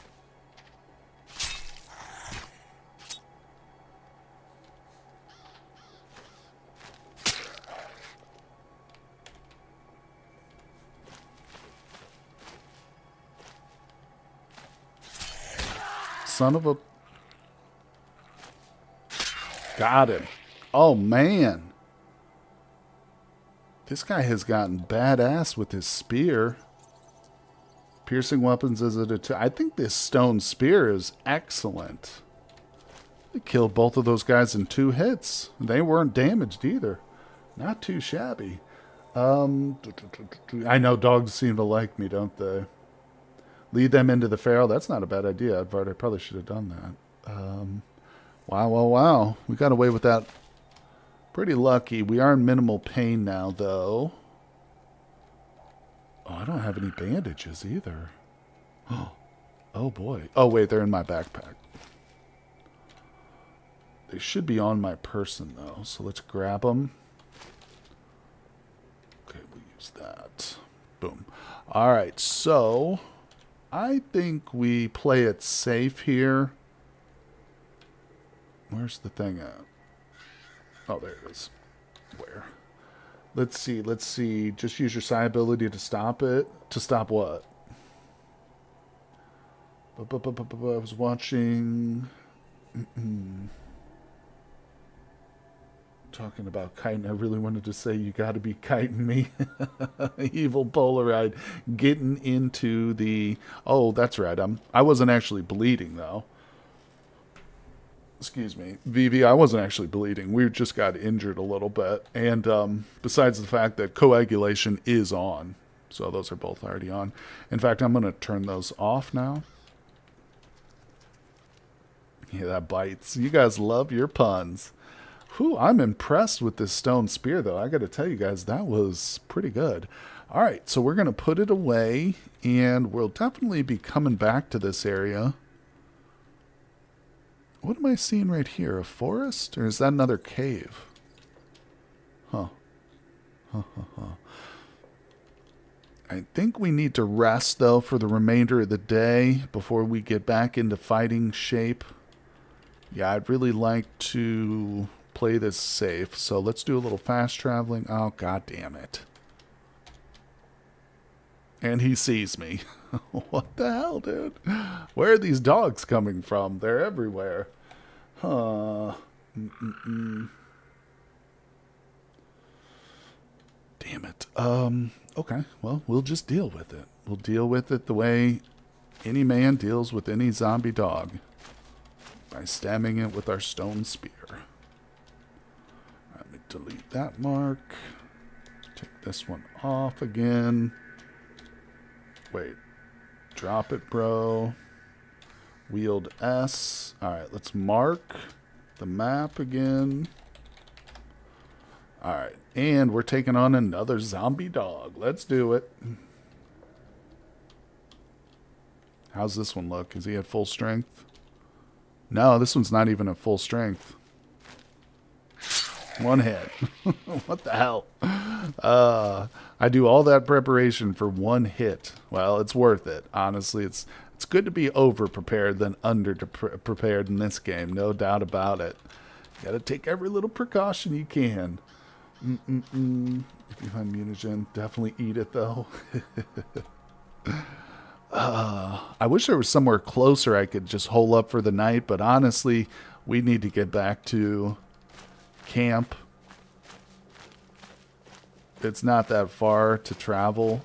Son of a... Got him. Oh, man. This guy has gotten badass with his spear. Piercing weapons is it? I think this stone spear is excellent. It killed both of those guys in 2 hits. They weren't damaged either. Not too shabby. I know dogs seem to like me, don't they? Lead them into the feral. That's not a bad idea, Edvard. I probably should have done that. Wow. We got away with that. Pretty lucky. We are in minimal pain now, though. Oh, I don't have any bandages either. Oh, boy. Oh, wait. They're in my backpack. They should be on my person, though. So let's grab them. Okay, we'll use that. Boom. All right, so... I think we play it safe here. Where's the thing at? Oh, there it is. Where? Let's see. Just use your psi ability to stop it. To stop what? I was watching... Talking about kiting. I really wanted to say you got to be kiting me. Evil Polaroid getting into the... Oh, that's right. I wasn't actually bleeding, though. Excuse me. VV, I wasn't actually bleeding. We just got injured a little bit. And besides the fact that coagulation is on. So those are both already on. In fact, I'm going to turn those off now. Yeah, that bites. You guys love your puns. Whew, I'm impressed with this stone spear, though. I got to tell you guys, that was pretty good. All right, so we're going to put it away, and we'll definitely be coming back to this area. What am I seeing right here? A forest? Or is that another cave? Huh. I think we need to rest, though, for the remainder of the day before we get back into fighting shape. Yeah, I'd really like to play this safe, so let's do a little fast traveling. Oh, god damn it. And he sees me. What the hell, dude? Where are these dogs coming from? They're everywhere. Huh. Damn it. Okay. Well, we'll just deal with it. We'll deal with it the way any man deals with any zombie dog. By stabbing it with our stone spear. Let me delete that mark. Take this one off again. Wait. Drop it, bro. Wield S. Alright, let's mark the map again. Alright, and we're taking on another zombie dog. Let's do it. How's this one look? Is he at full strength? No, this one's not even at full strength. One hit. What the hell? I do all that preparation for one hit. Well, it's worth it. Honestly, it's good to be over-prepared than under-prepared in this game. No doubt about it. You gotta take every little precaution you can. If you find mutagen, definitely eat it, though. I wish there was somewhere closer I could just hole up for the night, but honestly, we need to get back to camp. It's not that far to travel.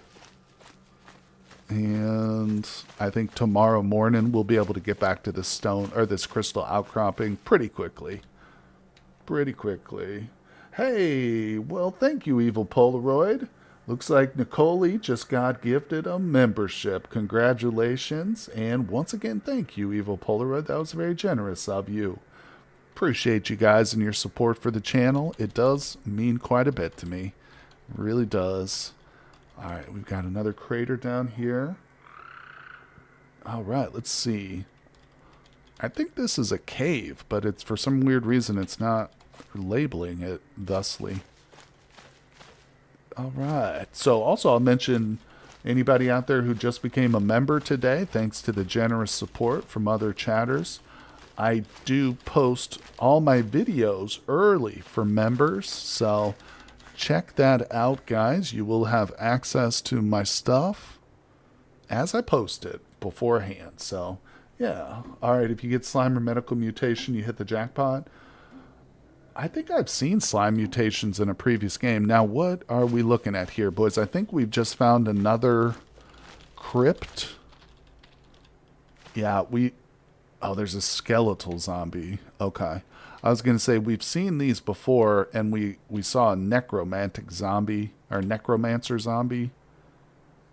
And I think tomorrow morning we'll be able to get back to this stone or this crystal outcropping pretty quickly. Pretty quickly. Hey, well, thank you, Evil Polaroid. Looks like Nicole just got gifted a membership. Congratulations. And once again, thank you, Evil Polaroid. That was very generous of you. Appreciate you guys and your support for the channel. It does mean quite a bit to me. It really does. Alright, we've got another crater down here. Alright, let's see. I think this is a cave, but it's for some weird reason it's not labeling it thusly. Alright, so also I'll mention anybody out there who just became a member today, thanks to the generous support from other chatters. I do post all my videos early for members, so check that out, guys. You will have access to my stuff as I post it beforehand. So, yeah. Alright, if you get slime or medical mutation, you hit the jackpot. I think I've seen slime mutations in a previous game. Now, what are we looking at here, boys? I think we've just found another crypt. Yeah, oh, there's a skeletal zombie. Okay. I was going to say, we've seen these before, and we saw a necromantic zombie, or necromancer zombie.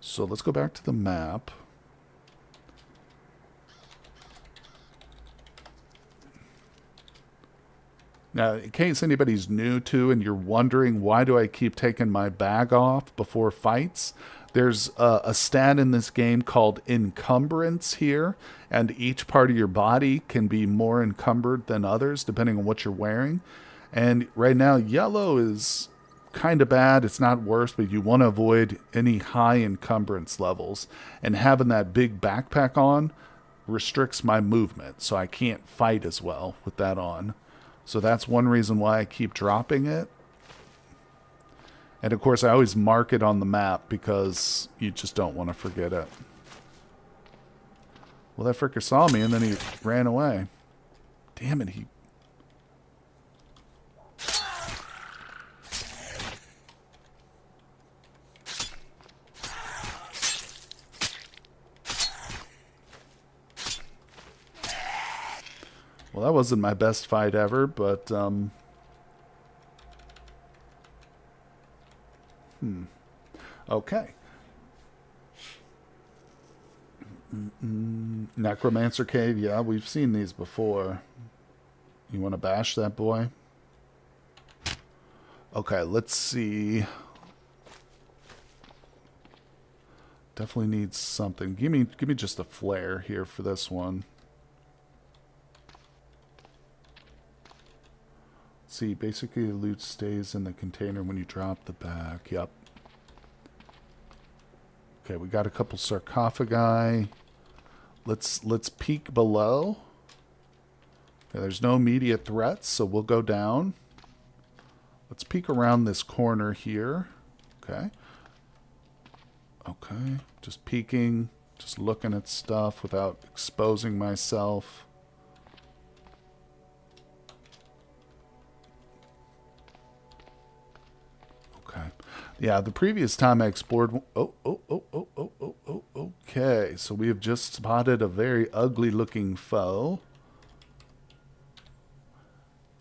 So let's go back to the map. Now, in case anybody's new to and you're wondering why do I keep taking my bag off before fights, there's a stat in this game called encumbrance here, and each part of your body can be more encumbered than others depending on what you're wearing. And right now, yellow is kind of bad. It's not worse, but you want to avoid any high encumbrance levels. And having that big backpack on restricts my movement, so I can't fight as well with that on. So that's one reason why I keep dropping it. And of course, I always mark it on the map because you just don't want to forget it. Well, that fricker saw me and then he ran away. Damn it, he... Well, that wasn't my best fight ever, but, okay. Necromancer Cave, yeah, we've seen these before. You want to bash that boy? Okay, let's see. Definitely needs something. Give me just a flare here for this one. See, basically the loot stays in the container when you drop the bag. Yep. Okay, we got a couple sarcophagi. Let's peek below. Okay, there's no immediate threats, so we'll go down. Let's peek around this corner here. Okay. Okay, just peeking, just looking at stuff without exposing myself. Okay. Yeah, the previous time I explored... Okay, so we have just spotted a very ugly-looking foe.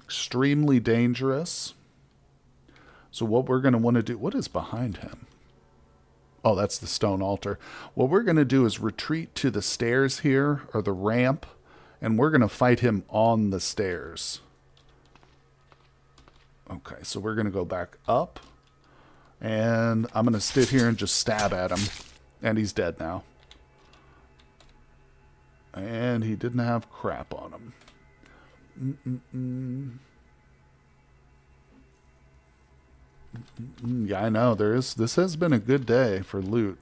Extremely dangerous. So what we're going to want to do... What is behind him? Oh, that's the stone altar. What we're going to do is retreat to the stairs here, or the ramp, and we're going to fight him on the stairs. Okay, so we're going to go back up. And I'm going to sit here and just stab at him. And he's dead now. And he didn't have crap on him. Yeah, I know. This has been a good day for loot.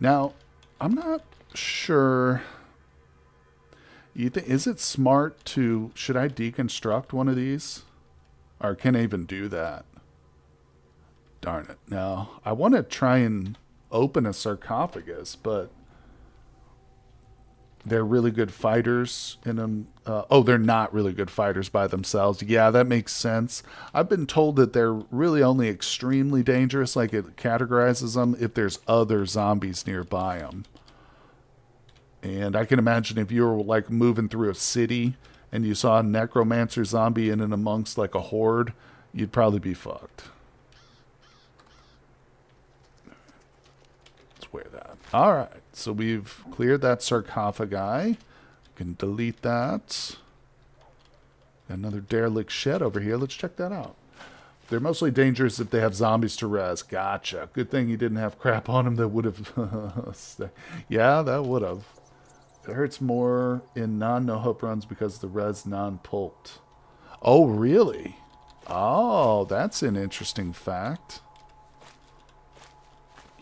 Now, I'm not sure. Is it smart to... Should I deconstruct one of these? Or can I even do that? Darn it. No. I want to try and open a sarcophagus, but they're really good fighters in them. Oh, they're not really good fighters by themselves. Yeah, that makes sense. I've been told that they're really only extremely dangerous, like it categorizes them, if there's other zombies nearby them. And I can imagine if you were like moving through a city and you saw a necromancer zombie in and amongst like a horde, you'd probably be fucked. Wear that. All right, so we've cleared that sarcophagi. We can delete that. Got another derelict shed over here. Let's check that out. They're mostly dangerous if they have zombies to res. Gotcha. Good thing you didn't have crap on them that would have... Yeah, that would have. It hurts more in non-no-hope runs because the res non-pulped. Oh, really? Oh, that's an interesting fact.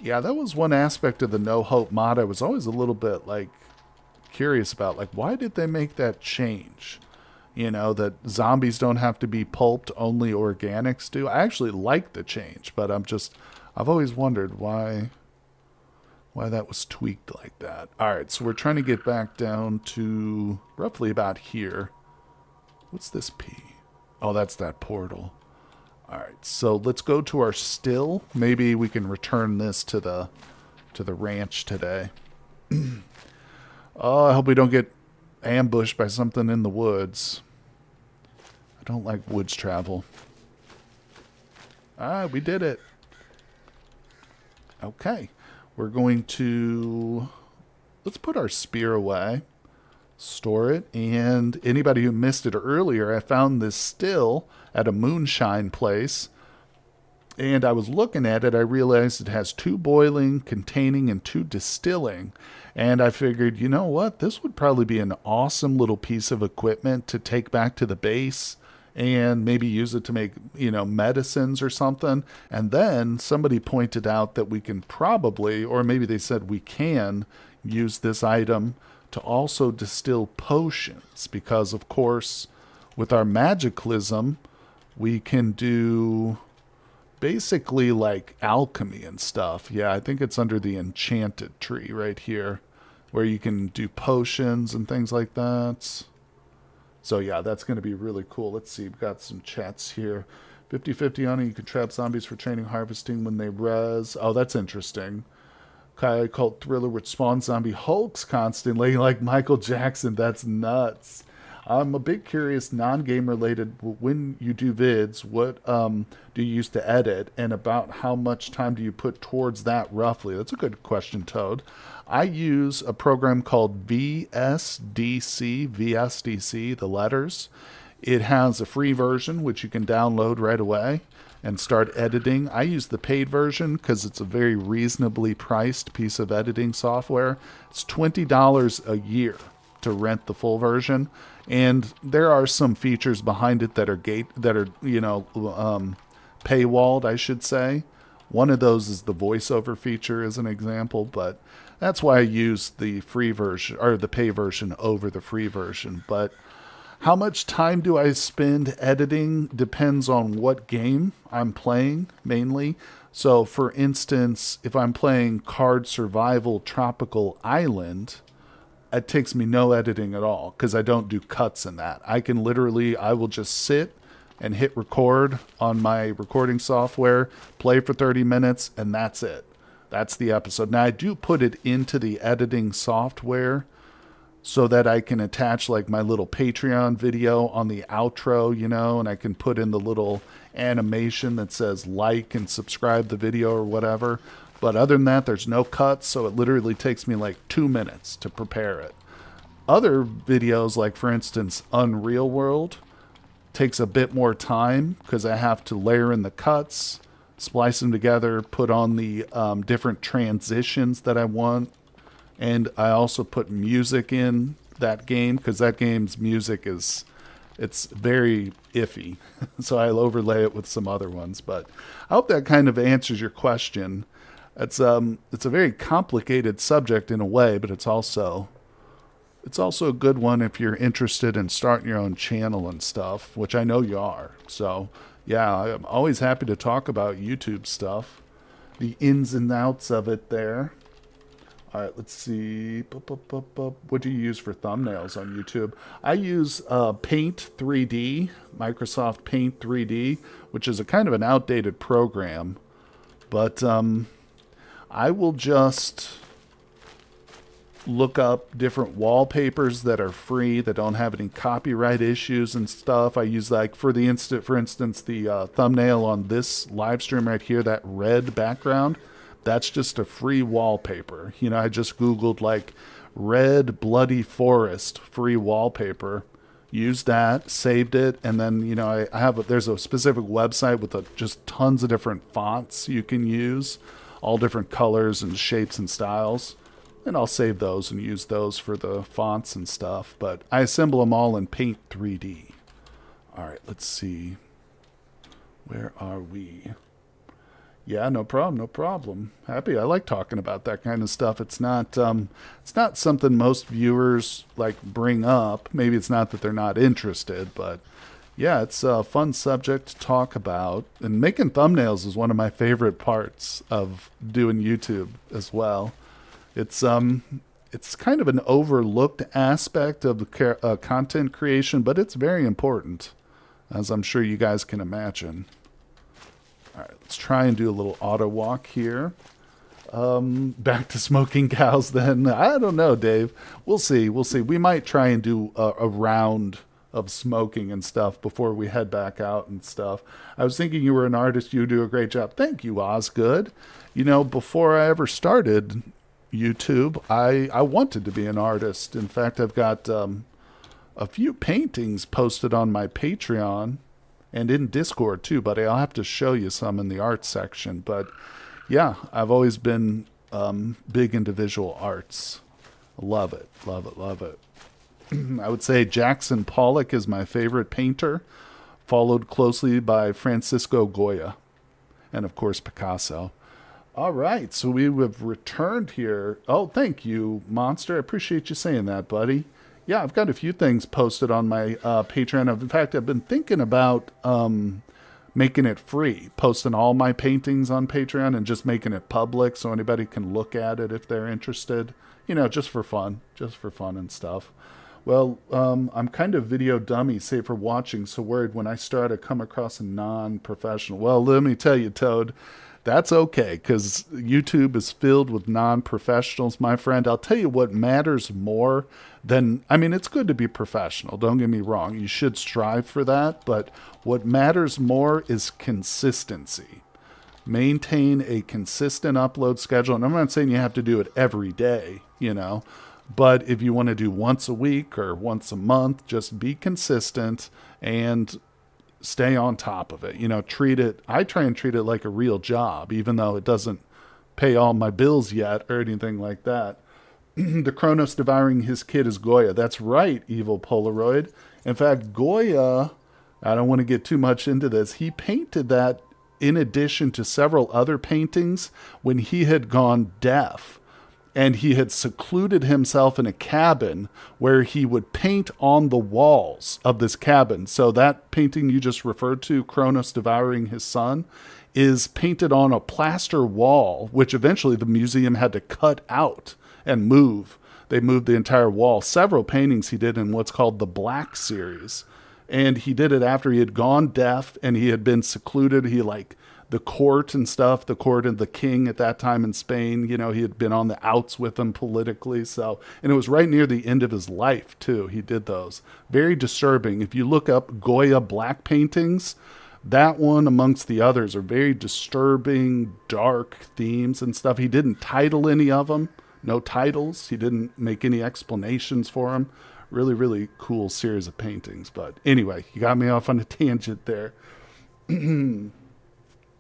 Yeah, that was one aspect of the No Hope mod I was always a little bit, like, curious about. Like, why did they make that change? You know, that zombies don't have to be pulped, only organics do. I actually like the change, but I've always wondered why that was tweaked like that. All right, so we're trying to get back down to roughly about here. What's this P? Oh, that's that portal. All right, so let's go to our still. Maybe we can return this to the ranch today. Oh, I hope we don't get ambushed by something in the woods. I don't like woods travel. All right, we did it. Okay, we're going to... Let's put our spear away. Store it. And anybody who missed it earlier, I found this still at a moonshine place, and I was looking at it. I realized it has 2 boiling, containing, and 2 distilling, and I figured, you know what, this would probably be an awesome little piece of equipment to take back to the base and maybe use it to make, you know, medicines or something. And then somebody pointed out that we can probably, or maybe they said we can, use this item to also distill potions, because of course with our Magic+Psychic we can do basically like alchemy and stuff. Yeah, I think it's under the enchanted tree right here, where you can do potions and things like that. So yeah, that's going to be really cool. Let's see, we've got some chats here. 50-50 on it. You can trap zombies for training harvesting when they res. Oh, that's interesting. Kai cult thriller which spawns zombie hulks constantly like Michael Jackson. That's nuts. I'm a bit curious, non-game related, when you do vids, what do you use to edit, and about how much time do you put towards that roughly? That's a good question, Toad. I use a program called VSDC, the letters. It has a free version, which you can download right away and start editing. I use the paid version because it's a very reasonably priced piece of editing software. It's $20 a year to rent the full version, and there are some features behind it that are paywalled, I should say, One of those is the voiceover feature as an example, but that's why I use the free version or the pay version over the free version. But how much time do I spend editing depends on what game I'm playing mainly. So for instance, if I'm playing Card Survival Tropical Island, it takes me no editing at all because I don't do cuts in that. I will just sit and hit record on my recording software, play for 30 minutes, and that's it. That's the episode. Now, I do put it into the editing software so that I can attach like my little Patreon video on the outro, and I can put in the little animation that says like and subscribe the video or whatever. But other than that, there's no cuts, so it literally takes me like 2 minutes to prepare it. Other videos, like for instance, Unreal World, takes a bit more time because I have to layer in the cuts, splice them together, put on the different transitions that I want. And I also put music in that game because that game's music it's very iffy. So I'll overlay it with some other ones. But I hope that kind of answers your question. It's a very complicated subject in a way, but it's also a good one if you're interested in starting your own channel and stuff, which I know you are. So yeah, I'm always happy to talk about YouTube stuff, the ins and outs of it there. All right, let's see. What do you use for thumbnails on YouTube? I use Paint 3D, Microsoft Paint 3D, which is a kind of an outdated program. But I will just look up different wallpapers that are free, that don't have any copyright issues and stuff. I use like for instance, the thumbnail on this live stream right here, that red background. That's just a free wallpaper. I just Googled like red bloody forest free wallpaper, used that, saved it, and then, there's a specific website with just tons of different fonts you can use, all different colors and shapes and styles. And I'll save those and use those for the fonts and stuff. But I assemble them all in Paint 3D. All right, let's see. Where are we? Yeah, no problem. Happy. I like talking about that kind of stuff. It's not something most viewers like bring up. Maybe it's not that they're not interested, but yeah, it's a fun subject to talk about. And making thumbnails is one of my favorite parts of doing YouTube as well. It's kind of an overlooked aspect of the content creation, but it's very important, as I'm sure you guys can imagine. All right, let's try and do a little auto walk here. Back to smoking cows then. I don't know, Dave. We'll see. We might try and do a round of smoking and stuff before we head back out and stuff. I was thinking you were an artist. You do a great job. Thank you, Osgood. Before I ever started YouTube, I wanted to be an artist. In fact, I've got a few paintings posted on my Patreon and in Discord too, but I'll have to show you some in the art section. But yeah, I've always been big into visual arts. Love it. I would say Jackson Pollock is my favorite painter, followed closely by Francisco Goya, and of course Picasso. All right, so we have returned here. Oh, thank you, Monster. I appreciate you saying that, buddy. Yeah, I've got a few things posted on my Patreon. In fact, I've been thinking about making it free, posting all my paintings on Patreon and just making it public so anybody can look at it if they're interested. Just for fun and stuff. Well, I'm kind of video dummy, save for watching, so worried when I start to come across a non-professional. Well, let me tell you, Toad, that's okay, because YouTube is filled with non-professionals, my friend. I'll tell you what matters more than, it's good to be professional, don't get me wrong. You should strive for that, but what matters more is consistency. Maintain a consistent upload schedule, and I'm not saying you have to do it every day, but if you want to do once a week or once a month, just be consistent and stay on top of it. I try and treat it like a real job, even though it doesn't pay all my bills yet or anything like that. The Kronos devouring his kid is Goya. That's right, Evil Polaroid. In fact, Goya, I don't want to get too much into this. He painted that in addition to several other paintings, when he had gone deaf. And he had secluded himself in a cabin where he would paint on the walls of this cabin. So that painting you just referred to, Kronos devouring his son, is painted on a plaster wall, which eventually the museum had to cut out and move. They moved the entire wall. Several paintings he did in what's called the Black Series. And he did it after he had gone deaf and he had been secluded. He the court and stuff, the court and the king at that time in Spain, he had been on the outs with them politically. So, and it was right near the end of his life too. He did those. Very disturbing. If you look up Goya black paintings, that one amongst the others are very disturbing, dark themes and stuff. He didn't title any of them. No titles. He didn't make any explanations for them. Really, really cool series of paintings. But anyway, you got me off on a tangent there.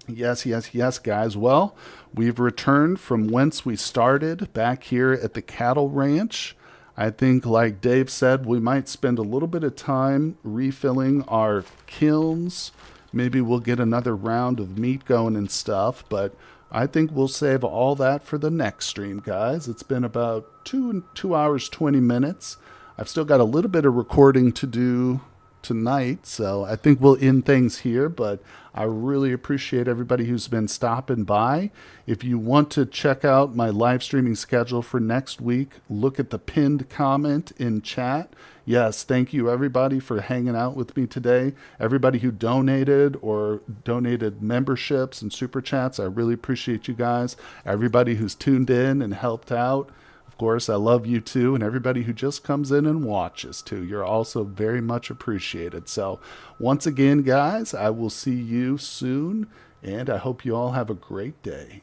Yes, guys. Well, we've returned from whence we started back here at the cattle ranch. I think, like Dave said, we might spend a little bit of time refilling our kilns. Maybe we'll get another round of meat going and stuff, but I think we'll save all that for the next stream, guys. It's been about 2 hours, 20 minutes. I've still got a little bit of recording to do tonight, so I think we'll end things here, but I really appreciate everybody who's been stopping by. If you want to check out my live streaming schedule for next week, look at the pinned comment in chat. Yes, thank you everybody for hanging out with me today. Everybody who donated or donated memberships and super chats, I really appreciate you guys. Everybody who's tuned in and helped out, of course, I love you too, and everybody who just comes in and watches too. You're also very much appreciated. So once again, guys, I will see you soon, and I hope you all have a great day.